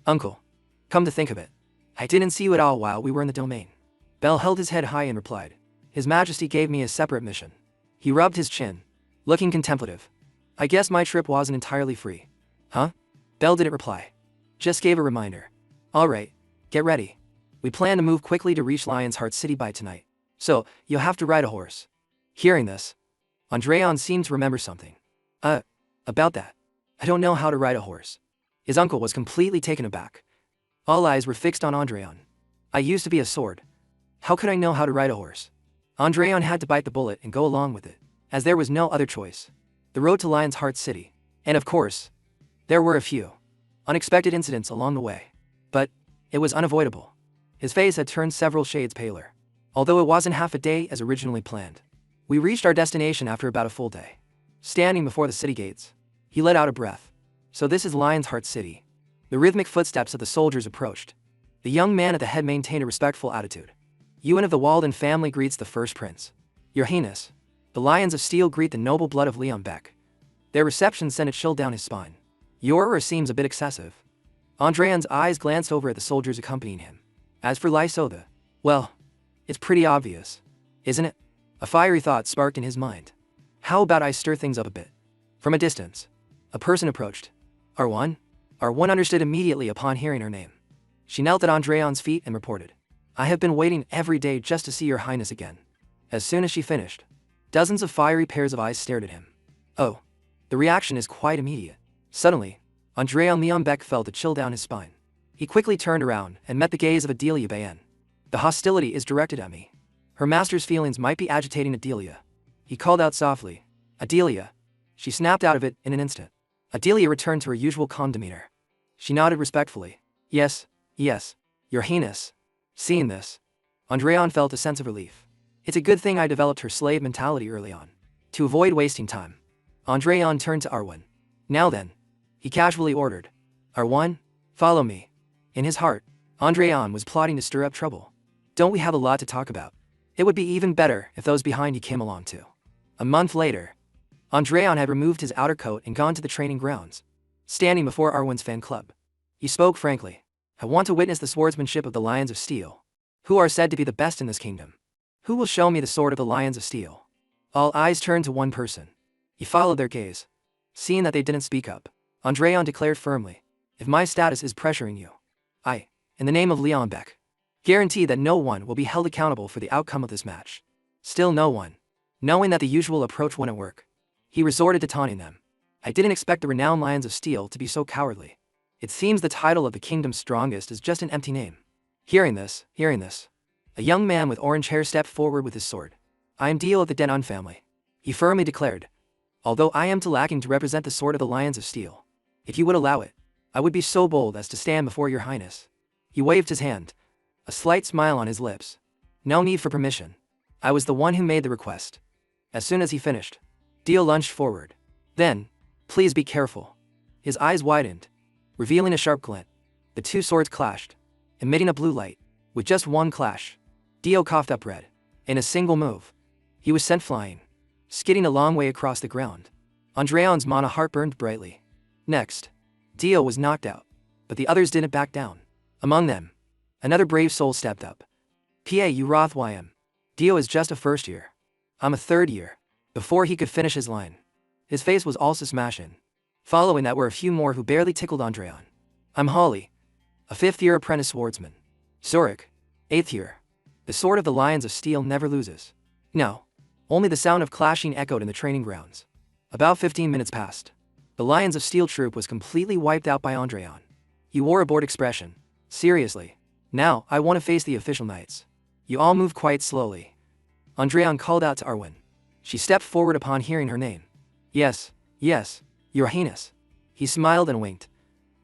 Uncle. Come to think of it, I didn't see you at all while we were in the domain. Bell held his head high and replied. His Majesty gave me a separate mission. He rubbed his chin, looking contemplative. I guess my trip wasn't entirely free. Huh? Bell didn't reply. Just gave a reminder. Alright, get ready. We plan to move quickly to reach Lion's Heart City by tonight. So, you'll have to ride a horse. Hearing this, Andreon seemed to remember something. About that. I don't know how to ride a horse. His uncle was completely taken aback. All eyes were fixed on Andreon. I used to be a sword. How could I know how to ride a horse? Andreon had to bite the bullet and go along with it, as there was no other choice. The road to Lion's Heart City. And of course, there were a few unexpected incidents along the way. But it was unavoidable. His face had turned several shades paler, although it wasn't half a day as originally planned. We reached our destination after about a full day. Standing before the city gates, he let out a breath. So this is Lion's Heart City. The rhythmic footsteps of the soldiers approached. The young man at the head maintained a respectful attitude. Yuan of the Walden family greets the first prince. Your Highness. The Lions of Steel greet the noble blood of Leon Beck. Their reception sent a chill down his spine. Your aura seems a bit excessive. Andreon's eyes glanced over at the soldiers accompanying him. As for Lysoda, well, it's pretty obvious, isn't it? A fiery thought sparked in his mind. How about I stir things up a bit? From a distance, a person approached. R1? R1 understood immediately upon hearing her name. She knelt at Andreon's feet and reported. I have been waiting every day just to see your highness again. As soon as she finished, dozens of fiery pairs of eyes stared at him. Oh, the reaction is quite immediate. Suddenly, Andreon Leon Beck felt a chill down his spine. He quickly turned around and met the gaze of Adelia Bayan. The hostility is directed at me. Her master's feelings might be agitating Adelia. He called out softly. Adelia. She snapped out of it in an instant. Adelia returned to her usual calm demeanor. She nodded respectfully. Yes, your highness. Seeing this, Andreon felt a sense of relief. It's a good thing I developed her slave mentality early on. To avoid wasting time, Andreon turned to Arwen. Now then, he casually ordered. Arwen, follow me. In his heart, Andreon was plotting to stir up trouble. Don't we have a lot to talk about? It would be even better if those behind you came along too. A month later, Andreon had removed his outer coat and gone to the training grounds. Standing before Arwen's fan club, he spoke frankly. I want to witness the swordsmanship of the Lions of Steel, who are said to be the best in this kingdom. Who will show me the sword of the Lions of Steel? All eyes turned to one person. He followed their gaze. Seeing that they didn't speak up, Andreon declared firmly, if my status is pressuring you, I, in the name of Leon Beck, guarantee that no one will be held accountable for the outcome of this match. Still no one. Knowing that the usual approach wouldn't work, he resorted to taunting them. I didn't expect the renowned Lions of Steel to be so cowardly. It seems the title of the kingdom's strongest is just an empty name. Hearing this, a young man with orange hair stepped forward with his sword. I am Dio of the Denon family, he firmly declared. Although I am too lacking to represent the sword of the Lions of Steel, if you would allow it, I would be so bold as to stand before your highness. He waved his hand, a slight smile on his lips. No need for permission. I was the one who made the request. As soon as he finished, Dio lunged forward. Then, please be careful. His eyes widened, revealing a sharp glint. The two swords clashed, emitting a blue light. With just one clash, Dio coughed up red. In a single move, he was sent flying, skidding a long way across the ground. Andreon's mana heart burned brightly. Next, Dio was knocked out, but the others didn't back down. Among them, another brave soul stepped up. Pa Roth YM. Dio is just a first year. I'm a third year. Before he could finish his line, his face was also smashed in. Following that were a few more who barely tickled Andreon. I'm Holly. a fifth-year apprentice swordsman. Zurich, 8th year. The sword of the Lions of Steel never loses. No. Only the sound of clashing echoed in the training grounds. About 15 minutes passed. The Lions of Steel troop was completely wiped out by Andreon. He wore a bored expression. Seriously. Now, I want to face the official knights. You all move quite slowly. Andreon called out to Arwen. She stepped forward upon hearing her name. Yes, yes, Your Highness. He smiled and winked.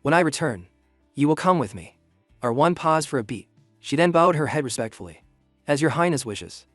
When I return, you will come with me. Arwen paused for a beat. She then bowed her head respectfully. As Your Highness wishes.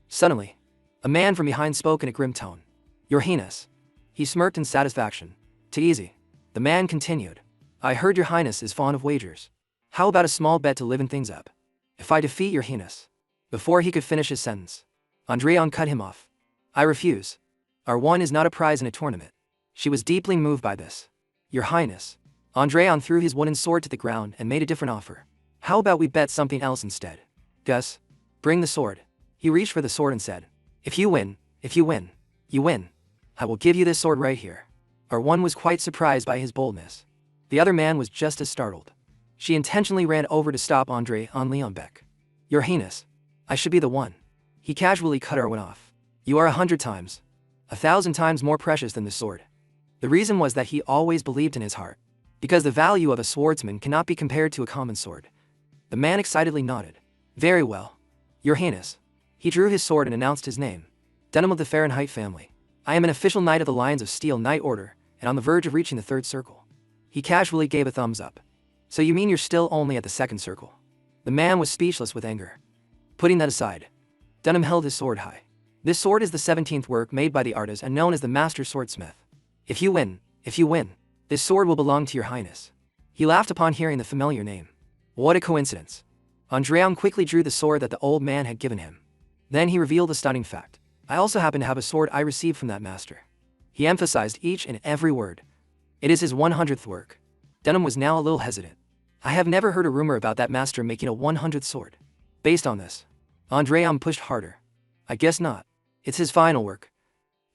Suddenly, a man from behind spoke in a grim tone. Your Highness. He smirked in satisfaction. Too easy. The man continued. I heard Your Highness is fond of wagers. How about a small bet to liven things up? If I defeat Your Highness. Before he could finish his sentence, Andreon cut him off. I refuse. Arwen is not a prize in a tournament. She was deeply moved by this. Your Highness. Andreon threw his wooden sword to the ground and made a different offer. How about we bet something else instead? Gus, bring the sword. He reached for the sword and said, if you win, you win. I will give you this sword right here. Arwen was quite surprised by his boldness. The other man was just as startled. She intentionally ran over to stop Andreon Leonbeck. Your Highness. I should be the one. He casually cut Arwen off. You are 100 times, 1,000 times more precious than the sword. The reason was that he always believed in his heart. Because the value of a swordsman cannot be compared to a common sword. The man excitedly nodded. Very well. Your Highness. He drew his sword and announced his name. Denham of the Fahrenheit family. I am an official knight of the Lions of Steel Knight Order, and on the verge of reaching the 3rd circle. He casually gave a thumbs up. So you mean you're still only at the 2nd circle? The man was speechless with anger. Putting that aside, Denham held his sword high. This sword is the 17th work made by the artist and known as the Master Swordsmith. If you win, this sword will belong to Your Highness. He laughed upon hearing the familiar name. What a coincidence. Andreon quickly drew the sword that the old man had given him. Then he revealed a stunning fact. I also happen to have a sword I received from that master. He emphasized each and every word. It is his 100th work. Denham was now a little hesitant. I have never heard a rumor about that master making a 100th sword. Based on this, Andreon pushed harder. I guess not. It's his final work.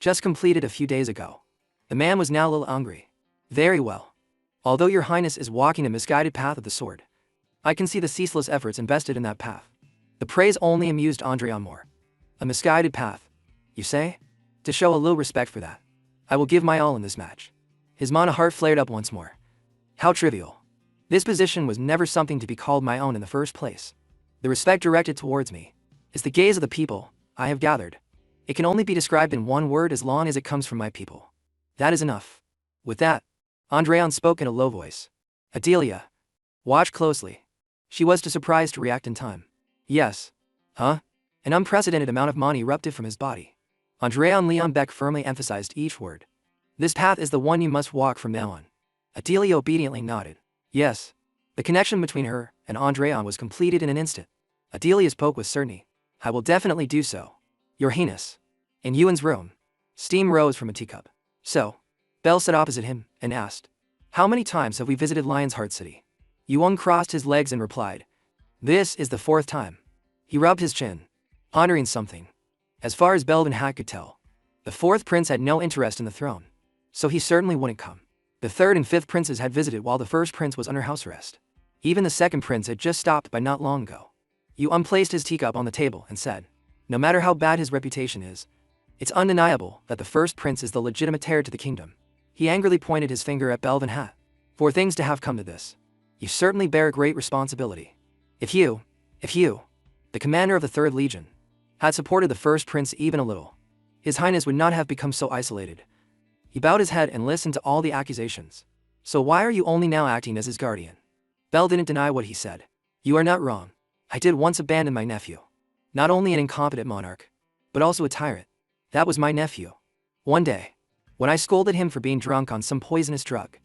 Just completed a few days ago. The man was now a little angry. Very well. Although Your Highness is walking a misguided path of the sword, I can see the ceaseless efforts invested in that path. The praise only amused Andreon more. A misguided path, you say? To show a little respect for that, I will give my all in this match. His mana heart flared up once more. How trivial. This position was never something to be called my own in the first place. The respect directed towards me is the gaze of the people I have gathered. It can only be described in one word as long as it comes from my people. That is enough. With that, Andreon spoke in a low voice. Adelia. Watch closely. She was too surprised to react in time. Yes. Huh? An unprecedented amount of mana erupted from his body. Andreon Leonbeck firmly emphasized each word. This path is the one you must walk from now on. Adelia obediently nodded. Yes. The connection between her and Andreon was completed in an instant. Adelia spoke with certainty. I will definitely do so. Your Highness. In Yuan's room, steam rose from a teacup. So, Bell sat opposite him and asked, how many times have we visited Lion's Heart City? Yuan crossed his legs and replied, this is the 4th time. He rubbed his chin, pondering something. As far as Belvin Hat could tell, the 4th prince had no interest in the throne, so he certainly wouldn't come. The 3rd and 5th princes had visited while the 1st prince was under house arrest. Even the 2nd prince had just stopped by not long ago. Yuan placed his teacup on the table and said, no matter how bad his reputation is, it's undeniable that the 1st prince is the legitimate heir to the kingdom. He angrily pointed his finger at Belvin Hat. For things to have come to this, you certainly bear a great responsibility. If you, the commander of the 3rd Legion, had supported the 1st prince even a little, His Highness would not have become so isolated. He bowed his head and listened to all the accusations. So why are you only now acting as his guardian? Bell didn't deny what he said. You are not wrong. I did once abandon my nephew. Not only an incompetent monarch, but also a tyrant. That was my nephew. One day, when I scolded him for being drunk on some poisonous drug,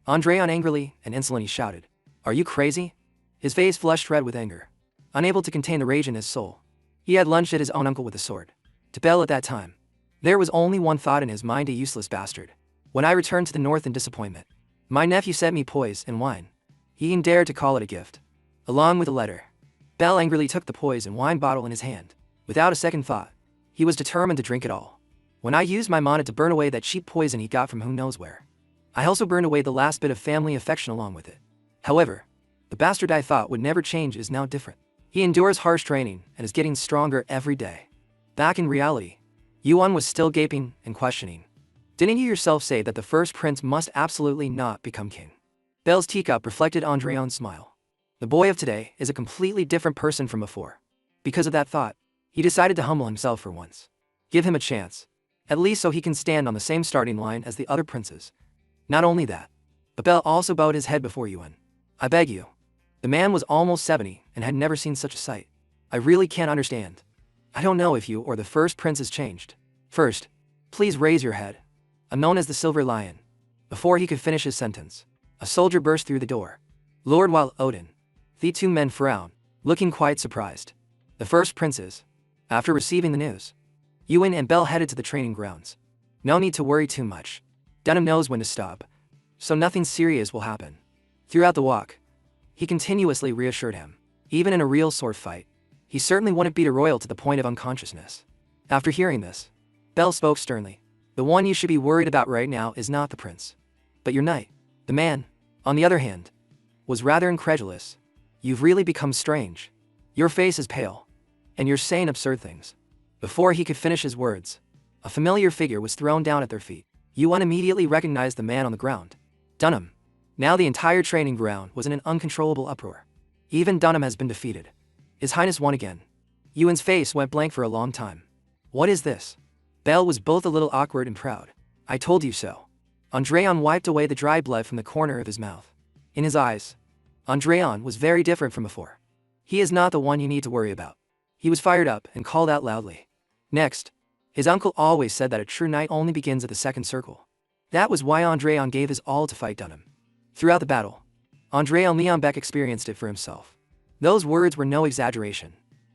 Andreon angrily and insolently shouted, "Are you crazy?" His face flushed red with anger. Unable to contain the rage in his soul, he had lunged at his own uncle with a sword. To Bell at that time, there was only one thought in his mind: a useless bastard. When I returned to the north in disappointment, my nephew sent me poise and wine. He even dared to call it a gift. Along with a letter. Bell angrily took the poise and wine bottle in his hand. Without a second thought, he was determined to drink it all. When I used my mana to burn away that cheap poison he got from who knows where, I also burned away the last bit of family affection along with it. However, The bastard I thought would never change is now different. He endures harsh training and is getting stronger every day. Back in reality, Yuan was still gaping and questioning. Didn't you yourself say that the first prince must absolutely not become king? Belle's teacup reflected Andreon's smile. The boy of today is a completely different person from before. Because of that thought, he decided to humble himself for once. Give him a chance, at least so he can stand on the same starting line as the other princes. Not only that, but Belle also bowed his head before Yuan. I beg you. The man was almost 70 and had never seen such a sight. I really can't understand. I don't know if you or the first prince has changed. First, please raise your head. I'm known as the Silver Lion. Before he could finish his sentence, a soldier burst through the door. Lord Wal Odin. The two men frowned, looking quite surprised. The first princes. After receiving the news, Yuan and Belle headed to the training grounds. No need to worry too much. Dunham knows when to stop, so nothing serious will happen. Throughout the walk, he continuously reassured him. Even in a real sword fight, he certainly wouldn't beat a royal to the point of unconsciousness. After hearing this, Belle spoke sternly. The one you should be worried about right now is not the prince, but your knight. The man, on the other hand, was rather incredulous. You've really become strange. Your face is pale, and you're saying absurd things. Before he could finish his words, a familiar figure was thrown down at their feet. Yuan immediately recognized the man on the ground. Dunham. Now the entire training ground was in an uncontrollable uproar. Even Dunham has been defeated. His Highness won again. Yuan's face went blank for a long time. What is this? Belle was both a little awkward and proud. I told you so. Andreon wiped away the dry blood from the corner of his mouth. In his eyes, Andreon was very different from before. He is not the one you need to worry about. He was fired up and called out loudly. Next, his uncle always said that a true knight only begins at the second circle. That was why Andreon gave his all to fight Dunham. Throughout the battle, Andreon Leonbeck experienced it for himself. Those words were no exaggeration.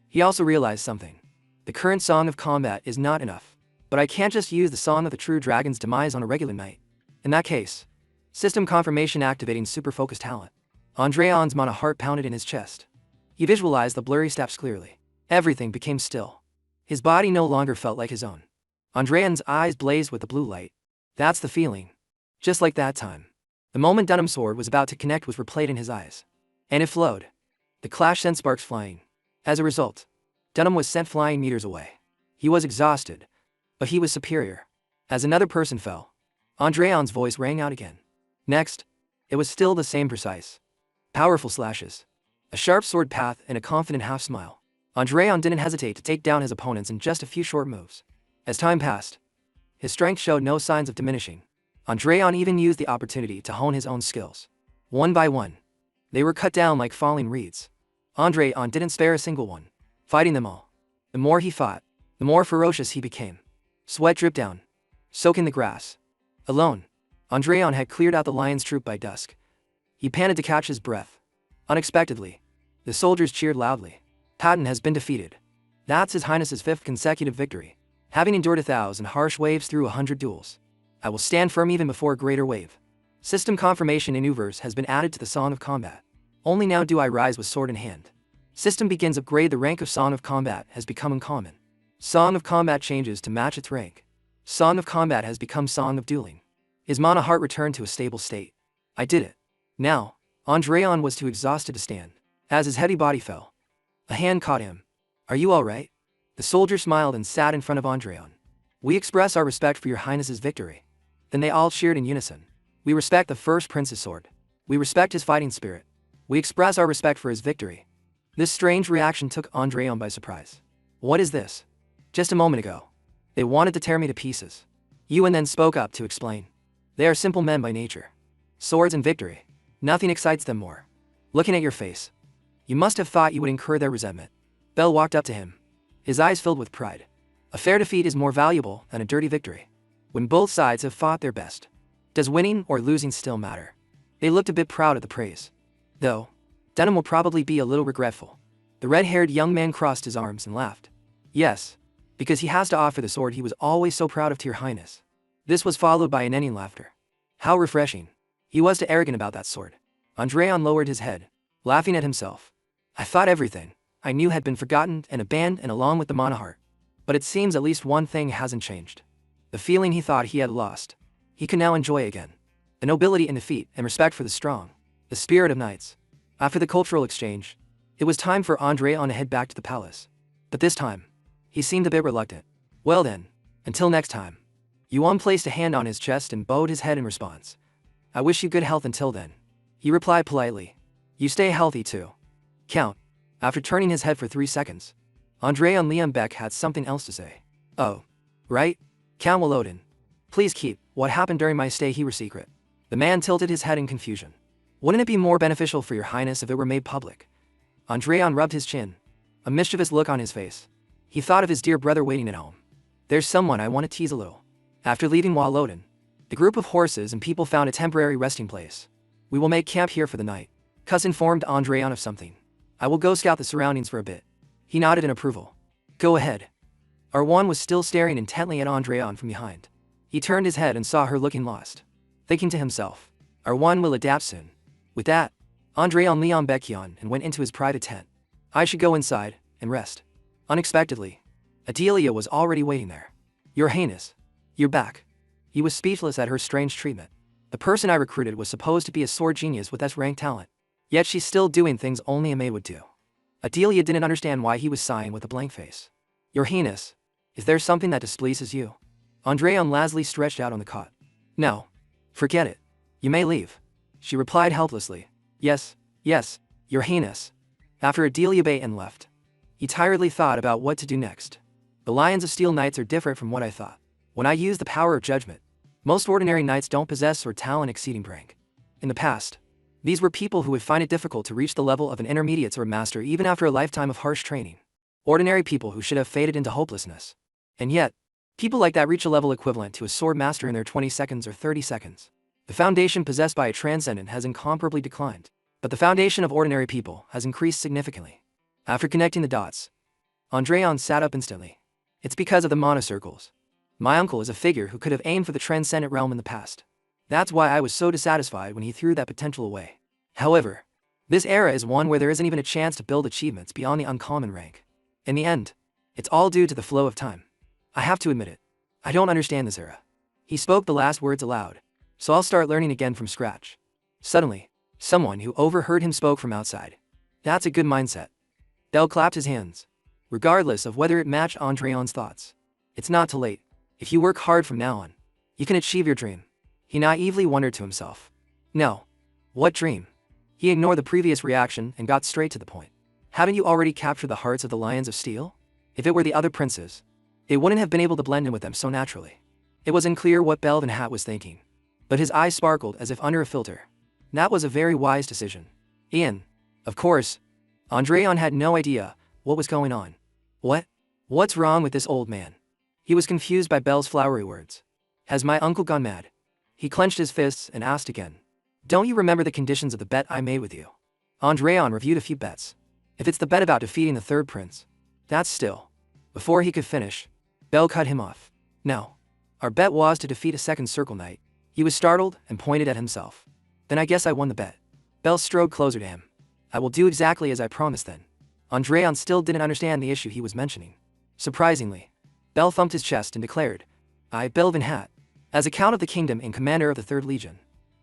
He also realized something. The current song of combat is not enough. But I can't just use the song of the true dragon's demise on a regular knight. In that case, system confirmation activating super focus talent. Andreon's mana heart pounded in his chest. He visualized the blurry steps clearly. Everything became still. His body no longer felt like his own. Andreon's eyes blazed with the blue light. That's the feeling. Just like that time. The moment Dunham's sword was about to connect was replayed in his eyes. And it flowed. The clash sent sparks flying. As a result, Dunham was sent flying meters away. He was exhausted, but he was superior. As another person fell, Andreon's voice rang out again. Next, it was still the same precise, powerful slashes. A sharp sword path and a confident half-smile. Andreon didn't hesitate to take down his opponents in just a few short moves. As time passed, his strength showed no signs of diminishing. Andreon even used the opportunity to hone his own skills. One by one, they were cut down like falling reeds. Andreon didn't spare a single one, fighting them all. The more he fought, the more ferocious he became. Sweat dripped down, soaking the grass. Alone, Andreon had cleared out the lion's troop by dusk. He panted to catch his breath. Unexpectedly, the soldiers cheered loudly. Patton has been defeated. That's His Highness's 5th consecutive victory. Having endured 1,000 harsh waves through 100 duels, I will stand firm even before a greater wave. System confirmation in Uverse has been added to the Song of Combat. Only now do I rise with sword in hand. System begins upgrade. The rank of Song of Combat has become uncommon. Song of Combat changes to match its rank. Song of Combat has become Song of Dueling. His mana heart returned to a stable state. I did it. Now, Andreon was too exhausted to stand. As his heavy body fell, a hand caught him. Are you all right? The soldier smiled and sat in front of Andreon. We express our respect for your highness's victory. Then they all cheered in unison. We respect the first prince's sword. We respect his fighting spirit. We express our respect for his victory. This strange reaction took Andreon by surprise. What is this? Just a moment ago, they wanted to tear me to pieces. Yuan then spoke up to explain. They are simple men by nature. Swords and victory. Nothing excites them more. Looking at your face, you must have thought you would incur their resentment. Belle walked up to him, his eyes filled with pride. A fair defeat is more valuable than a dirty victory. When both sides have fought their best, does winning or losing still matter? They looked a bit proud at the praise. Though, Dunham will probably be a little regretful. The red-haired young man crossed his arms and laughed. Yes, because he has to offer the sword he was always so proud of to your highness. This was followed by unending laughter. How refreshing. He was too arrogant about that sword. Andreon lowered his head, laughing at himself. I thought everything I knew had been forgotten and abandoned along with the mana heart. But it seems at least one thing hasn't changed. The feeling he thought he had lost, he can now enjoy again. The nobility in defeat and respect for the strong. The spirit of knights. After the cultural exchange, it was time for Andreon to head back to the palace. But this time, he seemed a bit reluctant. Well then, until next time. Yuan placed a hand on his chest and bowed his head in response. I wish you good health until then. He replied politely. You stay healthy too. Count. After turning his head for 3 seconds, Andreon Liembeck had something else to say. Oh. Right? Count Wolodin. Please keep what happened during my stay here secret. The man tilted his head in confusion. Wouldn't it be more beneficial for your highness if it were made public? Andreon rubbed his chin, a mischievous look on his face. He thought of his dear brother waiting at home. There's someone I want to tease a little. After leaving Wolodin, the group of horses and people found a temporary resting place. We will make camp here for the night. Cus informed Andreon of something. I will go scout the surroundings for a bit. He nodded in approval. Go ahead. Arwan was still staring intently at Andreon from behind. He turned his head and saw her looking lost. Thinking to himself, Arwan will adapt soon. With that, Andreon Leon Bekyan and went into his private tent. I should go inside and rest. Unexpectedly, Adelia was already waiting there. Your Highness, you're back. He was speechless at her strange treatment. The person I recruited was supposed to be a sword genius with S-rank talent. Yet she's still doing things only a maid would do. Adelia didn't understand why he was sighing with a blank face. Your Highness, is there something that displeases you? Andreon Lasley stretched out on the cot. No. Forget it. You may leave. She replied helplessly. Yes, Your Highness. After Adelia Baton left, he tiredly thought about what to do next. The Lions of Steel Knights are different from what I thought. When I use the power of judgment, most ordinary knights don't possess sword talent exceeding rank. In the past, these were people who would find it difficult to reach the level of an intermediate or master even after a lifetime of harsh training. Ordinary people who should have faded into hopelessness. And yet, people like that reach a level equivalent to a sword master in their 20 seconds or 30 seconds. The foundation possessed by a transcendent has incomparably declined, but the foundation of ordinary people has increased significantly. After connecting the dots, Andreon sat up instantly. It's because of the monocircles. My uncle is a figure who could have aimed for the transcendent realm in the past. That's why I was so dissatisfied when he threw that potential away. However, this era is one where there isn't even a chance to build achievements beyond the uncommon rank. In the end, it's all due to the flow of time. I have to admit it. I don't understand this era. He spoke the last words aloud, so I'll start learning again from scratch. Suddenly, someone who overheard him spoke from outside. That's a good mindset. Bell clapped his hands, regardless of whether it matched Andreon's thoughts. It's not too late. If you work hard from now on, you can achieve your dream. He naively wondered to himself. No. What dream? He ignored the previous reaction and got straight to the point. Haven't you already captured the hearts of the Lions of Steel? If it were the other princes, they wouldn't have been able to blend in with them so naturally. It was unclear what Belvin Hat was thinking, but his eyes sparkled as if under a filter. That was a very wise decision. Ian. Of course. Andreon had no idea what was going on. What's wrong with this old man? He was confused by Belle's flowery words. Has my uncle gone mad? He clenched his fists and asked again. Don't you remember the conditions of the bet I made with you? Andreon reviewed a few bets. If it's the bet about defeating the third prince, that's still. Before he could finish, Belle cut him off. No. Our bet was to defeat a second circle knight. He was startled and pointed at himself. Then I guess I won the bet. Belle strode closer to him. I will do exactly as I promised then. Andreon still didn't understand the issue he was mentioning. Surprisingly, Belle thumped his chest and declared, I, Belvin Hat, as a count of the kingdom and commander of the 3rd Legion,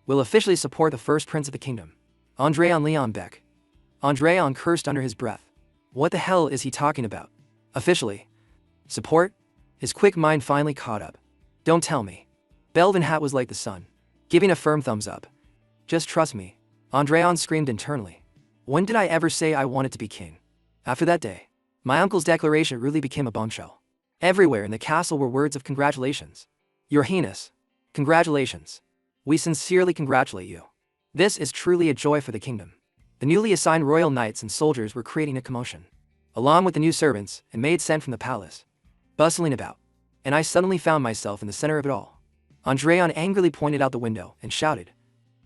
will officially support the first prince of the kingdom, Andreon Leon Beck. Andreon cursed under his breath. What the hell is he talking about? Officially? Support? His quick mind finally caught up. Don't tell me. Belvin Hat was like the sun, giving a firm thumbs up. Just trust me. Andreon screamed internally. When did I ever say I wanted to be king? After that day, my uncle's declaration really became a bombshell. Everywhere in the castle were words of congratulations. Your Highness, congratulations. We sincerely congratulate you. This is truly a joy for the kingdom. The newly assigned royal knights and soldiers were creating a commotion, along with the new servants and maids sent from the palace, bustling about, and I suddenly found myself in the center of it all. Andreon angrily pointed out the window and shouted,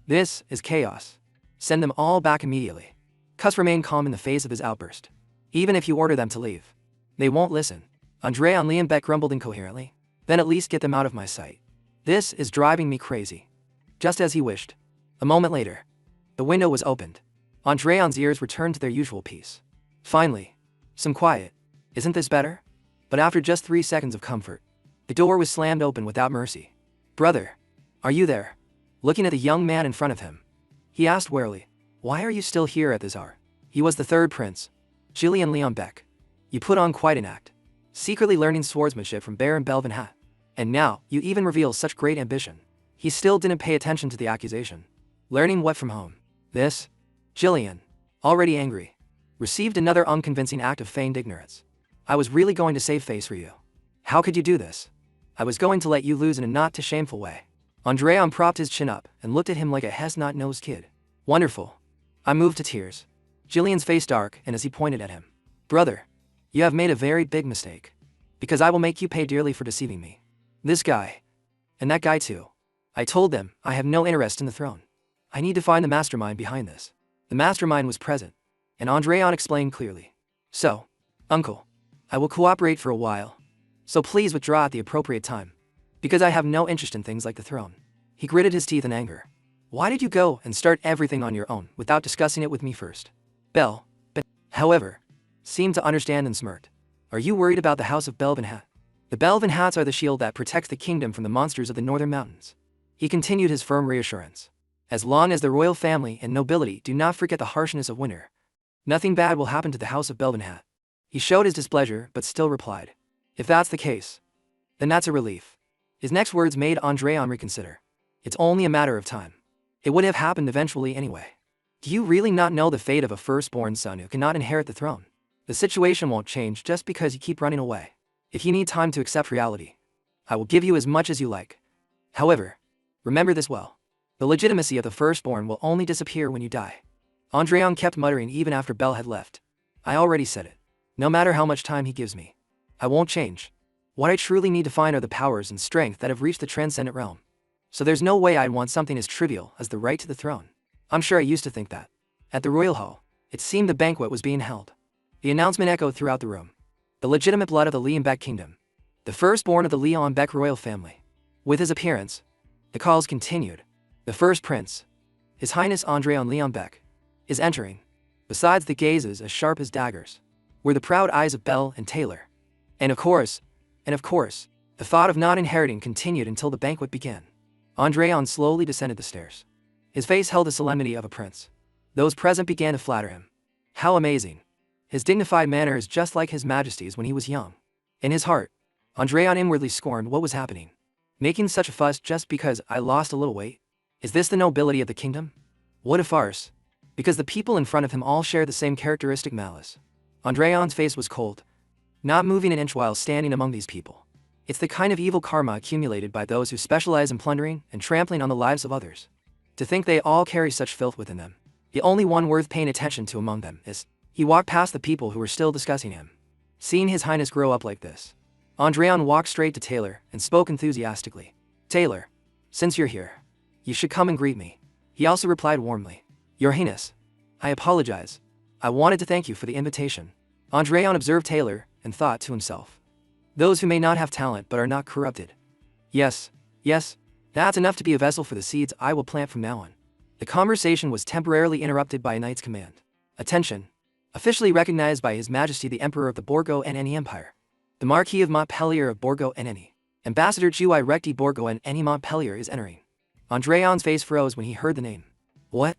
This is chaos. Send them all back immediately. Cus remained calm in the face of his outburst. Even if you order them to leave, they won't listen. Andreon Lienbeck grumbled incoherently. Then at least get them out of my sight. This is driving me crazy. Just as he wished. A moment later, the window was opened. Andreon's ears returned to their usual peace. Finally, some quiet. Isn't this better? But after just 3 seconds of comfort, the door was slammed open without mercy. Brother, are you there? Looking at the young man in front of him, he asked warily. Why are you still here at this hour? He was the third prince, Julian Leon Beck. You put on quite an act, secretly learning swordsmanship from Baron Belvenhat. And now, you even reveal such great ambition. He still didn't pay attention to the accusation. Learning what from home? This? Jillian, already angry, received another unconvincing act of feigned ignorance. I was really going to save face for you. How could you do this? I was going to let you lose in a not too shameful way. Andreon propped his chin up and looked at him like a has-not-nosed kid. Wonderful. I moved to tears. Jillian's face dark, and as he pointed at him. Brother, you have made a very big mistake. Because I will make you pay dearly for deceiving me. This guy. And that guy too. I told them I have no interest in the throne. I need to find the mastermind behind this. The mastermind was present, and Andreon explained clearly. So, uncle, I will cooperate for a while. So please withdraw at the appropriate time. Because I have no interest in things like the throne. He gritted his teeth in anger. Why did you go and start everything on your own without discussing it with me first? Bell, however, seemed to understand and smirked. Are you worried about the house of Belvenhat? The Belvenhats are the shield that protects the kingdom from the monsters of the northern mountains. He continued his firm reassurance. As long as the royal family and nobility do not forget the harshness of winter, nothing bad will happen to the house of Belvenhat. He showed his displeasure but still replied. If that's the case, then that's a relief. His next words made Andreon reconsider. It's only a matter of time. It would have happened eventually anyway. Do you really not know the fate of a firstborn son who cannot inherit the throne? The situation won't change just because you keep running away. If you need time to accept reality, I will give you as much as you like. However, remember this well. The legitimacy of the firstborn will only disappear when you die. Andreon kept muttering even after Bell had left. I already said it. No matter how much time he gives me, I won't change. What I truly need to find are the powers and strength that have reached the transcendent realm. So there's no way I'd want something as trivial as the right to the throne. I'm sure I used to think that. At the royal hall, it seemed the banquet was being held. The announcement echoed throughout the room. The legitimate blood of the Leon Beck kingdom. The firstborn of the Leon Beck royal family. With his appearance, the calls continued. The first prince, His Highness Andreon Leon Beck, is entering. Besides the gazes as sharp as daggers, were the proud eyes of Bell and Taylor. And of course, the thought of not inheriting continued until the banquet began. Andreon slowly descended the stairs. His face held the solemnity of a prince. Those present began to flatter him. How amazing. His dignified manner is just like His Majesty's when he was young. In his heart, Andreon inwardly scorned what was happening. Making such a fuss just because I lost a little weight? Is this the nobility of the kingdom? What a farce. Because the people in front of him all share the same characteristic malice. Andreon's face was cold, not moving an inch while standing among these people. It's the kind of evil karma accumulated by those who specialize in plundering and trampling on the lives of others. To think they all carry such filth within them. The only one worth paying attention to among them is, he walked past the people who were still discussing him. Seeing His Highness grow up like this, Andreon walked straight to Taylor and spoke enthusiastically. Taylor, since you're here, you should come and greet me. He also replied warmly. Your Highness, I apologize. I wanted to thank you for the invitation. Andreon observed Taylor and thought to himself. Those who may not have talent but are not corrupted. Yes, that's enough to be a vessel for the seeds I will plant from now on. The conversation was temporarily interrupted by a knight's command. Attention. Officially recognized by His Majesty the Emperor of the Borgo and Eni Empire. The Marquis of Montpellier of Borgo and Eni. Ambassador Jui Recti Borgo and Eni Montpellier is entering. Andreon's face froze when he heard the name. What?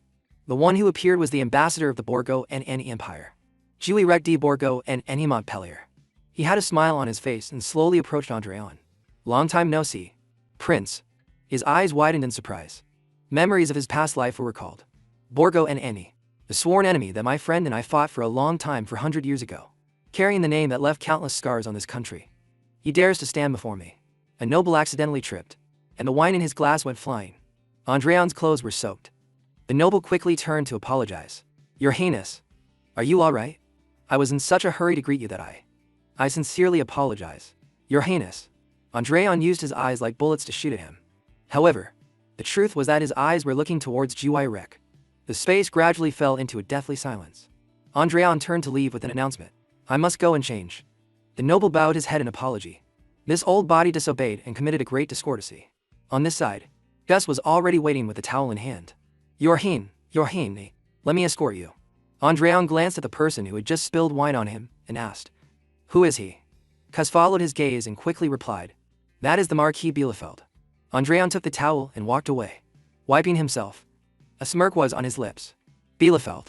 The one who appeared was the ambassador of the Borgo and Eni Empire. Jui Recti Borgo and Eni Montpellier. He had a smile on his face and slowly approached Andreon. Long time no see. Prince. His eyes widened in surprise. Memories of his past life were recalled. Borgo and Eni. The sworn enemy that my friend and I fought for a long time 400 years ago. Carrying the name that left countless scars on this country. He dares to stand before me. A noble accidentally tripped, and the wine in his glass went flying. Andreon's clothes were soaked. The noble quickly turned to apologize. Your Highness, are you all right? I was in such a hurry to greet you that I sincerely apologize. Your Highness. Andreon used his eyes like bullets to shoot at him. However, the truth was that his eyes were looking towards Jui Rek. The space gradually fell into a deathly silence. Andreon turned to leave with an announcement. I must go and change. The noble bowed his head in apology. This old body disobeyed and committed a great discourtesy. On this side, Gus was already waiting with a towel in hand. Your Highness, let me escort you. Andreon glanced at the person who had just spilled wine on him and asked, who is he? Gus followed his gaze and quickly replied, that is the Marquis Bielefeld. Andreon took the towel and walked away, wiping himself. A smirk was on his lips. Bielefeld.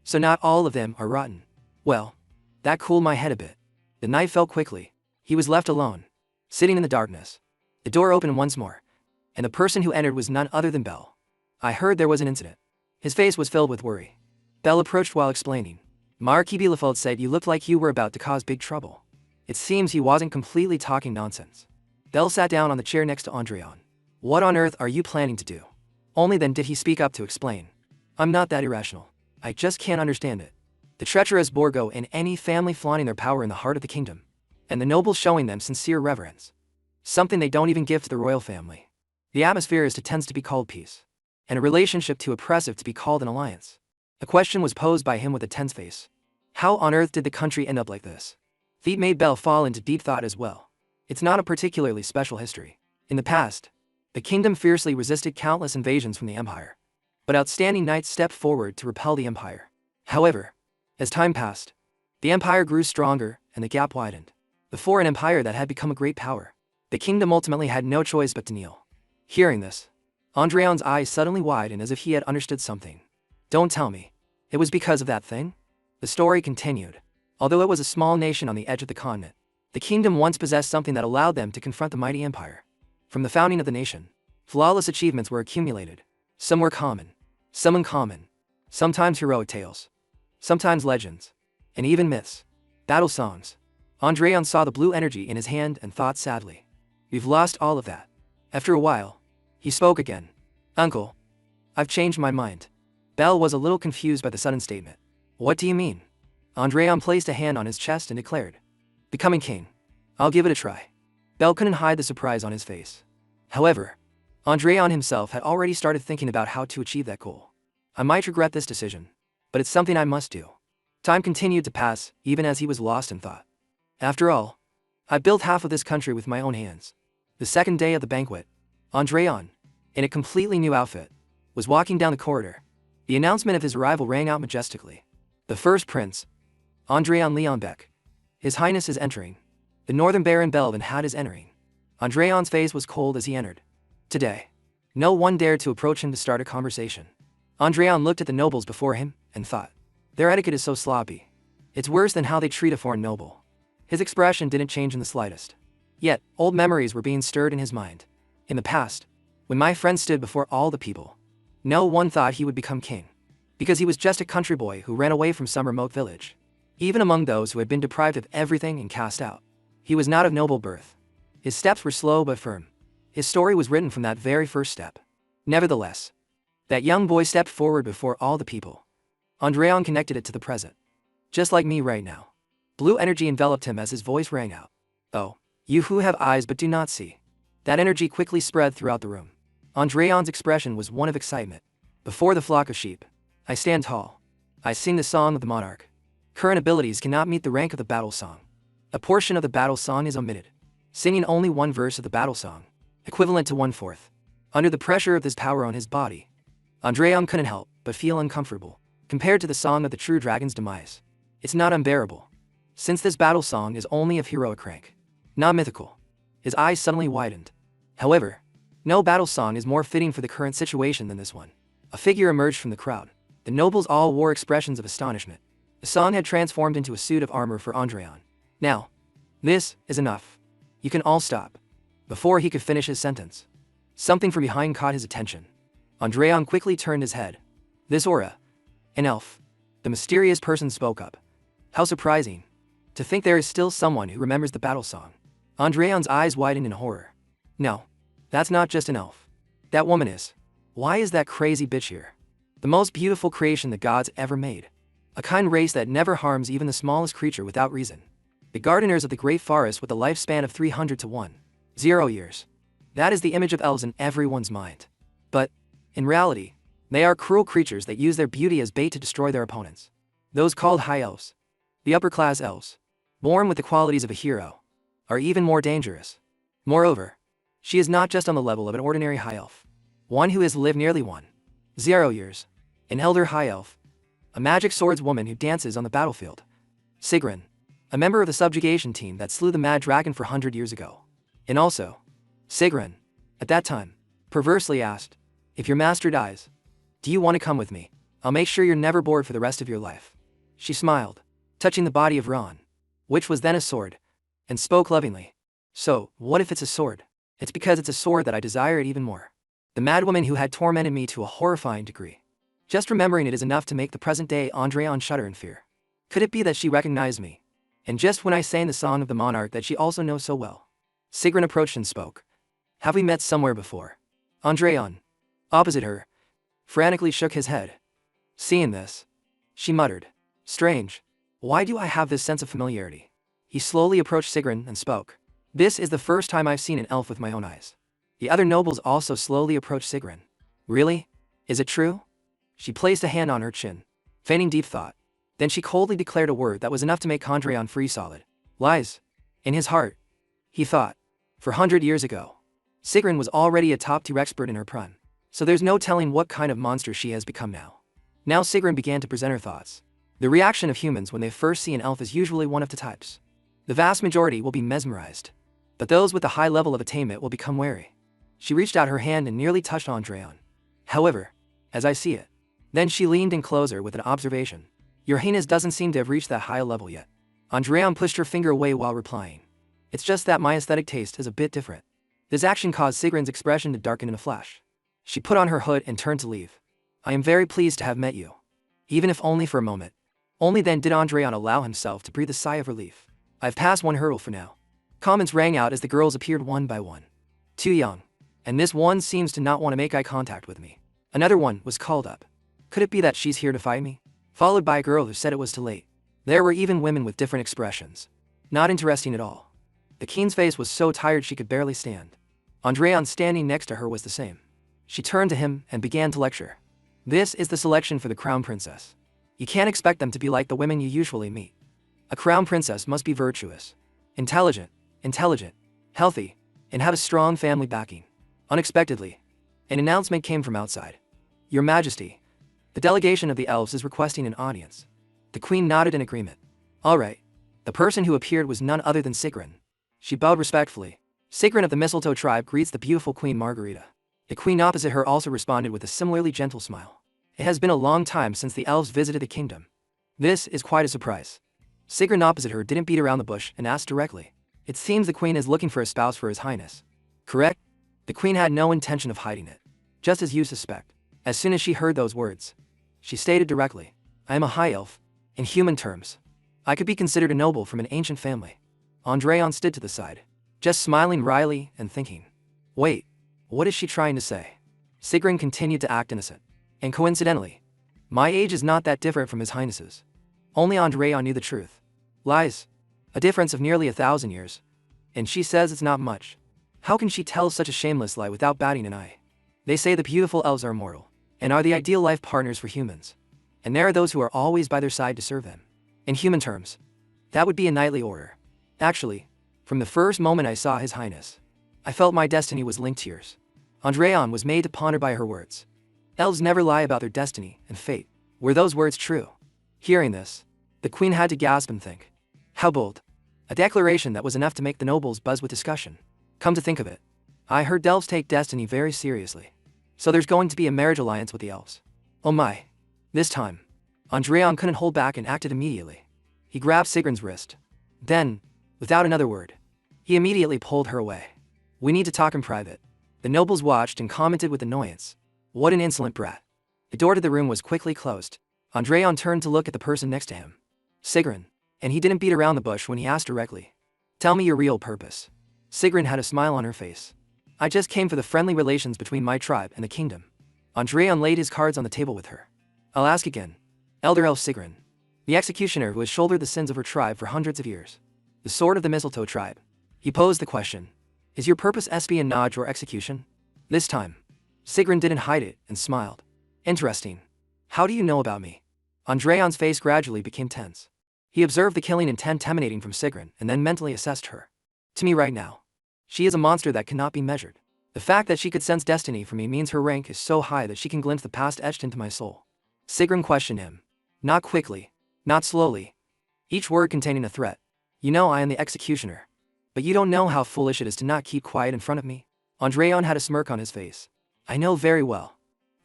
So not all of them are rotten. Well, that cooled my head a bit. The night fell quickly. He was left alone, sitting in the darkness. The door opened once more, and the person who entered was none other than Bell. I heard there was an incident. His face was filled with worry. Bell approached while explaining. Marquis Bielefeld said you looked like you were about to cause big trouble. It seems he wasn't completely talking nonsense. Bell sat down on the chair next to Andreon. What on earth are you planning to do? Only then did he speak up to explain. I'm not that irrational. I just can't understand it. The treacherous Borgo and any family flaunting their power in the heart of the kingdom, and the nobles showing them sincere reverence. Something they don't even give to the royal family. The atmosphere is tends to be called peace, and a relationship too oppressive to be called an alliance. A question was posed by him with a tense face. How on earth did the country end up like this? Feet made Bell fall into deep thought as well. It's not a particularly special history. In the past, the kingdom fiercely resisted countless invasions from the empire, but outstanding knights stepped forward to repel the empire. However, as time passed, the empire grew stronger and the gap widened. Before an empire that had become a great power, the kingdom ultimately had no choice but to kneel. Hearing this, Andreon's eyes suddenly widened as if he had understood something. Don't tell me. It was because of that thing? The story continued. Although it was a small nation on the edge of the continent, the kingdom once possessed something that allowed them to confront the mighty empire. From the founding of the nation, flawless achievements were accumulated. Some were common, some uncommon, sometimes heroic tales, sometimes legends, and even myths. Battle songs. Andreon saw the blue energy in his hand and thought sadly. We've lost all of that. After a while, he spoke again. Uncle, I've changed my mind. Bell was a little confused by the sudden statement. What do you mean? Andreon placed a hand on his chest and declared. Becoming king. I'll give it a try. Bell couldn't hide the surprise on his face. However, Andreon himself had already started thinking about how to achieve that goal. I might regret this decision, but it's something I must do. Time continued to pass, even as he was lost in thought. After all, I built half of this country with my own hands. The second day of the banquet, Andreon, in a completely new outfit, was walking down the corridor. The announcement of his arrival rang out majestically. The first prince, Andreon Leonbeck. His Highness is entering. The Northern Baron Belvin had is entering. Andreon's face was cold as he entered. Today, no one dared to approach him to start a conversation. Andreon looked at the nobles before him and thought, their etiquette is so sloppy. It's worse than how they treat a foreign noble. His expression didn't change in the slightest. Yet, old memories were being stirred in his mind. In the past, when my friend stood before all the people, no one thought he would become king, because he was just a country boy who ran away from some remote village. Even among those who had been deprived of everything and cast out, he was not of noble birth. His steps were slow but firm. His story was written from that very first step. Nevertheless, that young boy stepped forward before all the people. Andreon connected it to the present. Just like me right now. Blue energy enveloped him as his voice rang out. Oh, you who have eyes but do not see. That energy quickly spread throughout the room. Andreon's expression was one of excitement. Before the flock of sheep, I stand tall. I sing the song of the monarch. Current abilities cannot meet the rank of the battle song. A portion of the battle song is omitted, singing only one verse of the battle song, equivalent to 1/4. Under the pressure of this power on his body, Andreon couldn't help but feel uncomfortable. Compared to the song of the true dragon's demise, it's not unbearable. Since this battle song is only of heroic rank, not mythical, his eyes suddenly widened. However, no battle song is more fitting for the current situation than this one. A figure emerged from the crowd. The nobles all wore expressions of astonishment. The song had transformed into a suit of armor for Andreon. Now, this is enough. You can all stop. Before he could finish his sentence, something from behind caught his attention. Andreon quickly turned his head. This aura. An elf. The mysterious person spoke up. How surprising. To think there is still someone who remembers the battle song. Andreon's eyes widened in horror. No, that's not just an elf. That woman is. Why is that crazy bitch here? The most beautiful creation the gods ever made. A kind race that never harms even the smallest creature without reason. The gardeners of the great forest with a lifespan of 300 to 1,0 years. That is the image of elves in everyone's mind. But, in reality, they are cruel creatures that use their beauty as bait to destroy their opponents. Those called high elves, the upper-class elves, born with the qualities of a hero, are even more dangerous. Moreover, she is not just on the level of an ordinary high elf, one who has lived nearly 1,0 years, an elder high elf, a magic swordswoman who dances on the battlefield. Sigrun, a member of the subjugation team that slew the mad dragon 400 years ago. And also, Sigrun, at that time, perversely asked, if your master dies, do you want to come with me? I'll make sure you're never bored for the rest of your life. She smiled, touching the body of Ron, which was then a sword, and spoke lovingly. So, what if it's a sword? It's because it's a sword that I desire it even more. The madwoman who had tormented me to a horrifying degree. Just remembering it is enough to make the present-day Andréon shudder in fear. Could it be that she recognized me? And just when I sang the song of the monarch that she also knows so well. Sigrun approached and spoke. Have we met somewhere before? Andréon, opposite her, frantically shook his head. Seeing this, she muttered. Strange. Why do I have this sense of familiarity? He slowly approached Sigrun and spoke. This is the first time I've seen an elf with my own eyes. The other nobles also slowly approached Sigrun. Really? Is it true? She placed a hand on her chin, feigning deep thought. Then she coldly declared a word that was enough to make Andréon freeze solid. Lies. In his heart, he thought. For 100 years ago, Sigrun was already a top-tier expert in her prime, so there's no telling what kind of monster she has become now. Now Sigrun began to present her thoughts. The reaction of humans when they first see an elf is usually one of two types. The vast majority will be mesmerized, but those with a high level of attainment will become wary. She reached out her hand and nearly touched Andréon. However, as I see it, then she leaned in closer with an observation. Your Highness doesn't seem to have reached that high level yet. Andréon pushed her finger away while replying. It's just that my aesthetic taste is a bit different. This action caused Sigrun's expression to darken in a flash. She put on her hood and turned to leave. I am very pleased to have met you. Even if only for a moment. Only then did Andréon allow himself to breathe a sigh of relief. I've passed one hurdle for now. Comments rang out as the girls appeared one by one. Too young. And this one seems to not want to make eye contact with me. Another one was called up. Could it be that she's here to fight me? Followed by a girl who said it was too late. There were even women with different expressions. Not interesting at all. The king's face was so tired she could barely stand. Andréon standing next to her was the same. She turned to him and began to lecture. This is the selection for the crown princess. You can't expect them to be like the women you usually meet. A crown princess must be virtuous, intelligent, healthy, and have a strong family backing. Unexpectedly, an announcement came from outside. Your Majesty, the delegation of the elves is requesting an audience. The queen nodded in agreement. All right. The person who appeared was none other than Sigrun. She bowed respectfully. Sigrun of the Mistletoe tribe greets the beautiful Queen Margarita. The queen opposite her also responded with a similarly gentle smile. It has been a long time since the elves visited the kingdom. This is quite a surprise. Sigrun opposite her didn't beat around the bush and asked directly. It seems the queen is looking for a spouse for his highness. Correct? The queen had no intention of hiding it. Just as you suspect. As soon as she heard those words, she stated directly, I am a high elf. In human terms, I could be considered a noble from an ancient family. Andréon stood to the side, just smiling wryly and thinking. Wait, what is she trying to say? Sigrun continued to act innocent. And coincidentally, my age is not that different from his highness's. Only Andréon knew the truth. Lies. A difference of nearly 1,000 years. And she says it's not much. How can she tell such a shameless lie without batting an eye? They say the beautiful elves are immortal, and are the ideal life partners for humans. And there are those who are always by their side to serve them. In human terms, that would be a knightly order. Actually, from the first moment I saw his highness, I felt my destiny was linked to yours. Andréon was made to ponder by her words. Elves never lie about their destiny and fate. Were those words true? Hearing this, the queen had to gasp and think. How bold. A declaration that was enough to make the nobles buzz with discussion. Come to think of it, I heard elves take destiny very seriously. So there's going to be a marriage alliance with the elves. Oh my. This time, Andréon couldn't hold back and acted immediately. He grabbed Sigrun's wrist. Then, without another word, he immediately pulled her away. We need to talk in private. The nobles watched and commented with annoyance. What an insolent brat. The door to the room was quickly closed. Andréon turned to look at the person next to him. Sigrun. And he didn't beat around the bush when he asked directly. Tell me your real purpose. Sigrun had a smile on her face. I just came for the friendly relations between my tribe and the kingdom. Andréon laid his cards on the table with her. I'll ask again. Elder Elf Sigrun, the executioner who has shouldered the sins of her tribe for hundreds of years. The sword of the Mistletoe tribe. He posed the question. Is your purpose espionage or execution? This time, Sigrun didn't hide it and smiled. Interesting. How do you know about me? Andréon's face gradually became tense. He observed the killing intent emanating from Sigrun and then mentally assessed her. To me right now, she is a monster that cannot be measured. The fact that she could sense destiny from me means her rank is so high that she can glimpse the past etched into my soul. Sigrun questioned him. Not quickly, not slowly. Each word containing a threat. You know I am the executioner. But you don't know how foolish it is to not keep quiet in front of me. Andréon had a smirk on his face. I know very well.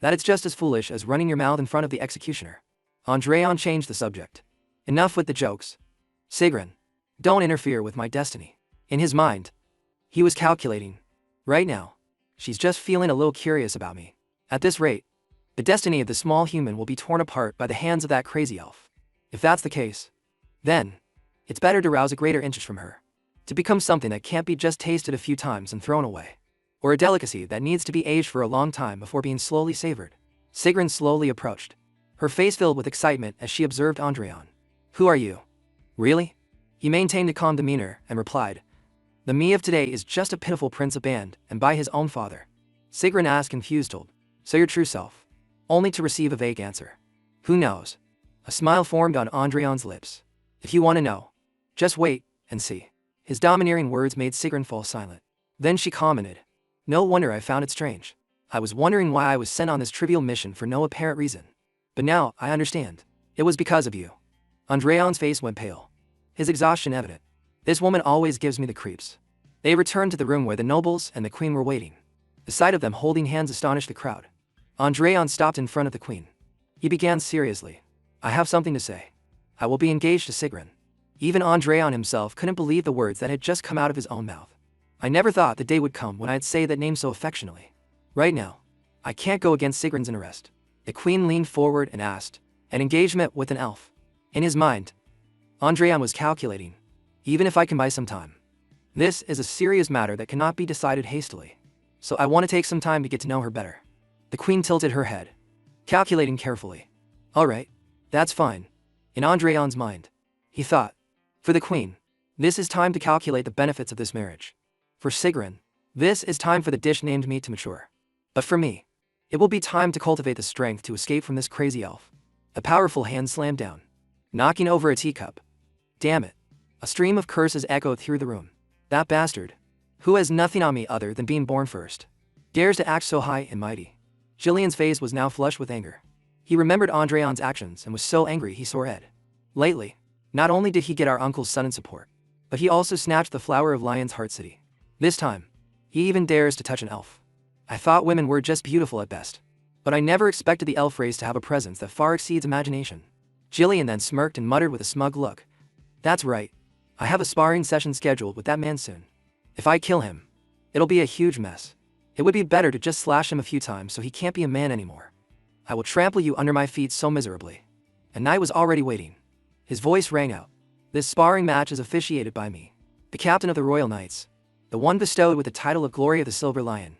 That it's just as foolish as running your mouth in front of the executioner. Andreon changed the subject. Enough with the jokes. Sigrun, don't interfere with my destiny. In his mind, he was calculating. Right now, she's just feeling a little curious about me. At this rate, the destiny of the small human will be torn apart by the hands of that crazy elf. If that's the case, then it's better to rouse a greater interest from her, to become something that can't be just tasted a few times and thrown away, or a delicacy that needs to be aged for a long time before being slowly savored. Sigrun slowly approached, her face filled with excitement as she observed Andreon. Who are you? Really? He maintained a calm demeanor and replied, the me of today is just a pitiful prince abandoned and by his own father. Sigrun asked, confused. So your true self? Only to receive a vague answer. Who knows? A smile formed on Andreon's lips. If you want to know, just wait and see. His domineering words made Sigrun fall silent. Then she commented, no wonder I found it strange. I was wondering why I was sent on this trivial mission for no apparent reason. But now I understand. It was because of you. Andreon's face went pale, his exhaustion evident. This woman always gives me the creeps. They returned to the room where the nobles and the queen were waiting. The sight of them holding hands astonished the crowd. Andreon stopped in front of the queen. He began seriously. I have something to say. I will be engaged to Sigrun. Even Andreon himself couldn't believe the words that had just come out of his own mouth. I never thought the day would come when I'd say that name so affectionately. Right now, I can't go against Sigrun's interest. The queen leaned forward and asked, an engagement with an elf? In his mind, Andreon was calculating, even if I can buy some time. This is a serious matter that cannot be decided hastily. So I want to take some time to get to know her better. The queen tilted her head, calculating carefully. All right, that's fine. In Andreon's mind, he thought, for the queen, this is time to calculate the benefits of this marriage. For Sigrun, this is time for the dish named meat to mature. But for me, it will be time to cultivate the strength to escape from this crazy elf. A powerful hand slammed down, knocking over a teacup. Damn it. A stream of curses echoed through the room. That bastard, who has nothing on me other than being born first, dares to act so high and mighty. Jillian's face was now flushed with anger. He remembered Andreon's actions and was so angry he sore red. Lately, not only did he get our uncle's sudden support, but he also snatched the flower of Lion's Heart City. This time, he even dares to touch an elf. I thought women were just beautiful at best, but I never expected the elf race to have a presence that far exceeds imagination. Jillian then smirked and muttered with a smug look. That's right. I have a sparring session scheduled with that man soon. If I kill him, it'll be a huge mess. It would be better to just slash him a few times so he can't be a man anymore. I will trample you under my feet so miserably. A knight was already waiting. His voice rang out. This sparring match is officiated by me, the captain of the Royal Knights, the one bestowed with the title of Glory of the Silver Lion.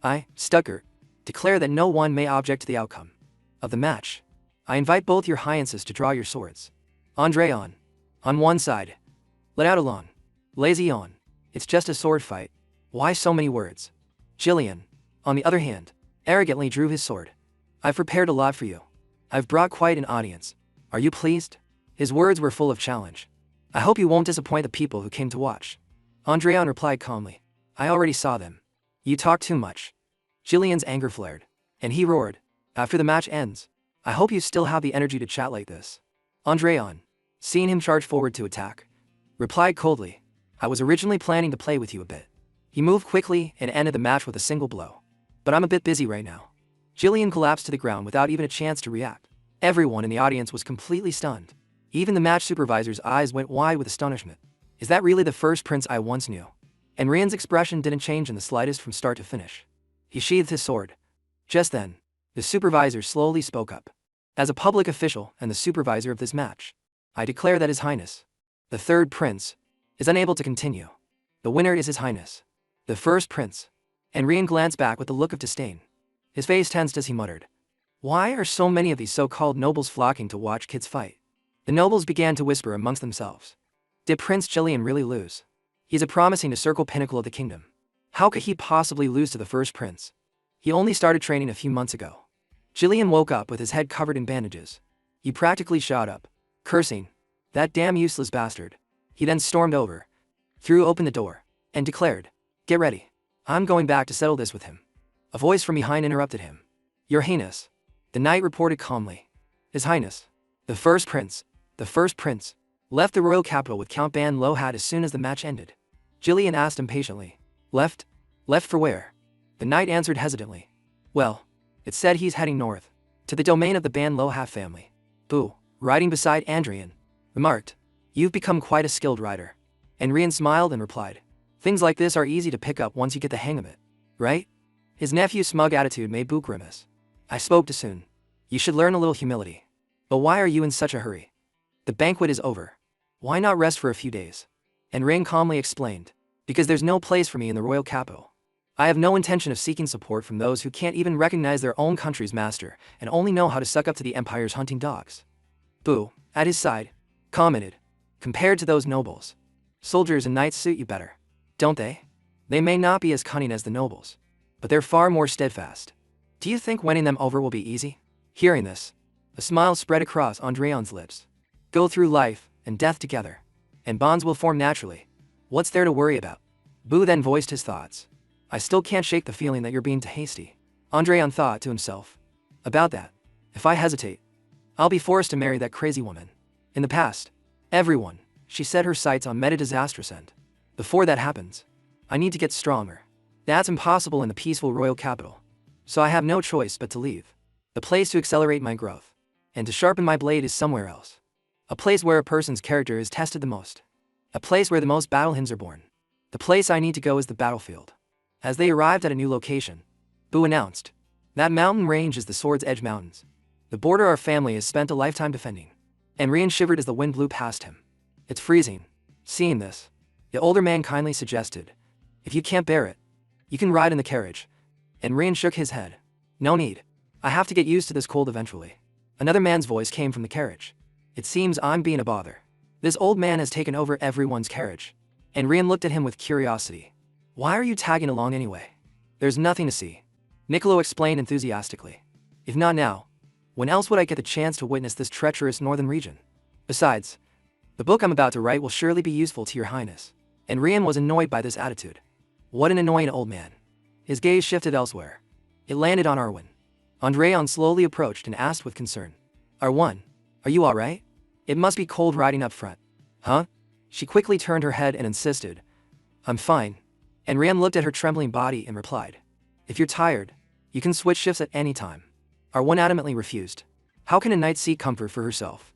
I, Stucker, declare that no one may object to the outcome of the match. I invite both your highnesses to draw your swords. Andreon, on one side. Let out along. Lazy on. It's just a sword fight. Why so many words? Jillian, on the other hand, arrogantly drew his sword. I've prepared a lot for you. I've brought quite an audience. Are you pleased? His words were full of challenge. I hope you won't disappoint the people who came to watch. Andreon replied calmly. I already saw them. You talk too much. Jillian's anger flared, and he roared. After the match ends, I hope you still have the energy to chat like this. Andreon, seeing him charge forward to attack, replied coldly. I was originally planning to play with you a bit. He moved quickly and ended the match with a single blow. But I'm a bit busy right now. Jillian collapsed to the ground without even a chance to react. Everyone in the audience was completely stunned. Even the match supervisor's eyes went wide with astonishment. Is that really the first prince I once knew? And Rian's expression didn't change in the slightest from start to finish. He sheathed his sword. Just then, the supervisor slowly spoke up. As a public official and the supervisor of this match, I declare that His Highness, the third prince, is unable to continue. The winner is His Highness, the first prince. And Rian glanced back with a look of disdain. His face tensed as he muttered. Why are so many of these so-called nobles flocking to watch kids fight? The nobles began to whisper amongst themselves. Did Prince Jillian really lose? He's a promising to circle pinnacle of the kingdom. How could he possibly lose to the first prince? He only started training a few months ago. Jillian woke up with his head covered in bandages. He practically shot up, cursing, that damn useless bastard. He then stormed over, threw open the door, and declared, Get ready. I'm going back to settle this with him. A voice from behind interrupted him. Your Highness, the knight reported calmly. His Highness, the first prince, left the royal capital with Count Ban Lohat as soon as the match ended. Jillian asked impatiently. Left? Left for where? The knight answered hesitantly. Well, It said he's heading north, to the domain of the Ban Lohaf family. Bu, riding beside Andrian, remarked, "You've become quite a skilled rider." And Rian smiled and replied, "Things like this are easy to pick up once you get the hang of it, right?" His nephew's smug attitude made Bu grimace. "I spoke too soon. You should learn a little humility. But why are you in such a hurry? The banquet is over. Why not rest for a few days?" And Rian calmly explained, "Because there's no place for me in the royal capital. I have no intention of seeking support from those who can't even recognize their own country's master and only know how to suck up to the empire's hunting dogs." Bu, at his side, commented, "Compared to those nobles, soldiers and knights suit you better, don't they? They may not be as cunning as the nobles, but they're far more steadfast. Do you think winning them over will be easy?" Hearing this, a smile spread across Andreon's lips. "Go through life and death together, and bonds will form naturally. What's there to worry about?" Bu then voiced his thoughts. "I still can't shake the feeling that you're being too hasty." Andreon thought to himself, "About that, if I hesitate, I'll be forced to marry that crazy woman. In the past, everyone, she set her sights on meta disastrous end. Before that happens, I need to get stronger. That's impossible in the peaceful royal capital. So I have no choice but to leave. The place to accelerate my growth and to sharpen my blade is somewhere else. A place where a person's character is tested the most. A place where the most battle hymns are born. The place I need to go is the battlefield." As they arrived at a new location, Bu announced, "That mountain range is the Sword's Edge Mountains. The border our family has spent a lifetime defending." And Rian shivered as the wind blew past him. "It's freezing." Seeing this, the older man kindly suggested, "If you can't bear it, you can ride in the carriage." And Rian shook his head. "No need. I have to get used to this cold eventually." Another man's voice came from the carriage. "It seems I'm being a bother. This old man has taken over everyone's carriage." And Rian looked at him with curiosity. "Why are you tagging along anyway?" "There's nothing to see," Niccolo explained enthusiastically. "If not now, when else would I get the chance to witness this treacherous northern region? Besides, the book I'm about to write will surely be useful to your highness." And Rian was annoyed by this attitude. What an annoying old man. His gaze shifted elsewhere. It landed on Arwen. Andreon slowly approached and asked with concern, "Arwen, are you alright? It must be cold riding up front." "Huh?" She quickly turned her head and insisted, "I'm fine." And Rian looked at her trembling body and replied, "If you're tired, you can switch shifts at any time." Arwen adamantly refused. How can a knight seek comfort for herself?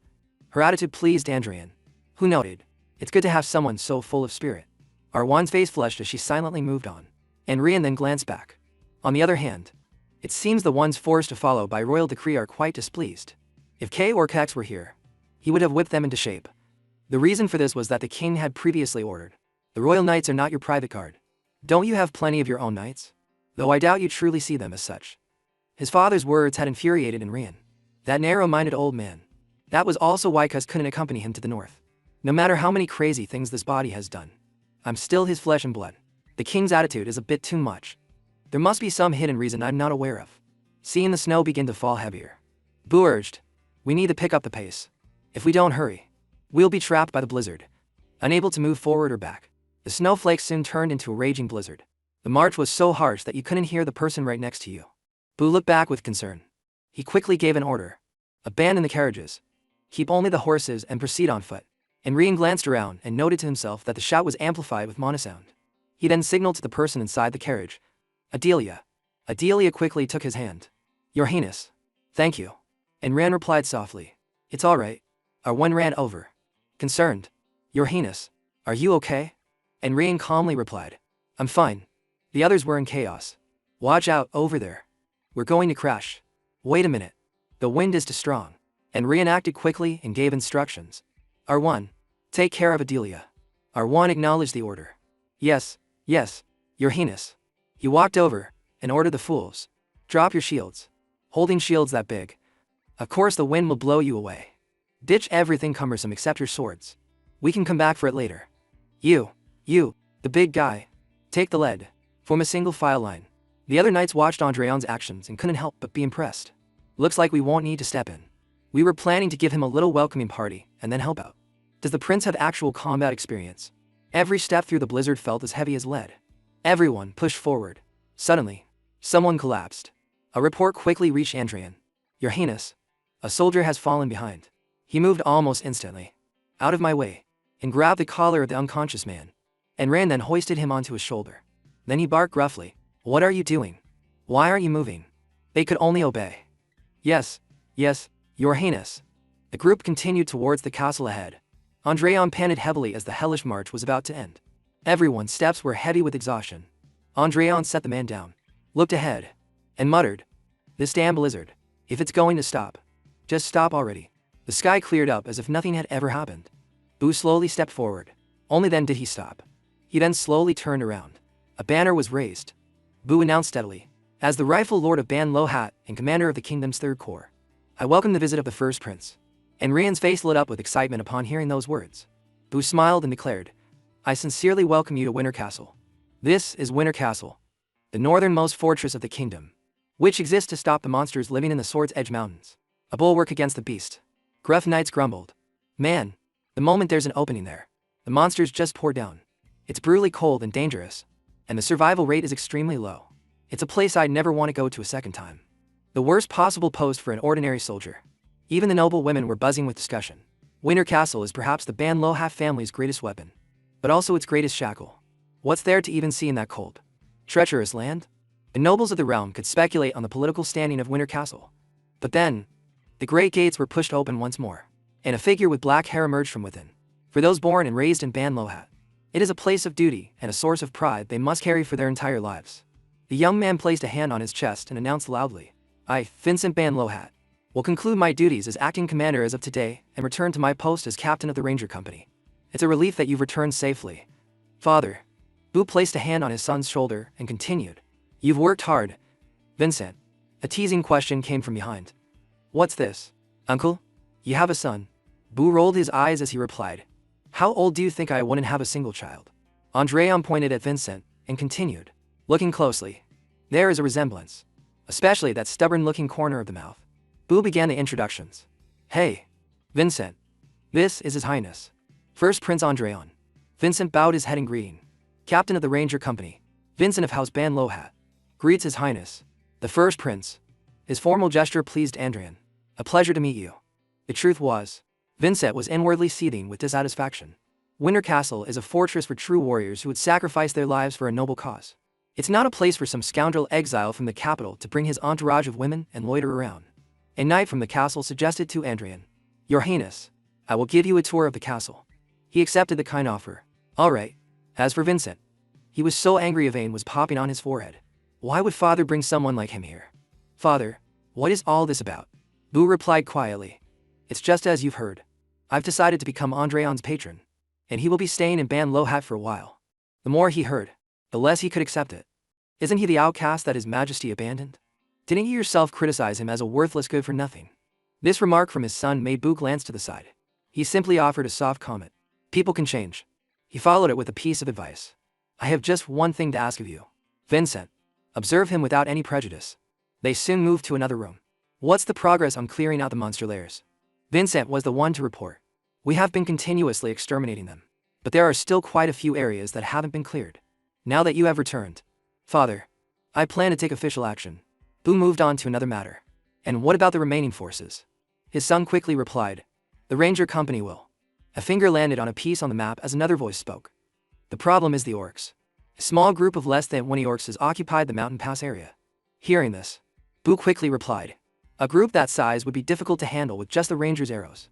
Her attitude pleased Andrian, who noted, "It's good to have someone so full of spirit." Arwen's face flushed as she silently moved on, and Rian then glanced back. On the other hand, it seems the ones forced to follow by royal decree are quite displeased. If K or Kex were here, he would have whipped them into shape. The reason for this was that the king had previously ordered, "The royal knights are not your private guard. Don't you have plenty of your own knights? Though I doubt you truly see them as such." His father's words had infuriated Rian. That narrow-minded old man. That was also why Kuz couldn't accompany him to the north. No matter how many crazy things this body has done, I'm still his flesh and blood. The king's attitude is a bit too much. There must be some hidden reason I'm not aware of. Seeing the snow begin to fall heavier, Bu urged, "We need to pick up the pace. If we don't hurry, we'll be trapped by the blizzard, unable to move forward or back." The snowflakes soon turned into a raging blizzard. The march was so harsh that you couldn't hear the person right next to you. Bu looked back with concern. He quickly gave an order. "Abandon the carriages. Keep only the horses and proceed on foot." And Rian glanced around and noted to himself that the shout was amplified with monosound. He then signaled to the person inside the carriage, "Adelia." Adelia quickly took his hand. "Your Highness." "Thank you." And Rian replied softly, "It's all right." Arwen ran over, concerned. "Your Highness, are you okay?" And Rian calmly replied, "I'm fine." The others were in chaos. "Watch out, over there. We're going to crash." "Wait a minute. The wind is too strong." And Rian acted quickly and gave instructions. "Arwen, take care of Adelia." Arwen acknowledged the order. Yes, Your Highness." He walked over and ordered the fools, "Drop your shields." "Holding shields that big? Of course the wind will blow you away. Ditch everything cumbersome except your swords. We can come back for it later. You, the big guy, take the lead. Form a single file line." The other knights watched Andreon's actions and couldn't help but be impressed. "Looks like we won't need to step in. We were planning to give him a little welcoming party and then help out. Does the prince have actual combat experience?" Every step through the blizzard felt as heavy as lead. Everyone pushed forward. Suddenly, someone collapsed. A report quickly reached Andrian. "Your Highness, a soldier has fallen behind." He moved almost instantly, "Out of my way," and grabbed the collar of the unconscious man. And Rand then hoisted him onto his shoulder. Then he barked gruffly, "What are you doing? Why aren't you moving?" They could only obey. Yes, yes, Your Highness. The group continued towards the castle ahead. Andreon panted heavily as the hellish march was about to end. Everyone's steps were heavy with exhaustion. Andreon set the man down, looked ahead, and muttered, "This damn blizzard. If it's going to stop, just stop already." The sky cleared up as if nothing had ever happened. Bu slowly stepped forward. Only then did he stop. He then slowly turned around. A banner was raised. Bu announced steadily, "As the rightful lord of Ban Lo Hat and commander of the kingdom's third corps, I welcome the visit of the first prince." And Rian's face lit up with excitement upon hearing those words. Bu smiled and declared, "I sincerely welcome you to Winter Castle. This is Winter Castle, the northernmost fortress of the kingdom, which exists to stop the monsters living in the Sword's Edge Mountains. A bulwark against the beast." Gruff knights grumbled, "Man, the moment there's an opening there, the monsters just pour down. It's brutally cold and dangerous, and the survival rate is extremely low. It's a place I'd never want to go to a second time. The worst possible post for an ordinary soldier." Even the noble women were buzzing with discussion. Winter Castle is perhaps the Ban Lo Hat family's greatest weapon, but also its greatest shackle. What's there to even see in that cold, treacherous land? The nobles of the realm could speculate on the political standing of Winter Castle. But then, the great gates were pushed open once more, and a figure with black hair emerged from within. For those born and raised in Ban Lo Hat, it is a place of duty and a source of pride they must carry for their entire lives. The young man placed a hand on his chest and announced loudly, "I, Vincent Ban Lo Hat, will conclude my duties as acting commander as of today and return to my post as captain of the Ranger Company. It's a relief that you've returned safely, Father." Bu placed a hand on his son's shoulder and continued, "You've worked hard, Vincent." A teasing question came from behind. "What's this, uncle? You have a son?" Bu rolled his eyes as he replied, "How old do you think I wouldn't have a single child?" Andreon pointed at Vincent and continued, looking closely. "There is a resemblance, especially that stubborn-looking corner of the mouth." Bu began the introductions. "Hey, Vincent. This is His Highness, First Prince Andreon." Vincent bowed his head in greeting. "Captain of the Ranger Company, Vincent of House Ban Lo Hat, greets His Highness, the First Prince." His formal gesture pleased Andreon. "A pleasure to meet you." The truth was, Vincent was inwardly seething with dissatisfaction. Winter Castle is a fortress for true warriors who would sacrifice their lives for a noble cause. It's not a place for some scoundrel exiled from the capital to bring his entourage of women and loiter around. A knight from the castle suggested to Andreon, "Your Highness, I will give you a tour of the castle." He accepted the kind offer. All right. As for Vincent, he was so angry a vein was popping on his forehead. Why would father bring someone like him here? "Father, what is all this about?" Bu replied quietly. "It's just as you've heard. I've decided to become Andreon's patron, and he will be staying in Ban Lo Hat for a while." The more he heard, the less he could accept it. Isn't he the outcast that His Majesty abandoned? Didn't you yourself criticize him as a worthless good-for-nothing? This remark from his son made Bu glance to the side. He simply offered a soft comment. "People can change." He followed it with a piece of advice. "I have just one thing to ask of you, Vincent. Observe him without any prejudice." They soon moved to another room. "What's the progress on clearing out the monster lairs?" Vincent was the one to report. "We have been continuously exterminating them, but there are still quite a few areas that haven't been cleared. Now that you have returned, Father, I plan to take official action." Bu moved on to another matter. "And what about the remaining forces?" His son quickly replied, "The Ranger Company will." A finger landed on a piece on the map as another voice spoke. "The problem is the orcs. A small group of less than 20 orcs has occupied the mountain pass area." Hearing this, Bu quickly replied, "A group that size would be difficult to handle with just the Rangers' arrows."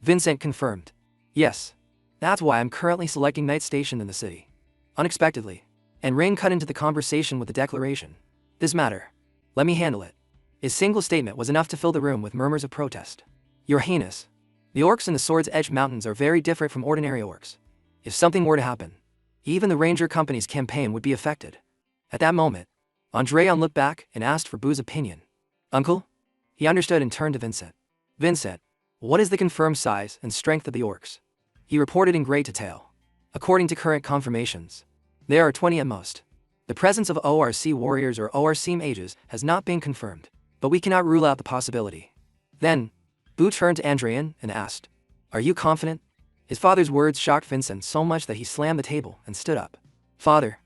Vincent confirmed, "Yes. That's why I'm currently selecting knights stationed in the city." Unexpectedly, and Rain cut into the conversation with the declaration, "This matter, let me handle it." His single statement was enough to fill the room with murmurs of protest. "Your Highness, the orcs in the Sword's Edge Mountains are very different from ordinary orcs. If something were to happen, even the Ranger Company's campaign would be affected." At that moment, Andreon looked back and asked for Bu's opinion. "Uncle?" He understood and turned to Vincent. "Vincent, what is the confirmed size and strength of the orcs?" He reported in great detail. "According to current confirmations, there are 20 at most. The presence of ORC warriors or ORC mages has not been confirmed, but we cannot rule out the possibility." Then, Bu turned to Andreon and asked, "Are you confident?" His father's words shocked Vincent so much that he slammed the table and stood up. "Father,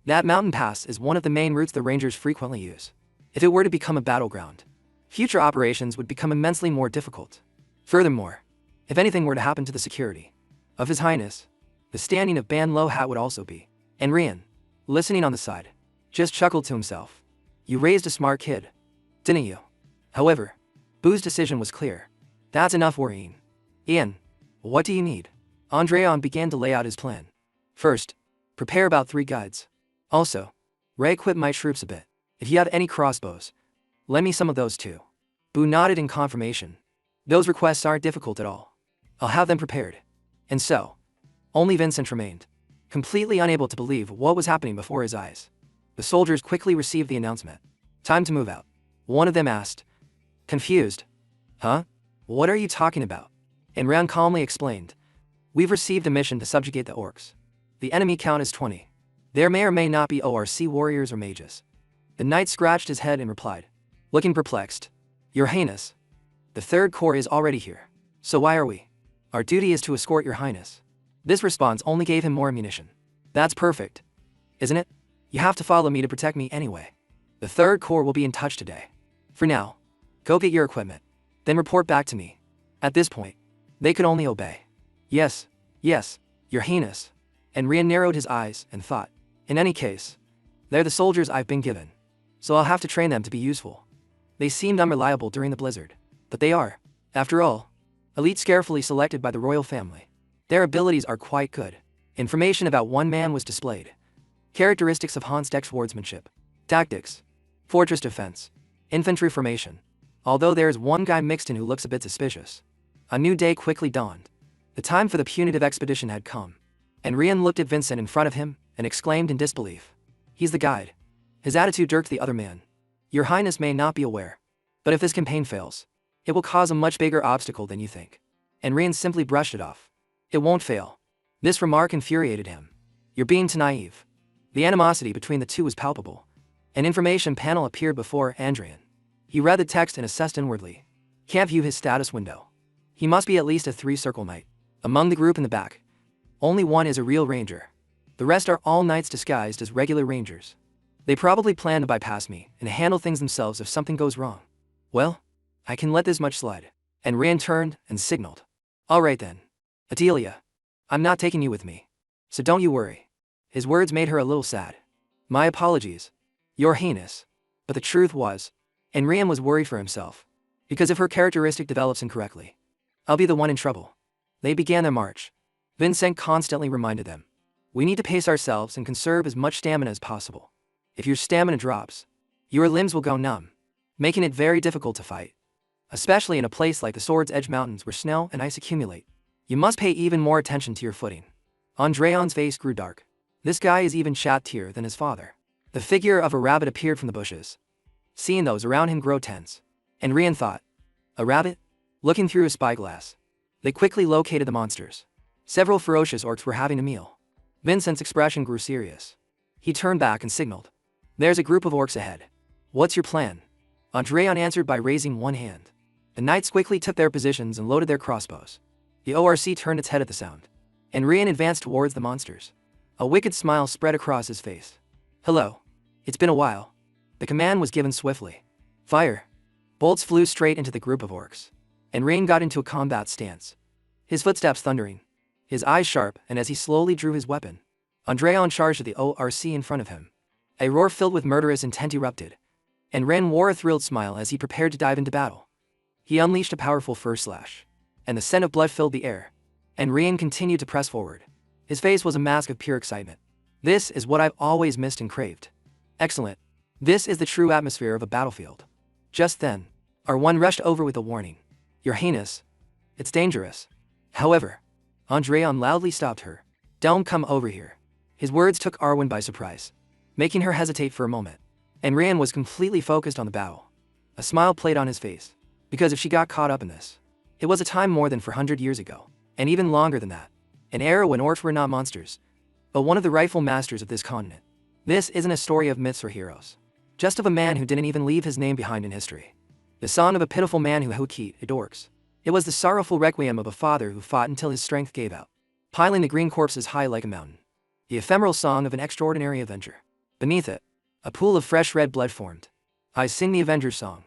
that mountain pass is one of the main routes the Rangers frequently use. If it were to become a battleground, future operations would become immensely more difficult. Furthermore, if anything were to happen to the security of His Highness, the standing of Ban Lo Hat would also be." And Rian, listening on the side, just chuckled to himself. "You raised a smart kid, didn't you? However, Boo's decision was clear. That's enough worrying. Ian, what do you need? Andreon began to lay out his plan. First, prepare about 3 guides. Also, re-equip my troops a bit. If you have any crossbows, lend me some of those too. Boo nodded in confirmation. Those requests aren't difficult at all. I'll have them prepared. And so, only Vincent remained, completely unable to believe what was happening before his eyes. The soldiers quickly received the announcement. Time to move out. One of them asked, confused. Huh? What are you talking about? Enron calmly explained. We've received a mission to subjugate the orcs. The enemy count is 20. There may or may not be ORC warriors or mages. The knight scratched his head and replied, looking perplexed. Your Highness, the 3rd Corps is already here. So why are we? Our duty is to escort your Highness. This response only gave him more ammunition. That's perfect, isn't it? You have to follow me to protect me anyway. The 3rd Corps will be in touch today. For now, go get your equipment, then report back to me. At this point, they could only obey. Yes, your Highness. And Rian narrowed his eyes and thought, in any case, they're the soldiers I've been given, so I'll have to train them to be useful. They seemed unreliable during the blizzard, but they are, after all, elites carefully selected by the royal family. Their abilities are quite good. Information about one man was displayed. Characteristics of Hansteck's swordsmanship, tactics, fortress defense, infantry formation. Although there's one guy mixed in who looks a bit suspicious. A new day quickly dawned. The time for the punitive expedition had come. And Rian looked at Vincent in front of him and exclaimed in disbelief. He's the guide. His attitude irked the other man. Your Highness may not be aware, but if this campaign fails, it will cause a much bigger obstacle than you think. And Rian simply brushed it off. It won't fail. This remark infuriated him. You're being too naive. The animosity between the two was palpable. An information panel appeared before Andreon. He read the text and assessed inwardly. Can't view his status window. He must be at least a 3-circle knight. Among the group in the back, only one is a real ranger. The rest are all knights disguised as regular rangers. They probably plan to bypass me and handle things themselves if something goes wrong. Well, I can let this much slide. And Rand turned and signaled. All right then. Adelia, I'm not taking you with me. So don't you worry. His words made her a little sad. My apologies, Your Highness. But the truth was, and Rian was worried for himself. Because if her characteristic develops incorrectly, I'll be the one in trouble. They began their march. Vincent constantly reminded them. We need to pace ourselves and conserve as much stamina as possible. If your stamina drops, your limbs will go numb, making it very difficult to fight. Especially in a place like the Sword's Edge Mountains where snow and ice accumulate. You must pay even more attention to your footing. Andreon's face grew dark. This guy is even chattier than his father. The figure of a rabbit appeared from the bushes. Seeing those around him grow tense, and Rian thought, a rabbit? Looking through his spyglass, they quickly located the monsters. Several ferocious orcs were having a meal. Vincent's expression grew serious. He turned back and signaled. There's a group of orcs ahead. What's your plan? Andreon answered by raising one hand. The knights quickly took their positions and loaded their crossbows. The ORC turned its head at the sound, and Rian advanced towards the monsters. A wicked smile spread across his face. Hello. It's been a while. The command was given swiftly. Fire. Bolts flew straight into the group of orcs, and Rian got into a combat stance. His footsteps thundering, his eyes sharp, and as he slowly drew his weapon, Andreon charged at the ORC in front of him. A roar filled with murderous intent erupted, and Rian wore a thrilled smile as he prepared to dive into battle. He unleashed a powerful first slash, and the scent of blood filled the air, and Rian continued to press forward. His face was a mask of pure excitement. This is what I've always missed and craved. Excellent. This is the true atmosphere of a battlefield. Just then, R1 rushed over with a warning. Your Highness, it's dangerous. However, Andreon loudly stopped her. Don't come over here. His words took Arwen by surprise, making her hesitate for a moment. And Rian was completely focused on the battle. A smile played on his face, because if she got caught up in this, it was a time more than 400 years ago, and even longer than that. An era when orcs were not monsters, but one of the rightful masters of this continent. This isn't a story of myths or heroes, just of a man who didn't even leave his name behind in history. The song of a pitiful man who hukit at orcs. It was the sorrowful requiem of a father who fought until his strength gave out, piling the green corpses high like a mountain. The ephemeral song of an extraordinary avenger. Beneath it, a pool of fresh red blood formed. I sing the Avenger's song.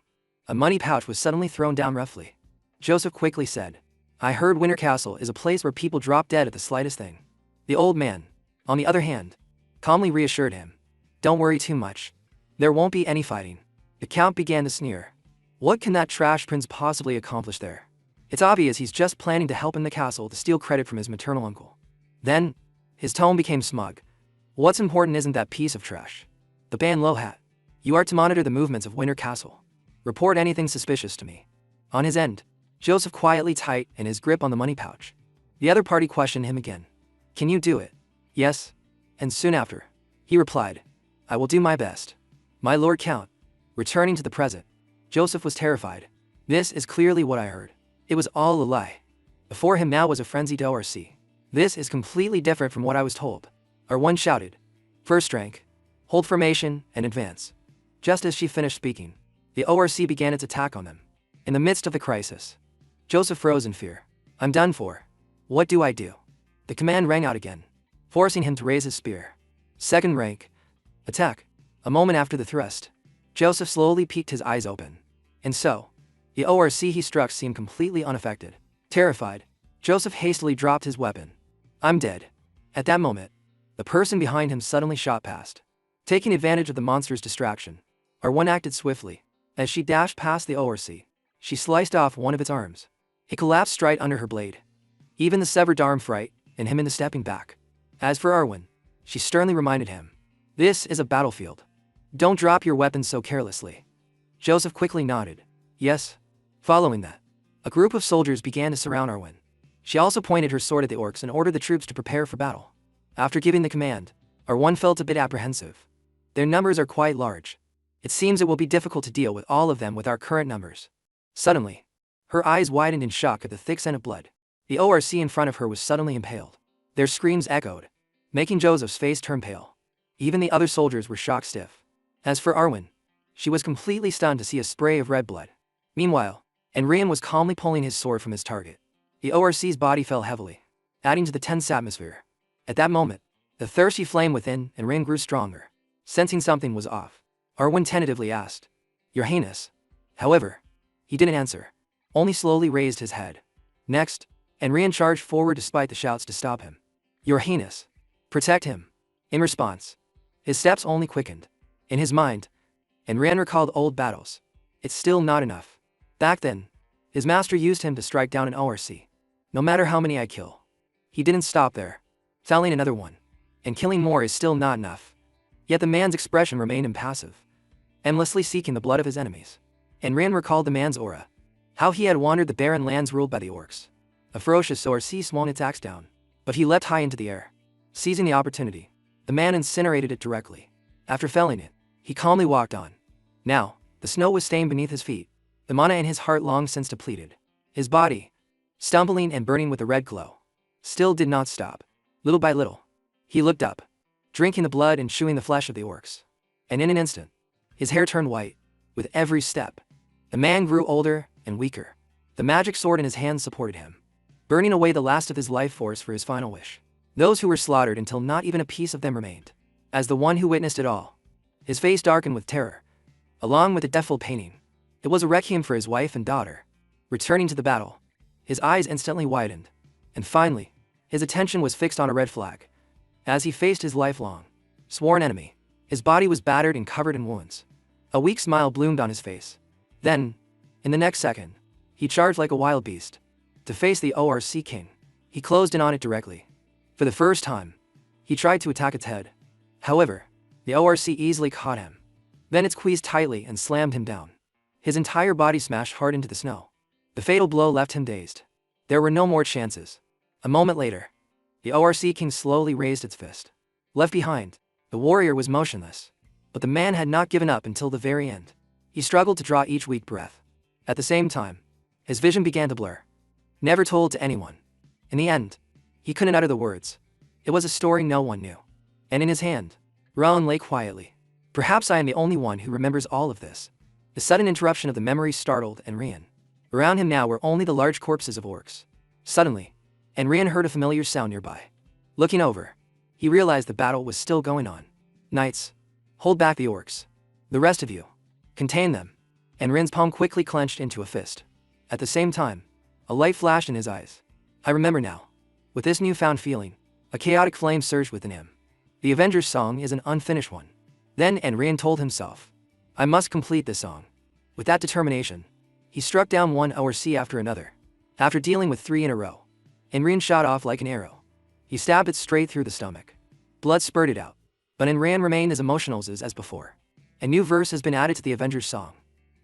A money pouch was suddenly thrown down roughly. Joseph quickly said, I heard Winter Castle is a place where people drop dead at the slightest thing. The old man, on the other hand, calmly reassured him. Don't worry too much. There won't be any fighting. The count began to sneer. What can that trash prince possibly accomplish there? It's obvious he's just planning to help in the castle to steal credit from his maternal uncle. Then, his tone became smug. What's important isn't that piece of trash. The Ban Lo hat. You are to monitor the movements of Winter Castle. Report anything suspicious to me. On his end, Joseph quietly tightened his grip on the money pouch. The other party questioned him again. Can you do it? Yes. And soon after, he replied, I will do my best. My Lord Count. Returning to the present, Joseph was terrified. This is clearly what I heard. It was all a lie. Before him now was a frenzied ORC. This is completely different from what I was told. R1 shouted. First rank. Hold formation and advance. Just as she finished speaking, the ORC began its attack on them. In the midst of the crisis, Joseph froze in fear. I'm done for. What do I do? The command rang out again, forcing him to raise his spear. Second rank. Attack. A moment after the thrust, Joseph slowly peeked his eyes open. And so, the ORC he struck seemed completely unaffected. Terrified, Joseph hastily dropped his weapon. I'm dead. At that moment, the person behind him suddenly shot past. Taking advantage of the monster's distraction, R1 acted swiftly. As she dashed past the ORC, she sliced off one of its arms. It collapsed right under her blade. Even the severed arm frightened him into stepping back. As for Arwen, she sternly reminded him. This is a battlefield. Don't drop your weapons so carelessly. Joseph quickly nodded. Yes. Following that, a group of soldiers began to surround Arwen. She also pointed her sword at the orcs and ordered the troops to prepare for battle. After giving the command, Arwen felt a bit apprehensive. Their numbers are quite large. It seems it will be difficult to deal with all of them with our current numbers. Suddenly, her eyes widened in shock at the thick scent of blood. The ORC in front of her was suddenly impaled. Their screams echoed, making Joseph's face turn pale. Even the other soldiers were shock stiff. As for Arwen, she was completely stunned to see a spray of red blood. Meanwhile, Enrian was calmly pulling his sword from his target. The ORC's body fell heavily, adding to the tense atmosphere. At that moment, the thirsty flame within Enrian grew stronger. Sensing something was off, Arwen tentatively asked, Your Highness. However, he didn't answer, only slowly raised his head. Next, Enrian charged forward despite the shouts to stop him. Your Highness. Protect him. In response, his steps only quickened. In his mind, Enrian recalled old battles. It's still not enough. Back then, his master used him to strike down an ORC. No matter how many I kill. He didn't stop there. Felling another one. And killing more is still not enough. Yet the man's expression remained impassive, endlessly seeking the blood of his enemies. Enrian recalled the man's aura. How he had wandered the barren lands ruled by the orcs. A ferocious ORC swung its axe down, but he leapt high into the air. Seizing the opportunity, the man incinerated it directly. After felling it, he calmly walked on. Now, the snow was stained beneath his feet, the mana in his heart long since depleted. His body, stumbling and burning with a red glow, still did not stop. Little by little, he looked up, drinking the blood and chewing the flesh of the orcs. And in an instant, his hair turned white. With every step, the man grew older and weaker. The magic sword in his hand supported him, burning away the last of his life force for his final wish. Those who were slaughtered until not even a piece of them remained. As the one who witnessed it all, his face darkened with terror, along with a deathful painting. It was a requiem for his wife and daughter. Returning to the battle, his eyes instantly widened, and finally, his attention was fixed on a red flag. As he faced his lifelong, sworn enemy, his body was battered and covered in wounds. A weak smile bloomed on his face. Then, in the next second, he charged like a wild beast. To face the ORC king, he closed in on it directly. For the first time, he tried to attack its head. However, the ORC easily caught him. Then it squeezed tightly and slammed him down. His entire body smashed hard into the snow. The fatal blow left him dazed. There were no more chances. A moment later, the ORC king slowly raised its fist. Left behind, the warrior was motionless. But the man had not given up until the very end. He struggled to draw each weak breath. At the same time, his vision began to blur. Never told to anyone. In the end, he couldn't utter the words. It was a story no one knew. And in his hand, Rowan lay quietly. Perhaps I am the only one who remembers all of this. The sudden interruption of the memory startled Enrian. Around him now were only the large corpses of orcs. Suddenly, Enrian heard a familiar sound nearby. Looking over, he realized the battle was still going on. Knights, hold back the orcs. The rest of you, contain them. Enrian's palm quickly clenched into a fist. At the same time, a light flashed in his eyes. I remember now. With this newfound feeling, a chaotic flame surged within him. The Avengers song is an unfinished one. Then Enrian told himself. I must complete this song. With that determination, he struck down one ORC after another. After dealing with 3 in a row, Enrian shot off like an arrow. He stabbed it straight through the stomach. Blood spurted out, but Enrian remained as emotional as before. A new verse has been added to the Avengers song.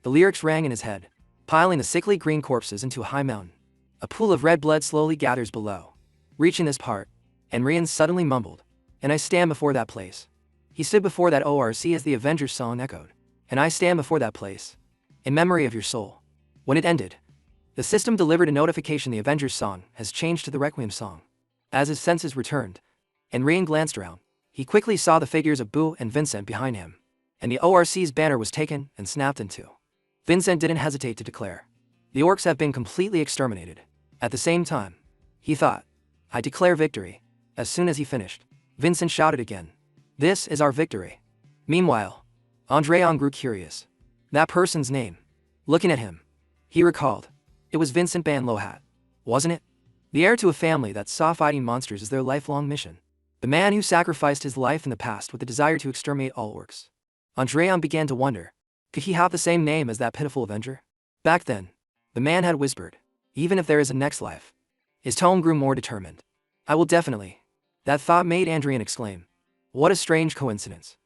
The lyrics rang in his head, piling the sickly green corpses into a high mountain. A pool of red blood slowly gathers below. Reaching this part, Enrian suddenly mumbled, "And I stand before that place." He stood before that ORC as the Avengers song echoed. "And I stand before that place, in memory of your soul." When it ended, the system delivered a notification: the Avengers song has changed to the Requiem song. As his senses returned, Enrian glanced around. He quickly saw the figures of Boo and Vincent behind him, and the ORC's banner was taken and snapped in two. Vincent didn't hesitate to declare, "The orcs have been completely exterminated." At the same time, he thought, "I declare victory." As soon as he finished, Vincent shouted again, "This is our victory." Meanwhile, Andreon grew curious. That person's name. Looking at him, he recalled. It was Vincent Van Lohat, wasn't it? The heir to a family that saw fighting monsters as their lifelong mission. The man who sacrificed his life in the past with the desire to exterminate all orcs. Andreon began to wonder, could he have the same name as that pitiful Avenger? Back then, the man had whispered, "Even if there is a next life." His tone grew more determined. "I will definitely." That thought made Andreon exclaim, "What a strange coincidence."